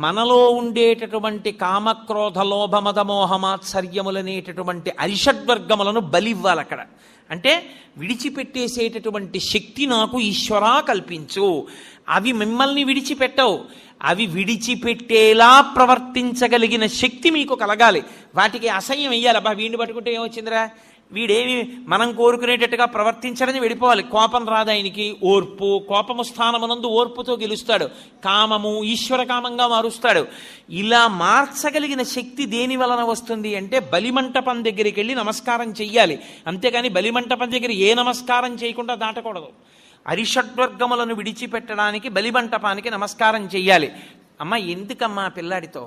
మనలో ఉండేటటువంటి కామక్రోధ లోభమద మోహమాత్సర్యములనేటటువంటి అరిషడ్వర్గములను బలివ్వాలి అక్కడ. అంటే విడిచిపెట్టేసేటటువంటి శక్తి నాకు ఈశ్వరా కల్పించు. అవి మిమ్మల్ని విడిచిపెట్టవు, అవి విడిచిపెట్టేలా ప్రవర్తించగలిగిన శక్తి మీకు కలగాలి. వాటికి అసహ్యం వెయ్యాలి. అబ్బా వీడిని పట్టుకుంటే ఏమొచ్చిందిరా, వీడేమి మనం కోరుకునేటట్టుగా ప్రవర్తించడని వెళ్ళిపోవాలి. కోపం రాదు ఆయనకి, ఓర్పు, కోపము స్థానమునందు ఓర్పుతో గెలుస్తాడు. కామము ఈశ్వర కామంగా మారుస్తాడు. ఇలా మార్చగలిగిన శక్తి దేని వలన వస్తుంది అంటే బలిమంటపం దగ్గరికి వెళ్ళి నమస్కారం చెయ్యాలి. అంతేగాని బలిమంటపం దగ్గర ఏ నమస్కారం చేయకుండా దాటకూడదు. అరిషడ్వర్గములను విడిచిపెట్టడానికి బలిమంటపానికి నమస్కారం చెయ్యాలి. అమ్మ ఎందుకమ్మా పిల్లాడితో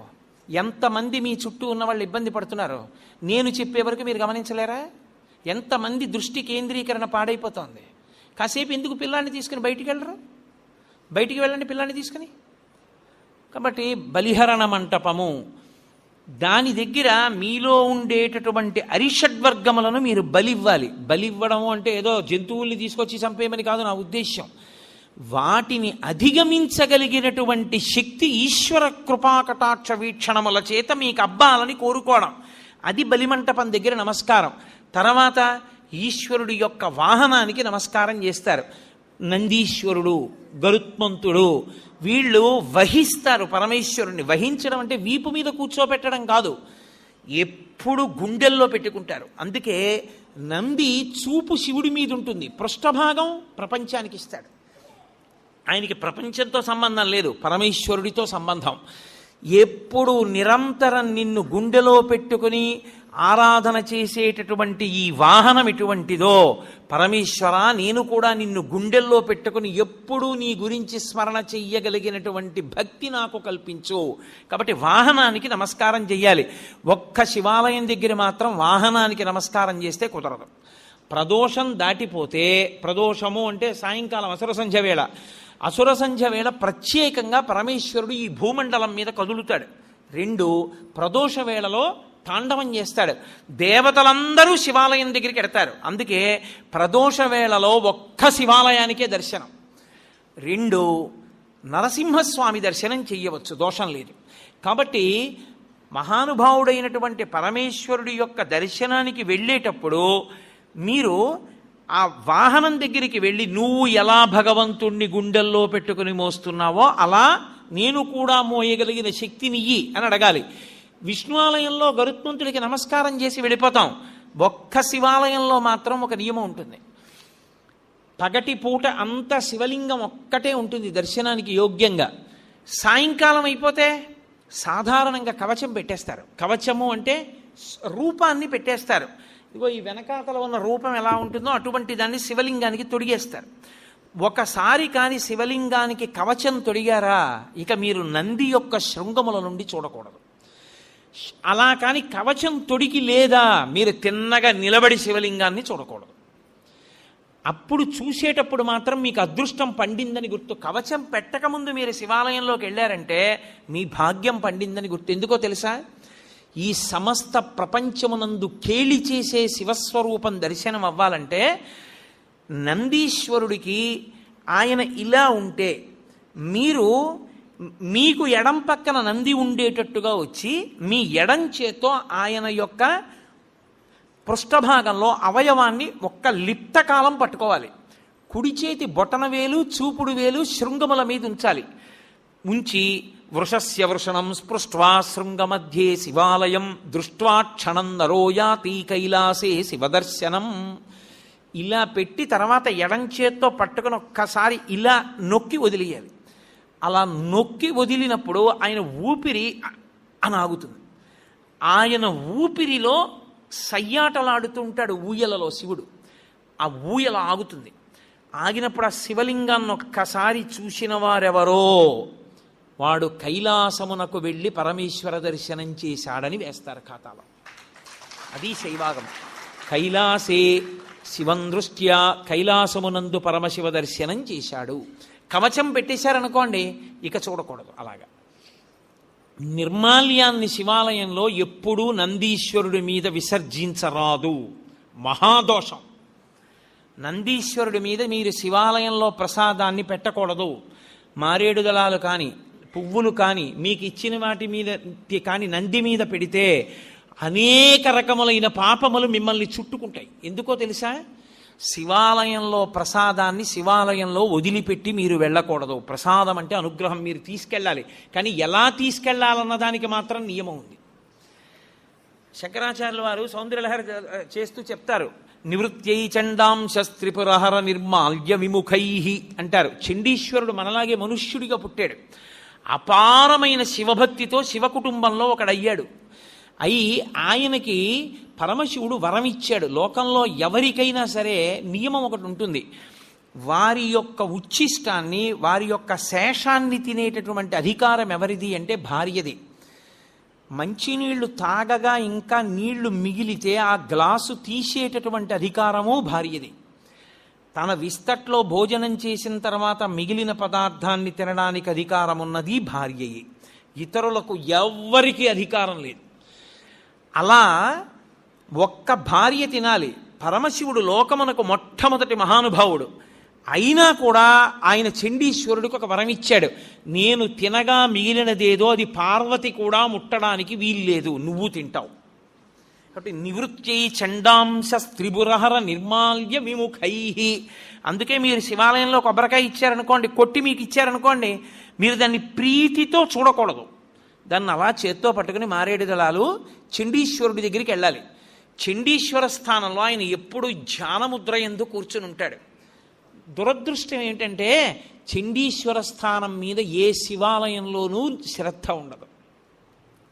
ఎంతమంది మీ చుట్టూ ఉన్న వాళ్ళు ఇబ్బంది పడుతున్నారు, నేను చెప్పే వరకు మీరు గమనించలేరా? ఎంతమంది దృష్టి కేంద్రీకరణ పాడైపోతుంది. కాసేపు ఎందుకు పిల్లాన్ని తీసుకుని బయటికి వెళ్ళరు? బయటికి వెళ్ళండి పిల్లాన్ని తీసుకుని. కాబట్టి బలిహరణ మంటపము, దాని దగ్గర మీలో ఉండేటటువంటి అరిషడ్వర్గములను మీరు బలివ్వాలి. బలివ్వడము అంటే ఏదో జంతువుల్ని తీసుకొచ్చి చంపేయమని కాదు నా ఉద్దేశ్యం. వాటిని అధిగమించగలిగినటువంటి శక్తి ఈశ్వర కృపాకటాక్ష వీక్షణముల చేత మీకు అబ్బాలని కోరుకోవడం, అది బలిమంటపం దగ్గర నమస్కారం. తర్వాత ఈశ్వరుడి యొక్క వాహనానికి నమస్కారం చేస్తారు. నందీశ్వరుడు, గరుత్మంతుడు వీళ్ళు వహిస్తారు పరమేశ్వరుణ్ణి. వహించడం అంటే వీపు మీద కూర్చోబెట్టడం కాదు, ఎప్పుడు గుండెల్లో పెట్టుకుంటారు. అందుకే నంది చూపు శివుడి మీద ఉంటుంది, పృష్ఠభాగం ప్రపంచానికి ఇస్తాడు. ఆయనకి ప్రపంచంతో సంబంధం లేదు, పరమేశ్వరుడితో సంబంధం. ఎప్పుడు నిరంతరం నిన్ను గుండెలో పెట్టుకుని ఆరాధన చేసేటటువంటి ఈ వాహనం ఎటువంటిదో, పరమేశ్వర నేను కూడా నిన్ను గుండెల్లో పెట్టుకుని ఎప్పుడూ నీ గురించి స్మరణ చెయ్యగలిగినటువంటి భక్తి నాకు కల్పించు. కాబట్టి వాహనానికి నమస్కారం చెయ్యాలి. ఒక్క శివాలయం దగ్గర మాత్రం వాహనానికి నమస్కారం చేస్తే కుదరదు. ప్రదోషం దాటిపోతే, ప్రదోషము అంటే సాయంకాలం అసుర సంధ్య వేళ, అసుర సంధ్య వేళ ప్రత్యేకంగా పరమేశ్వరుడు ఈ భూమండలం మీద కదులుతాడు. 2 ప్రదోష వేళలో తాండవం చేస్తాడు. దేవతలందరూ శివాలయం దగ్గరికి ఎడతారు. అందుకే ప్రదోష వేళలో ఒక్క శివాలయానికే దర్శనం. 2 నరసింహస్వామి దర్శనం చెయ్యవచ్చు, దోషం లేదు. కాబట్టి మహానుభావుడైనటువంటి పరమేశ్వరుడి యొక్క దర్శనానికి వెళ్ళేటప్పుడు మీరు ఆ వాహనం దగ్గరికి వెళ్ళి నువ్వు ఎలా భగవంతుణ్ణి గుండెల్లో పెట్టుకుని మోస్తున్నావో అలా నేను కూడా మోయగలిగిన శక్తినియ్యి అని అడగాలి. విష్ణు ఆలయంలో గరుత్మంతుడికి నమస్కారం చేసి వెళ్ళిపోతాం. ఒక్క శివాలయంలో మాత్రం ఒక నియమం ఉంటుంది. పగటి పూట అంతా శివలింగం ఒక్కటే ఉంటుంది దర్శనానికి యోగ్యంగా. సాయంకాలం అయిపోతే సాధారణంగా కవచం పెట్టేస్తారు. కవచము అంటే రూపాన్ని పెట్టేస్తారు. ఇగో ఈ వెనకాతల ఉన్న రూపం ఎలా ఉంటుందో అటువంటి దాన్ని శివలింగానికి తొడిగేస్తారు. ఒకసారి కానీ శివలింగానికి కవచం తొడిగారా ఇక మీరు నంది యొక్క శృంగముల నుండి చూడకూడదు. అలా కానీ కవచం తొడిగి లేదా మీరు తిన్నగా నిలబడి శివలింగాన్ని చూడకూడదు. అప్పుడు చూసేటప్పుడు మాత్రం మీకు అదృష్టం పండిందని గుర్తు. కవచం పెట్టకముందు మీరు శివాలయంలోకి వెళ్ళారంటే మీ భాగ్యం పండిందని గుర్తు. ఎందుకో తెలుసా? ఈ సమస్త ప్రపంచమునందు కేళి చేసే శివస్వరూపం దర్శనం అవ్వాలంటే నందీశ్వరుడికి ఆయన ఇలా ఉంటే మీకు ఎడం పక్కన నంది ఉండేటట్టుగా వచ్చి మీ ఎడం చేత్తో ఆయన యొక్క పృష్ఠభాగంలో అవయవాన్ని ఒక్క లిప్తకాలం పట్టుకోవాలి. కుడి చేతి బొటన వేలు చూపుడు వేలు శృంగముల మీద ఉంచాలి. ఉంచి వృషస్య వృషణం స్పృష్ట్వా శృంగమధ్యే శివాలయం దృష్ట్వా క్షణం నరోయాతి కైలాసే శివదర్శనం ఇలా పెట్టి తర్వాత ఎడం చేత్తో పట్టుకుని ఒక్కసారి ఇలా నొక్కి వదిలేయాలి. అలా నొక్కి వదిలినప్పుడు ఆయన ఊపిరి అని ఆగుతుంది. ఆయన ఊపిరిలో సయ్యాటలాడుతుంటాడు ఊయలలో శివుడు. ఆ ఊయల ఆగుతుంది. ఆగినప్పుడు ఆ శివలింగాన్ని ఒక్కసారి చూసిన వారెవరో వాడు కైలాసమునకు వెళ్ళి పరమేశ్వర దర్శనం చేశాడని వేస్తారు ఖాతాలో. అది శైవాగం. కైలాసే శివం దృష్ట్యా కైలాసమునందు పరమశివ దర్శనం చేశాడు. కవచం పెట్టేశారనుకోండి ఇక చూడకూడదు. అలాగా నిర్మాల్యాన్ని శివాలయంలో ఎప్పుడూ నందీశ్వరుడి మీద విసర్జించరాదు, మహాదోషం. నందీశ్వరుడి మీద మీరు శివాలయంలో ప్రసాదాన్ని పెట్టకూడదు. మారేడు దళాలు కానీ పువ్వులు కానీ మీకు ఇచ్చిన వాటి మీద కానీ నంది మీద పెడితే అనేక రకములైన పాపములు మిమ్మల్ని చుట్టుకుంటాయి. ఎందుకో తెలుసా? శివాలయంలో ప్రసాదాన్ని శివాలయంలో వదిలిపెట్టి మీరు వెళ్ళకూడదు. ప్రసాదం అంటే అనుగ్రహం, మీరు తీసుకెళ్ళాలి. కానీ ఎలా తీసుకెళ్లాలన్న దానికి మాత్రం నియమం ఉంది. శంకరాచార్యుల వారు సౌందర్యలహరి చేస్తూ చెప్తారు, నివృత్యై చండాంశస్త్రిపురహర నిర్మాల్య విముఖై అంటారు. చండీశ్వరుడు మనలాగే మనుష్యుడిగా పుట్టాడు. అపారమైన శివభక్తితో శివ కుటుంబంలో ఒకడయ్యాడు. ఆయనకి పరమశివుడు వరం ఇచ్చాడు. లోకంలో ఎవరికైనా సరే నియమం ఒకటి ఉంటుంది. వారి యొక్క ఉచ్ఛిష్టాన్ని, వారి యొక్క శేషాన్ని తినేటటువంటి అధికారం ఎవరిది అంటే భార్యది. మంచినీళ్లు తాగగా ఇంకా నీళ్లు మిగిలితే ఆ గ్లాసు తీసేటటువంటి అధికారము భార్యది. తన విస్తట్లో భోజనం చేసిన తర్వాత మిగిలిన పదార్థాన్ని తినడానికి అధికారం ఉన్నది భార్యయే. ఇతరులకు ఎవ్వరికీ అధికారం లేదు. అలా ఒక్క భార్య తినాలి. పరమశివుడు లోకమునకు మొట్టమొదటి మహానుభావుడు. అయినా కూడా ఆయన చండీశ్వరుడికి ఒక వరం ఇచ్చాడు. నేను తినగా మిగిలినదేదో అది పార్వతి కూడా ముట్టడానికి వీల్లేదు, నువ్వు తింటావు. కాబట్టి నివృత్యై చండాంశ త్రిపురహర నిర్మాల్య విముఖై. అందుకే మీరు శివాలయంలో కొబ్బరికాయ ఇచ్చారనుకోండి, కొట్టి మీకు ఇచ్చారనుకోండి, మీరు దాన్ని ప్రీతితో చూడకూడదు. దాన్ని అలా చేత్తో పట్టుకుని మారేడు దళాలు చండీశ్వరుడి దగ్గరికి వెళ్ళాలి. చండీశ్వర స్థానంలో ఆయన ఎప్పుడు ధ్యానముద్ర యందు కూర్చుని ఉంటాడు. దురదృష్టం ఏంటంటే చండీశ్వర స్థానం మీద ఏ శివాలయంలోనూ శ్రద్ధ ఉండదు.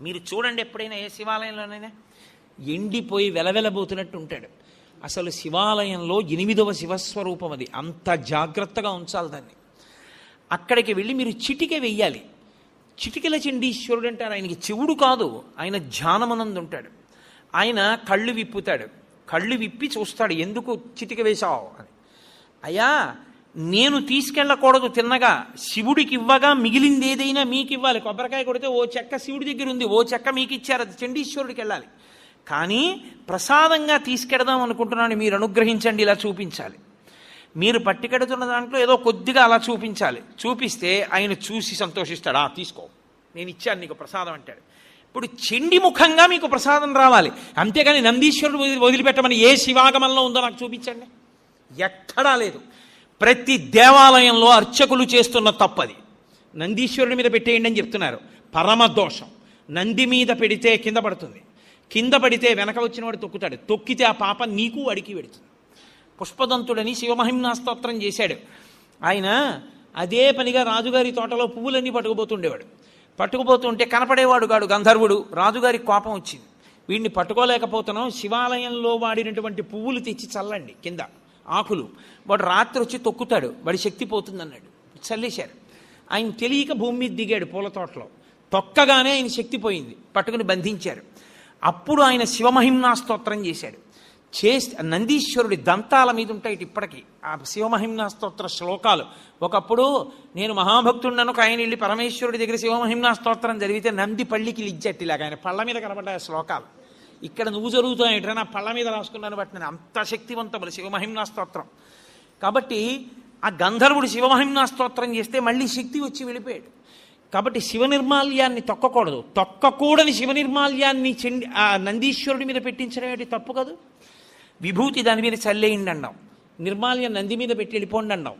మీరు చూడండి, ఎప్పుడైనా ఏ శివాలయంలోనైనా ఎండిపోయి వెలవెలబోతున్నట్టు ఉంటాడు. అసలు శివాలయంలో 8వ శివస్వరూపం అది, అంత జాగ్రత్తగా ఉంచాలి దాన్ని. అక్కడికి వెళ్ళి మీరు చిటికె వెయ్యాలి. చిటికెల చండీశ్వరుడు అంటారు. ఆయనకి చెవుడు కాదు, ఆయన ధ్యానమునందు ఉంటాడు. ఆయన కళ్ళు విప్పుతాడు, కళ్ళు విప్పి చూస్తాడు, ఎందుకు చిటిక వేశావు అని. అయ్యా, నేను తీసుకెళ్ళకూడదు తిన్నగా, శివుడికి ఇవ్వగా మిగిలింది ఏదైనా మీకు ఇవ్వాలి. కొబ్బరికాయ కొడితే ఓ చెక్క శివుడి దగ్గర ఉంది, ఓ చెక్క మీకు ఇచ్చారు, అది చండీశ్వరుడికి వెళ్ళాలి. కానీ ప్రసాదంగా తీసుకెడదాం అనుకుంటున్నాను, మీరు అనుగ్రహించండి, ఇలా చూపించాలి. మీరు పట్టుకెడుతున్న దాంట్లో ఏదో కొద్దిగా అలా చూపించాలి. చూపిస్తే ఆయన చూసి సంతోషిస్తాడు, తీసుకో, నేను ఇచ్చాను నీకు ప్రసాదం అంటాడు. ఇప్పుడు చండి ముఖంగా మీకు ప్రసాదం రావాలి, అంతేగాని నందీశ్వరుడు వదిలిపెట్టమని ఏ శివాగమంలో ఉందో నాకు చూపించండి. ఎక్కడా లేదు. ప్రతి దేవాలయంలో అర్చకులు చేస్తున్న తప్పది. నందీశ్వరుడి మీద పెట్టేయండి అని చెప్తున్నారు, పరమదోషం. నంది మీద పెడితే కింద పడుతుంది, కింద పడితే వెనక వచ్చినవాడు తొక్కుతాడు, తొక్కితే ఆ పాప నీకు అడికి పెడుతుంది. పుష్పదంతుడని శివమహిమ్నా స్తోత్రం చేశాడు. ఆయన అదే పనిగా రాజుగారి తోటలో పువ్వులన్నీ పట్టుకుపోతుండేవాడు. పట్టుకుపోతుంటే కనపడేవాడు కాడు గంధర్వుడు. రాజుగారికి కోపం వచ్చింది, వీడిని పట్టుకోలేకపోతున్నాం, శివాలయంలో వాడినటువంటి పువ్వులు తెచ్చి చల్లండి కింద ఆకులు. వాడు రాత్రి వచ్చి తొక్కుతాడు, వాడి శక్తి పోతుందన్నాడు. చల్లేశారు. ఆయన తెలియక భూమి మీద దిగాడు పూల తోటలో, తొక్కగానే ఆయన శక్తి పోయింది, పట్టుకుని బంధించారు. అప్పుడు ఆయన శివమహిమ్నా స్తోత్రం చేశాడు. నందీశ్వరుడి దంతాల మీద ఉంటాయి ఇప్పటికీ ఆ శివమహిమ్నా స్తోత్ర శ్లోకాలు. ఒకప్పుడు నేను మహాభక్తుడను, ఆయన వెళ్ళి పరమేశ్వరుడి దగ్గర శివమహిమ్నా స్తోత్రం జరిగితే నంది పళ్ళికి లిజ్జట్టిలాగా ఆయన పళ్ళ మీద కనబడ్డాయి శ్లోకాలు. ఇక్కడ నువ్వు జరుగుతాయంటే నా పళ్ళ మీద రాసుకున్నాను బట్టి నేను అంత శక్తివంతములు శివమహిమ్నా స్తోత్రం. కాబట్టి ఆ గంధర్వుడు శివమహిమ్నా స్తోత్రం చేస్తే మళ్ళీ శక్తి వచ్చి వెళ్ళిపోయాడు. కాబట్టి శివనిర్మాల్యాన్ని తొక్కకూడదు. తొక్కకూడని శివనిర్మాల్యాన్ని ఆ నందీశ్వరుడి మీద పెట్టించడం ఏంటి, తప్పు కాదు. విభూతి దాని మీద చల్లేయండి అన్నాం, నిర్మాల్యం నంది మీద పెట్టి వెళ్ళిపోండి అన్నాం.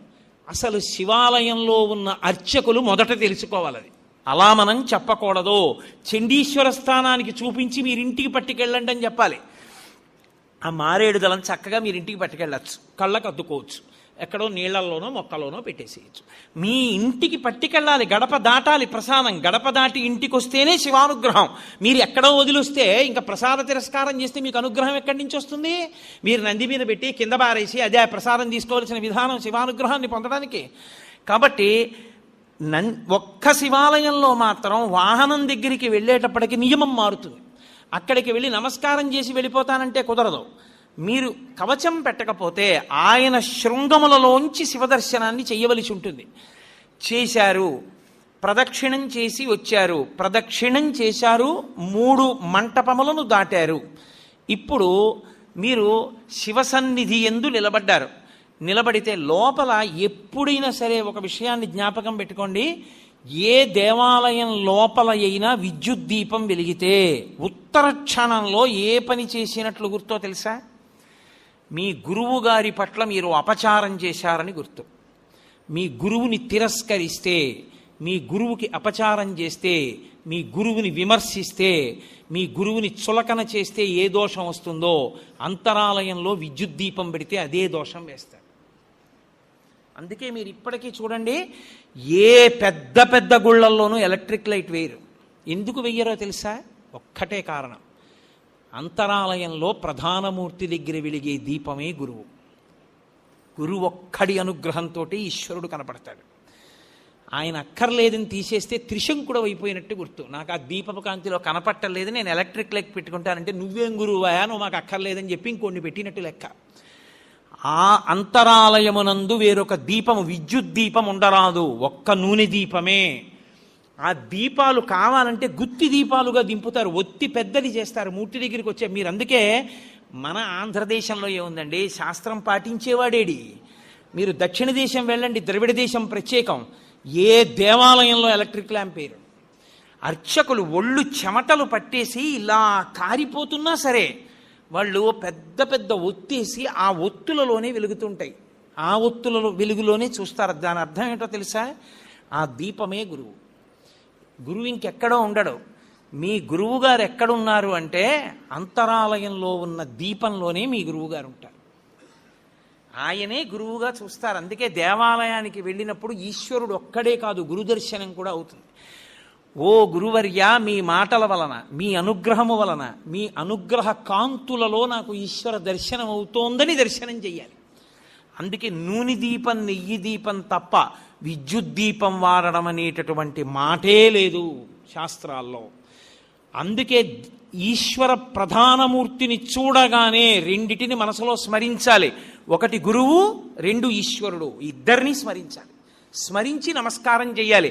అసలు శివాలయంలో ఉన్న అర్చకులు మొదట తెలుసుకోవాలి అది. అలా మనం చెప్పకూడదు. చండీశ్వర స్థానానికి చూపించి మీరింటికి పట్టుకెళ్ళండి అని చెప్పాలి. ఆ మారేడు దళం చక్కగా మీరింటికి పట్టుకెళ్ళచ్చు, కళ్ళకు అద్దుకోవచ్చు, ఎక్కడో నీళ్లలోనో మొక్కలోనో పెట్టేసేయచ్చు. మీ ఇంటికి పట్టుకెళ్ళాలి, గడప దాటాలి ప్రసాదం. గడప దాటి ఇంటికి వస్తేనే శివానుగ్రహం. మీరు ఎక్కడో వదిలిస్తే ఇంకా ప్రసాద తిరస్కారం చేస్తే మీకు అనుగ్రహం ఎక్కడి నుంచి వస్తుంది? మీరు నంది మీద పెట్టి కింద బారేసి అదే ప్రసాదం తీసుకోవాల్సిన విధానం శివానుగ్రహాన్ని పొందడానికి. కాబట్టి ఒక్క శివాలయంలో మాత్రం వాహనం దగ్గరికి వెళ్ళేటప్పటికి నియమం మారుతుంది. అక్కడికి వెళ్ళి నమస్కారం చేసి వెళ్ళిపోతానంటే కుదరదు. మీరు కవచం పెట్టకపోతే ఆయన శృంగములలోంచి శివదర్శనాన్ని చెయ్యవలసి ఉంటుంది. చేశారు, ప్రదక్షిణం చేసి వచ్చారు, ప్రదక్షిణం చేశారు, 3 మంటపములను దాటారు. ఇప్పుడు మీరు శివసన్నిధి యందు నిలబడ్డారు. నిలబడితే లోపల ఎప్పుడైనా సరే ఒక విషయాన్ని జ్ఞాపకం పెట్టుకోండి, ఏ దేవాలయం లోపల అయినా విద్యుత్ దీపం వెలిగితే ఉత్తర క్షణంలో ఏ పని చేసినట్లు గుర్తో తెలుసా? మీ గురువు గారి పట్ల మీరు అపచారం చేశారని గుర్తు. మీ గురువుని తిరస్కరిస్తే, మీ గురువుకి అపచారం చేస్తే, మీ గురువుని విమర్శిస్తే, మీ గురువుని చులకన చేస్తే ఏ దోషం వస్తుందో అంతరాలయంలో విద్యుత్ దీపం పెడితే అదే దోషం వేస్తారు. అందుకే మీరు ఇప్పటికీ చూడండి, ఏ పెద్ద పెద్ద గుళ్ళల్లోనూ ఎలక్ట్రిక్ లైట్ వేయరు. ఎందుకు వెయ్యరో తెలుసా? ఒక్కటే కారణం, అంతరాలయంలో ప్రధానమూర్తి దగ్గర వెలిగే దీపమే గురువు. గురువు ఒక్కడి అనుగ్రహంతో ఈశ్వరుడు కనపడతాడు. ఆయన అక్కర్లేదని తీసేస్తే త్రిశంకుడు అయిపోయినట్టు గుర్తు. నాకు ఆ దీపపు కాంతిలో కనపట్టలేదు, నేను ఎలక్ట్రిక్ లైట్ పెట్టుకుంటానంటే నువ్వేం గురువాయా, నువ్వు మాకు అక్కర్లేదని చెప్పి ఇంకొన్ని పెట్టినట్టు లెక్క. ఆ అంతరాలయమునందు వేరొక దీపము, విద్యుత్ దీపం ఉండరాదు, ఒక్క నూనె దీపమే. ఆ దీపాలు కావాలంటే గుత్తి దీపాలుగా దింపుతారు, ఒత్తి పెద్దది చేస్తారు మూర్తి దగ్గరికి వచ్చే. మీరు అందుకే మన ఆంధ్రదేశంలో ఏముందండి, శాస్త్రం పాటించేవాడేడి, మీరు దక్షిణ దేశం వెళ్ళండి, ద్రవిడ దేశం ప్రత్యేకం. ఏ దేవాలయంలో ఎలక్ట్రిక్ ల్యాంప్ వేయరు. అర్చకులు ఒళ్ళు చెమటలు పట్టేసి ఇలా కారిపోతున్నా సరే వాళ్ళు పెద్ద పెద్ద ఒత్తేసి ఆ ఒత్తులలోనే వెలుగుతుంటాయి. ఆ ఒత్తులలో వెలుగులోనే చూస్తారు. దాని అర్థం ఏంటో తెలుసా? ఆ దీపమే గురువు. గురువు ఇంకెక్కడో ఉండడు. మీ గురువుగారు ఎక్కడున్నారు అంటే అంతరాలయంలో ఉన్న దీపంలోనే మీ గురువుగారు ఉంటారు. ఆయనే గురువుగా చూస్తారు. అందుకే దేవాలయానికి వెళ్ళినప్పుడు ఈశ్వరుడు ఒక్కడే కాదు, గురుదర్శనం కూడా అవుతుంది. ఓ గురువర్య, మీ మాటల వలన, మీ అనుగ్రహము వలన, మీ అనుగ్రహ కాంతులలో నాకు ఈశ్వర దర్శనం అవుతోందని దర్శనం చెయ్యాలి. అందుకే నూనె దీపం, నెయ్యి దీపం తప్ప విద్యుత్ దీపం వాడడం అనేటటువంటి మాటే లేదు శాస్త్రాల్లో. అందుకే ఈశ్వర ప్రధానమూర్తిని చూడగానే రెండిటిని మనసులో స్మరించాలి. ఒకటి గురువు, రెండు ఈశ్వరుడు. ఇద్దరిని స్మరించాలి. స్మరించి నమస్కారం చేయాలి.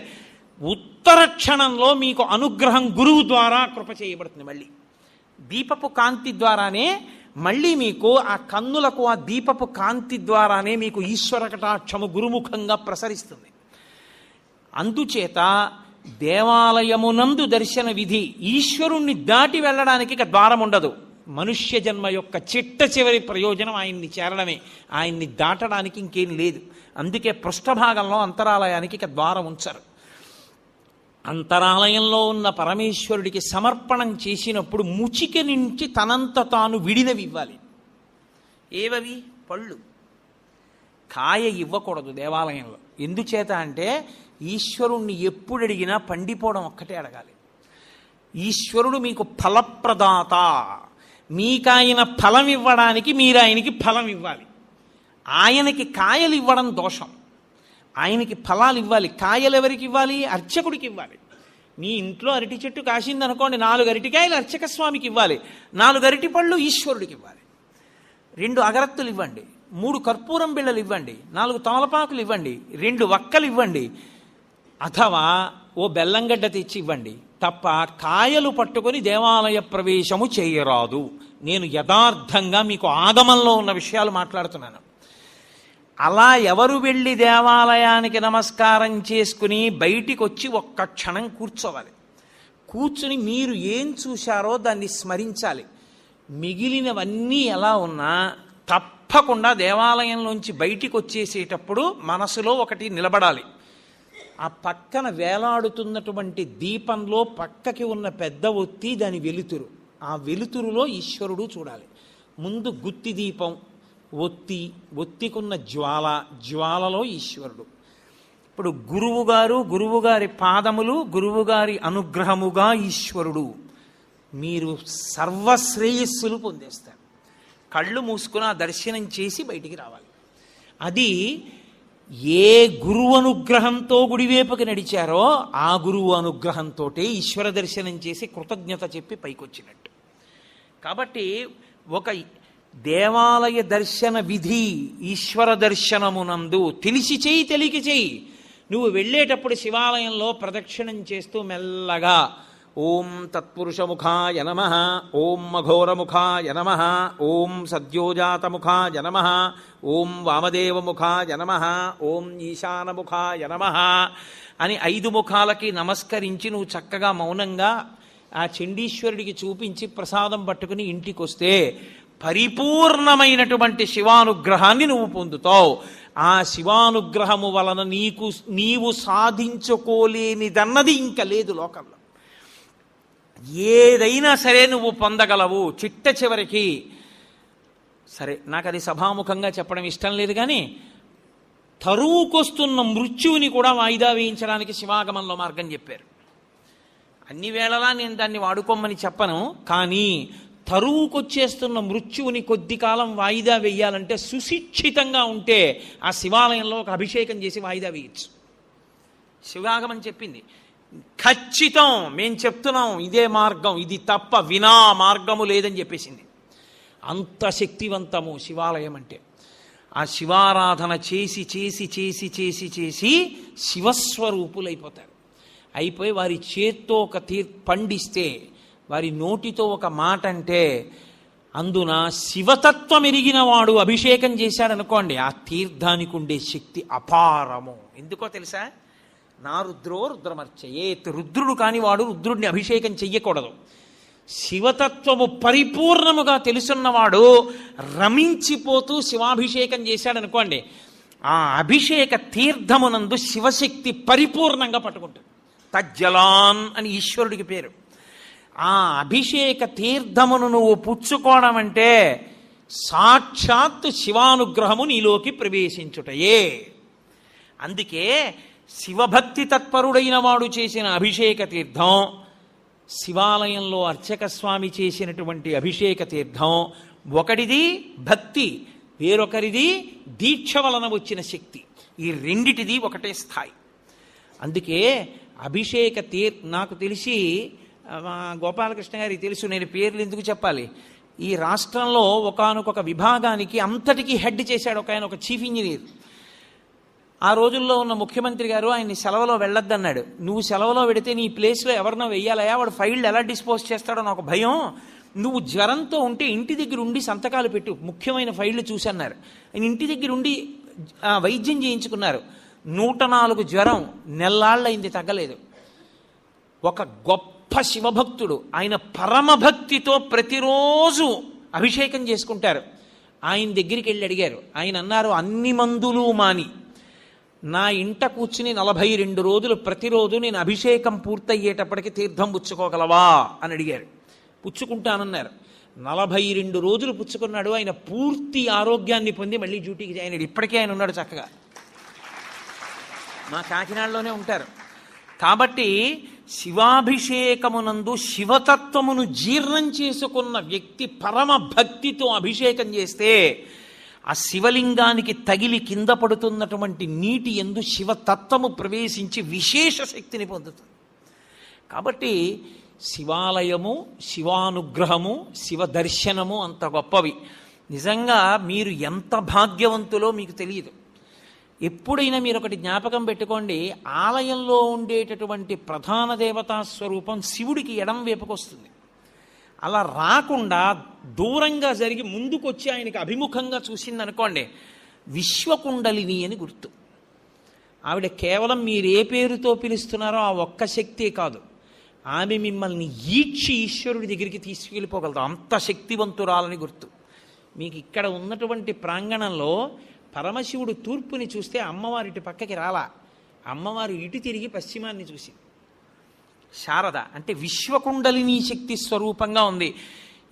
ఉత్తర క్షణంలో మీకు అనుగ్రహం గురువు ద్వారా కృప చేయబడుతుంది. మళ్ళీ దీపపు కాంతి ద్వారానే మళ్ళీ మీకు ఆ కన్నులకు ఆ దీపపు కాంతి ద్వారానే మీకు ఈశ్వర కటాక్షము గురుముఖంగా ప్రసరిస్తుంది. అందుచేత దేవాలయమునందు దర్శన విధి. ఈశ్వరుణ్ణి దాటి వెళ్ళడానికి ఇక ద్వారం ఉండదు. మనుష్య జన్మ యొక్క చిట్ట చివరి ప్రయోజనం ఆయన్ని చేరడమే. ఆయన్ని దాటడానికి ఇంకేం లేదు. అందుకే పృష్ఠభాగంలో అంతరాలయానికి ఇక ద్వారం ఉంచరు. అంతరాలయంలో ఉన్న పరమేశ్వరుడికి సమర్పణం చేసినప్పుడు ముచిక నుంచి తనంత తాను విడినవి ఇవ్వాలి. ఏవవి? పళ్ళు. కాయ ఇవ్వకూడదు దేవాలయంలో. ఎందుచేత అంటే ఈశ్వరుణ్ణి ఎప్పుడు అడిగినా పండిపోవడం ఒక్కటే అడగాలి. ఈశ్వరుడు మీకు ఫలప్రదాత. మీకాయన ఫలం ఇవ్వడానికి మీరు ఆయనకి ఫలం ఇవ్వాలి. ఆయనకి కాయలు ఇవ్వడం దోషం. ఆయనకి ఫలాలు ఇవ్వాలి. కాయలు ఎవరికి ఇవ్వాలి? అర్చకుడికి ఇవ్వాలి. మీ ఇంట్లో అరటి చెట్టు కాసిందనుకోండి, 4 అరటికాయలు అర్చక స్వామికి ఇవ్వాలి. 4 అరటి పళ్ళు ఈశ్వరుడికి ఇవ్వాలి. 2 అగరత్తులు ఇవ్వండి, 3 కర్పూరం బిళ్ళలు ఇవ్వండి, 4 తమలపాకులు ఇవ్వండి, 2 వక్కలు ఇవ్వండి, అథవా ఓ బెల్లంగడ్డ తెచ్చి ఇవ్వండి. తప్ప కాయలు పట్టుకొని దేవాలయ ప్రవేశము చేయరాదు. నేను యథార్థంగా మీకు ఆగమంలో ఉన్న విషయాలు మాట్లాడుతున్నాను. అలా ఎవరు వెళ్ళి దేవాలయానికి నమస్కారం చేసుకుని బయటికి వచ్చి ఒక్క క్షణం కూర్చోవాలి. కూర్చుని మీరు ఏం చూశారో దాన్ని స్మరించాలి. మిగిలినవన్నీ ఎలా ఉన్నా తప్పకుండా దేవాలయంలోంచి బయటికి వచ్చేసేటప్పుడు మనసులో ఒకటి నిలబడాలి. ఆ పక్కన వేలాడుతున్నటువంటి దీపంలో పక్కకి ఉన్న పెద్ద ఒత్తి, దాని వెలుతురు. ఆ వెలుతురులో ఈశ్వరుడు చూడాలి. ముందు గుత్తి దీపం, ఒత్తి, ఒత్తికున్న జ్వాల, జ్వాలలో ఈశ్వరుడు. ఇప్పుడు గురువుగారు, గురువుగారి పాదములు, గురువుగారి అనుగ్రహముగా ఈశ్వరుడు. మీరు సర్వశ్రేయస్సులు పొందేస్తారు. కళ్ళు మూసుకుని ఆ దర్శనం చేసి బయటికి రావాలి. అది ఏ గురువు అనుగ్రహంతో గుడివేపుకి నడిచారో ఆ గురువు అనుగ్రహంతో ఈశ్వర దర్శనం చేసి కృతజ్ఞత చెప్పి పైకొచ్చినట్టు. కాబట్టి ఒక దేవాలయ దర్శన విధి ఈశ్వర దర్శనమునందు తెలిసి చెయ్యి, తెలియక చెయ్యి. నువ్వు వెళ్ళేటప్పుడు శివాలయంలో ప్రదక్షిణం చేస్తూ మెల్లగా ఓం తత్పురుషముఖాయ నమః, ఓం మఘోరముఖాయ నమః, ఓం సద్యోజాతముఖాయ నమః, ఓం వామదేవముఖాయ నమః, ఓం ఈశానముఖాయ నమః అని 5 ముఖాలకి నమస్కరించి నువ్వు చక్కగా మౌనంగా ఆ చండీశ్వరుడికి చూపించి ప్రసాదం పట్టుకుని ఇంటికి వస్తే పరిపూర్ణమైనటువంటి శివానుగ్రహాన్ని నువ్వు పొందుతావు. ఆ శివానుగ్రహము వలన నీవు సాధించుకోలేనిదన్నది ఇంకా లేదు లోకంలో. ఏదైనా సరే నువ్వు పొందగలవు చిట్ట చివరికి. సరే, నాకు అది సభాముఖంగా చెప్పడం ఇష్టం లేదు, కానీ తరువుకొస్తున్న మృత్యువుని కూడా వాయిదా వేయించడానికి శివాగమంలో మార్గం చెప్పారు. అన్ని వేళలా నేను దాన్ని వాడుకోమని చెప్పను, కానీ తరువుకొచ్చేస్తున్న మృత్యువుని కొద్ది కాలం వాయిదా వేయాలంటే సుశిక్షితంగా ఉంటే ఆ శివాలయంలో ఒక అభిషేకం చేసి వాయిదా వేయచ్చు. శివాగమం చెప్పింది. ఖచ్చితం, మేం చెప్తున్నాం ఇదే మార్గం, ఇది తప్ప వినా మార్గము లేదని చెప్పేసింది. అంత శక్తివంతము శివాలయం అంటే. ఆ శివారాధన చేసి చేసి చేసి చేసి చేసి శివస్వరూపులైపోతారు. అయిపోయి వారి చేత్తో ఒక పండిస్తే, వారి నోటితో ఒక మాట అంటే అందున శివతత్వం ఎరిగిన వాడు అభిషేకం చేశాడనుకోండి, ఆ తీర్థానికి ఉండే శక్తి అపారము. ఎందుకో తెలుసా? నా రుద్రో రుద్రమర్చయేత్. రుద్రుడు కానివాడు రుద్రుడిని అభిషేకం చెయ్యకూడదు. శివతత్వము పరిపూర్ణముగా తెలుసున్నవాడు రమించిపోతూ శివాభిషేకం చేశాడనుకోండి, ఆ అభిషేక తీర్థమునందు శివశక్తి పరిపూర్ణంగా పట్టుకుంటుంది. తజ్జలాన్ అని ఈశ్వరుడికి పేరు. ఆ అభిషేక తీర్థమును నువ్వు పుచ్చుకోవడం అంటే సాక్షాత్ శివానుగ్రహము నీలోకి ప్రవేశించుటయే. అందుకే శివభక్తి తత్పరుడైన వాడు చేసిన అభిషేక తీర్థం, శివాలయంలో అర్చక స్వామి చేసినటువంటి అభిషేక తీర్థం, ఒకటిది భక్తి, వేరొకరిది దీక్ష వలన వచ్చిన శక్తి. ఈ రెండిటిది ఒకటే స్థాయి. అందుకే అభిషేక నాకు తెలిసి గోపాలకృష్ణ గారికి తెలుసు, నేను పేర్లు ఎందుకు చెప్పాలి. ఈ రాష్ట్రంలో ఒకానొక విభాగానికి అంతటికీ హెడ్ చేశాడు ఒక ఆయన, ఒక చీఫ్ ఇంజనీర్. ఆ రోజుల్లో ఉన్న ముఖ్యమంత్రి గారు ఆయన్ని సెలవులో వెళ్ళొద్దన్నాడు. నువ్వు సెలవులో పెడితే నీ ప్లేస్లో ఎవరినో వెయ్యాలయా, వాడు ఫైళ్ళు ఎలా డిస్పోజ్ చేస్తాడో నాకు భయం, నువ్వు జ్వరంతో ఉంటే ఇంటి దగ్గర ఉండి సంతకాలు పెట్టు, ముఖ్యమైన ఫైళ్ళు చూసన్నారు. ఆయన ఇంటి దగ్గర ఉండి వైద్యం చేయించుకున్నారు. 104 జ్వరం, నెల్లాళ్ళయింది, తగ్గలేదు. ఒక గొప్ప శివభక్తుడు, ఆయన పరమభక్తితో ప్రతిరోజు అభిషేకం చేసుకుంటారు. ఆయన దగ్గరికి వెళ్ళి అడిగారు. ఆయన అన్నారు, అన్ని మందులు మాని నా ఇంట కూర్చుని 42 రోజులు ప్రతిరోజు నేను అభిషేకం పూర్తయ్యేటప్పటికి తీర్థం పుచ్చుకోగలవా అని అడిగారు. పుచ్చుకుంటానన్నారు. 42 రోజులు పుచ్చుకున్నాడు. ఆయన పూర్తి ఆరోగ్యాన్ని పొంది మళ్ళీ డ్యూటీకి జాయిన్ అయ్యాడు. ఇప్పటికే ఆయన ఉన్నాడు చక్కగా, మా కాకినాడలోనే ఉంటారు. కాబట్టి శివాభిషేకమునందు శివతత్వమును జీర్ణం చేసుకున్న వ్యక్తి పరమ భక్తితో అభిషేకం చేస్తే ఆ శివలింగానికి తగిలి కింద పడుతున్నటువంటి నీటి యందు శివతత్వము ప్రవేశించి విశేష శక్తిని పొందుతుంది. కాబట్టి శివాలయము, శివానుగ్రహము, శివ దర్శనము అంత గొప్పవి. నిజంగా మీరు ఎంత భాగ్యవంతులో మీకు తెలియదు. ఎప్పుడైనా మీరు ఒకటి జ్ఞాపకం పెట్టుకోండి, ఆలయంలో ఉండేటటువంటి ప్రధాన దేవతా స్వరూపం శివుడికి ఎడం వైపుకొస్తుంది. అలా రాకుండా దూరంగా జరిగి ముందుకొచ్చి ఆయనకి అభిముఖంగా చూసిందనుకోండి, విశ్వకుండలిని అని గుర్తు. ఆవిడ కేవలం మీరు ఏ పేరుతో పిలుస్తున్నారో ఆ ఒక్క శక్తే కాదు, ఆమె మిమ్మల్ని ఈడ్చి ఈశ్వరుడి దగ్గరికి తీసుకెళ్ళిపోగలదు, అంత శక్తివంతురాలని గుర్తు. మీకు ఇక్కడ ఉన్నటువంటి ప్రాంగణంలో పరమశివుడు తూర్పుని చూస్తే అమ్మవారి ఇటు పక్కకి రాలా, అమ్మవారు ఇటు తిరిగి పశ్చిమాన్ని చూసి. శారద అంటే విశ్వకుండలిని శక్తి స్వరూపంగా ఉంది.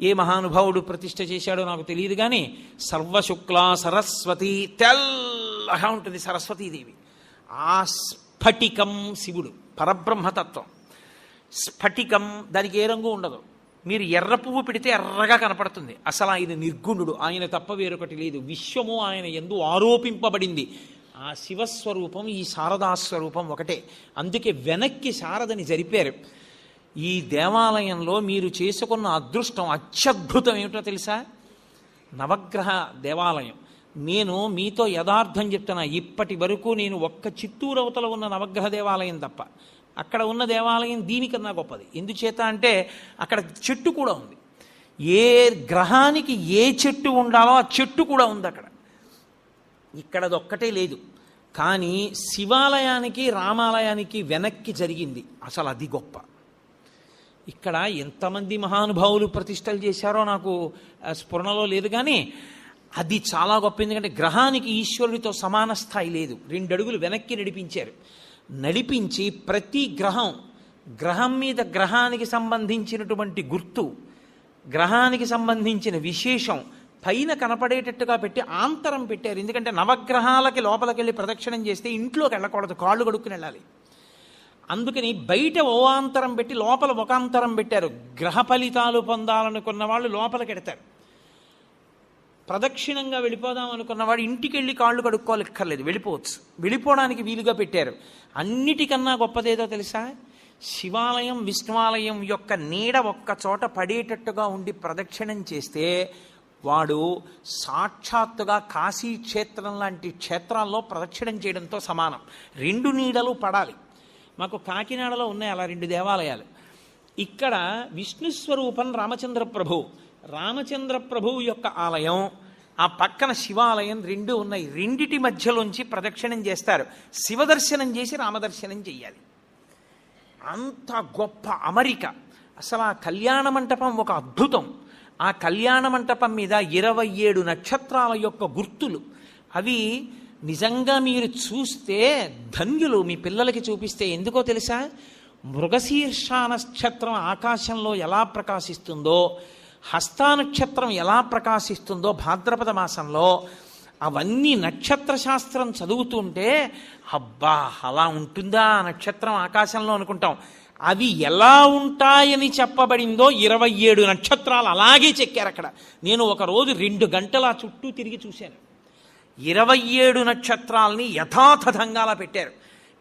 ఏ మహానుభావుడు ప్రతిష్ఠ చేశాడో నాకు తెలియదు కానీ సర్వశుక్ల సరస్వతి, తెల్లగా ఉంటుంది సరస్వతీదేవి. ఆ స్ఫటికం శివుడు, పరబ్రహ్మతత్వం. స్ఫటికం, దానికి ఏ రంగు ఉండదు. మీరు ఎర్ర పువ్వు పెడితే ఎర్రగా కనపడుతుంది. అసలు ఆయన నిర్గుణుడు, ఆయన తప్ప వేరొకటి లేదు. విశ్వము ఆయన యందు ఆరోపింపబడింది. ఆ శివస్వరూపం, ఈ శారదాస్వరూపం ఒకటే. అందుకే వెనక్కి శారదని జరిపారు. ఈ దేవాలయంలో మీరు చేసుకున్న అదృష్టం అత్యద్భుతం ఏమిటో తెలుసా? నవగ్రహ దేవాలయం. నేను మీతో యథార్థం చెప్తున్నా, ఇప్పటి వరకు నేను ఒక్క చిత్తూరు అవతల ఉన్న నవగ్రహ దేవాలయం తప్ప అక్కడ ఉన్న దేవాలయం దీనికన్నా గొప్పది. ఎందుచేత అంటే అక్కడ చెట్టు కూడా ఉంది. ఏ గ్రహానికి ఏ చెట్టు ఉండాలో ఆ చెట్టు కూడా ఉంది అక్కడ. ఇక్కడ అదొక్కటే లేదు. కానీ శివాలయానికి రామాలయానికి వెనక్కి జరిగింది, అసలు అది గొప్ప. ఇక్కడ ఎంతమంది మహానుభావులు ప్రతిష్టలు చేశారో నాకు స్ఫురణలో లేదు, కానీ అది చాలా గొప్ప. ఎందుకంటే గ్రహానికి ఈశ్వరుడితో సమాన స్థాయి లేదు. 2 అడుగులు వెనక్కి నడిపించారు. నడిపించి ప్రతి గ్రహం మీద గ్రహానికి సంబంధించినటువంటి గుర్తు, గ్రహానికి సంబంధించిన విశేషం పైన కనపడేటట్టుగా పెట్టి ఆంతరం పెట్టారు. ఎందుకంటే నవగ్రహాలకి లోపలికి వెళ్ళి ప్రదక్షిణం చేస్తే ఇంట్లోకి వెళ్ళకూడదు, కాళ్ళు కడుక్కుని వెళ్ళాలి. అందుకని బయట ఓ ఆంతరం పెట్టి లోపల ఒక ఆంతరం పెట్టారు. గ్రహ ఫలితాలు పొందాలనుకున్న వాళ్ళు లోపలికి ఎడతారు. ప్రదక్షిణంగా వెళ్ళిపోదాం అనుకున్నవాడు ఇంటికి వెళ్ళి కాళ్ళు కడుక్కోలేక్కర్లేదు, వెళ్ళిపోవచ్చు. వెళ్ళిపోవడానికి వీలుగా పెట్టారు. అన్నిటికన్నా గొప్పదేదో తెలుసా? శివాలయం విష్ణువాలయం యొక్క నీడ ఒక్క చోట పడేటట్టుగా ఉండి ప్రదక్షిణం చేస్తే వాడు సాక్షాత్తుగా కాశీ క్షేత్రం లాంటి క్షేత్రాల్లో ప్రదక్షిణం చేయడంతో సమానం. 2 నీడలు పడాలి. మాకు కాకినాడలో ఉన్నాయి అలా 2 దేవాలయాలు. ఇక్కడ విష్ణుస్వరూపం రామచంద్ర ప్రభు, రామచంద్ర ప్రభువు యొక్క ఆలయం, ఆ పక్కన శివాలయం రెండు ఉన్నాయి. రెండిటి మధ్యలోంచి ప్రదక్షిణం చేస్తారు. శివదర్శనం చేసి రామదర్శనం చెయ్యాలి. అంత గొప్ప అమరిక. అసలు ఆ కళ్యాణ మంటపం ఒక అద్భుతం. ఆ కళ్యాణ మంటపం మీద 27 నక్షత్రాల యొక్క గుర్తులు. అవి నిజంగా మీరు చూస్తే ధన్యులు. మీ పిల్లలకి చూపిస్తే ఎందుకో తెలుసా? మృగశీర్ష నక్షత్రం ఆకాశంలో ఎలా ప్రకాశిస్తుందో, హస్తా నక్షత్రం ఎలా ప్రకాశిస్తుందో భాద్రపద మాసంలో, అవన్నీ నక్షత్ర శాస్త్రం చదువుతుంటే అబ్బా అలా ఉంటుందా నక్షత్రం ఆకాశంలో అనుకుంటాం. అవి ఎలా ఉంటాయని చెప్పబడిందో 27 నక్షత్రాలు అలాగే చెక్కారు అక్కడ. నేను ఒకరోజు 2 గంటల చుట్టూ తిరిగి చూశాను. 27 నక్షత్రాలని యథాతథంగా అలా పెట్టారు.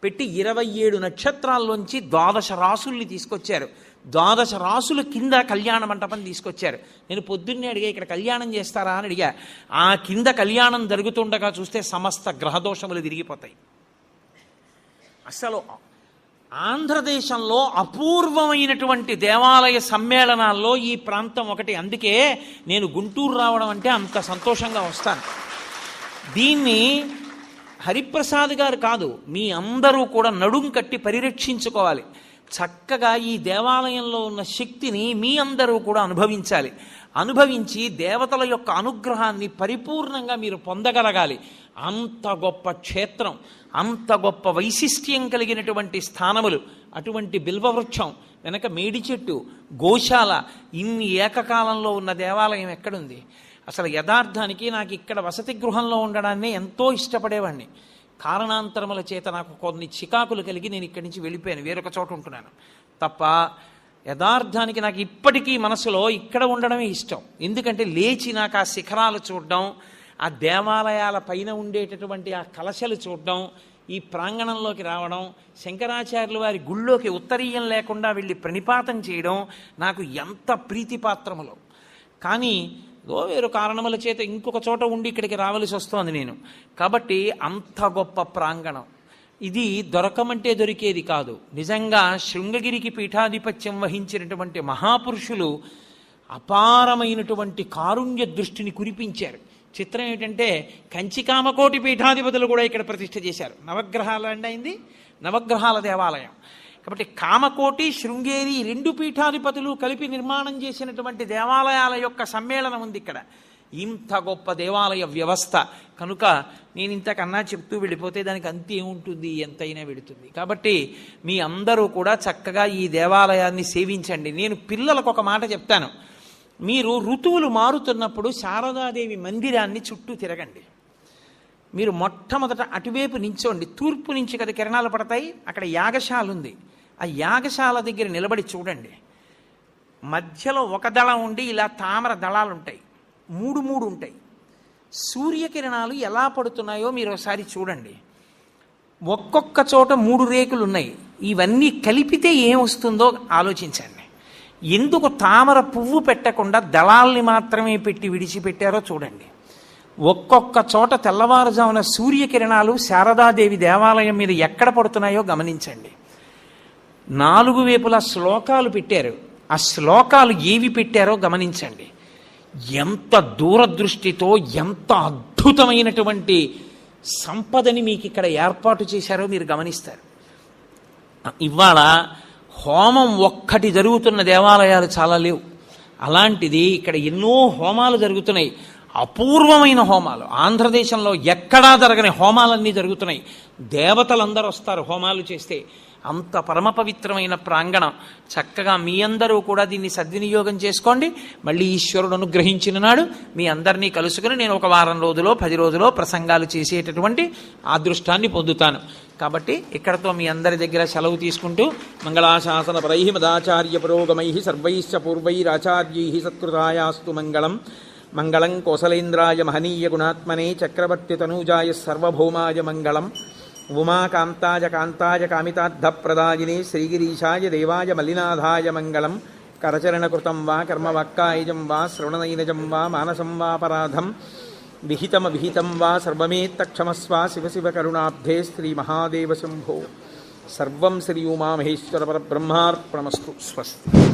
పెట్టి 27 నక్షత్రాల్లోంచి 12 రాసుల్ని తీసుకొచ్చారు. 12 రాసుల కింద కళ్యాణ మంటపం తీసుకొచ్చారు. నేను పొద్దున్నే అడిగా, ఇక్కడ కళ్యాణం చేస్తారా అని అడిగా. ఆ కింద కళ్యాణం జరుగుతుండగా చూస్తే సమస్త గ్రహదోషములు తిరిగిపోతాయి. అసలు ఆంధ్రదేశంలో అపూర్వమైనటువంటి దేవాలయ సమ్మేళనాల్లో ఈ ప్రాంతం ఒకటి. అందుకే నేను గుంటూరు రావడం అంటే అంత సంతోషంగా వస్తాను. దీన్ని హరిప్రసాద్ గారు కాదు, మీ అందరూ కూడా నడుం కట్టి పరిరక్షించుకోవాలి. చక్కగా ఈ దేవాలయంలో ఉన్న శక్తిని మీ అందరూ కూడా అనుభవించాలి. అనుభవించి దేవతల యొక్క అనుగ్రహాన్ని పరిపూర్ణంగా మీరు పొందగలగాలి. అంత గొప్ప క్షేత్రం, అంత గొప్ప వైశిష్ట్యం కలిగినటువంటి స్థానములు. అటువంటి బిల్వవృక్షం వెనక మేడి చెట్టు, గోశాల, ఇన్ని ఏకకాలంలో ఉన్న దేవాలయం ఎక్కడుంది? అసలు యథార్థానికి నాకు ఇక్కడ వసతి గృహంలో ఉండడాన్ని ఎంతో ఇష్టపడేవాడిని. కారణాంతరముల చేత నాకు కొన్ని చికాకులు కలిగి నేను ఇక్కడి నుంచి వెళ్ళిపోయాను, వేరొక చోట ఉంటున్నాను తప్ప. యథార్థానికి నాకు ఇప్పటికీ మనసులో ఇక్కడ ఉండడమే ఇష్టం. ఎందుకంటే లేచి నాకు ఆ శిఖరాలు చూడడం, ఆ దేవాలయాల పైన ఉండేటటువంటి ఆ కలశలు చూడడం, ఈ ప్రాంగణంలోకి రావడం, శంకరాచార్యుల వారి గుళ్ళోకి ఉత్తరీయం లేకుండా వెళ్ళి ప్రణిపాతం చేయడం నాకు ఎంత ప్రీతిపాత్రములో. కానీ వేరు కారణముల చేత ఇంకొక చోట ఉండి ఇక్కడికి రావలసి వస్తోంది నేను. కాబట్టి అంత గొప్ప ప్రాంగణం ఇది. దొరకమంటే దొరికేది కాదు. నిజంగా శృంగగిరికి పీఠాధిపత్యం వహించినటువంటి మహాపురుషులు అపారమైనటువంటి కారుణ్య దృష్టిని కురిపించారు. చిత్రం ఏమిటంటే కంచికామకోటి పీఠాధిపతులు కూడా ఇక్కడ ప్రతిష్ఠ చేశారు. నవగ్రహాలు అయింది, నవగ్రహాల దేవాలయం. కాబట్టి కామకోటి, శృంగేరి 2 పీఠాధిపతులు కలిపి నిర్మాణం చేసినటువంటి దేవాలయాల యొక్క సమ్మేళనం ఉంది ఇక్కడ. ఇంత గొప్ప దేవాలయ వ్యవస్థ కనుక నేను ఇంతకన్నా చెప్తూ వెళ్ళిపోతే దానికి అంతే ఉంటుంది, ఎంతైనా వెళుతుంది. కాబట్టి మీ అందరూ కూడా చక్కగా ఈ దేవాలయాన్ని సేవించండి. నేను పిల్లలకు ఒక మాట చెప్తాను. మీరు ఋతువులు మారుతున్నప్పుడు శారదాదేవి మందిరాన్ని చుట్టూ తిరగండి. మీరు మొట్టమొదట అటువైపు నించోండి. తూర్పు నుంచి కదా కిరణాలు పడతాయి. అక్కడ యాగశాల ఉంది. ఆ యాగశాల దగ్గర నిలబడి చూడండి. మధ్యలో ఒక దళం ఉండి ఇలా తామర దళాలు ఉంటాయి, 3 ఉంటాయి. సూర్యకిరణాలు ఎలా పడుతున్నాయో మీరు ఒకసారి చూడండి. ఒక్కొక్క చోట 3 రేకులు ఉన్నాయి. ఇవన్నీ కలిపితే ఏం వస్తుందో ఆలోచించండి. ఎందుకు తామర పువ్వు పెట్టకుండా దళాల్ని మాత్రమే పెట్టి విడిచిపెట్టారో చూడండి. ఒక్కొక్క చోట తెల్లవారుజామున సూర్యకిరణాలు శారదాదేవి దేవాలయం మీద ఎక్కడ పడుతున్నాయో గమనించండి. 4 వైపులా శ్లోకాలు పెట్టారు. ఆ శ్లోకాలు ఏవి పెట్టారో గమనించండి. ఎంత దూరదృష్టితో, ఎంత అద్భుతమైనటువంటి సంపదని మీకు ఇక్కడ ఏర్పాటు చేశారో మీరు గమనిస్తారు. ఇవాళ హోమం ఒక్కటి జరుగుతున్న దేవాలయాలు చాలా లేవు. అలాంటిది ఇక్కడ ఎన్నో హోమాలు జరుగుతున్నాయి. అపూర్వమైన హోమాలు. ఆంధ్రదేశంలో ఎక్కడా జరగని హోమాలన్నీ జరుగుతున్నాయి. దేవతలందరూ వస్తారు హోమాలు చేస్తే. అంత పరమ పవిత్రమైన ప్రాంగణం. చక్కగా మీ అందరూ కూడా దీన్ని సద్వినియోగం చేసుకోండి. మళ్ళీ ఈశ్వరుడు అనుగ్రహించిన నాడు మీ అందరినీ కలుసుకుని నేను ఒక వారం రోజులో 10 రోజులో ప్రసంగాలు చేసేటటువంటి అదృష్టాన్ని పొందుతాను. కాబట్టి ఇక్కడతో మీ అందరి దగ్గర సెలవు తీసుకుంటూ మంగళాశాసన పరై మదాచార్య పురోగమై సర్వైశ్చ పూర్వైరాచార్యై సత్కృతాయాస్తు మంగళం. మంగళం కోసలేంద్రాయ మహనీయ గుణాత్మనే చక్రవర్తి తనూజాయ సర్వభౌమాయ మంగళం. ఉమాకాంతాయ కాంతాయ కామితార్థప్రదాయినే శ్రీగిరీశాయ దేవాయ మల్లినాథాయ మంగళం. కరచరణకృతం వా కర్మవాక్కాయజం వా శ్రవణనైనజం వా మానసం వాపరాధం విహితం వా సర్వమేత్తక్షమస్వ శివ శివ కరుణాబ్ధే శ్రీ మహాదేవ శంభో. సర్వం శ్రీ ఉమామహేశ్వర పరబ్రహ్మార్పణమస్తు. స్వస్తి.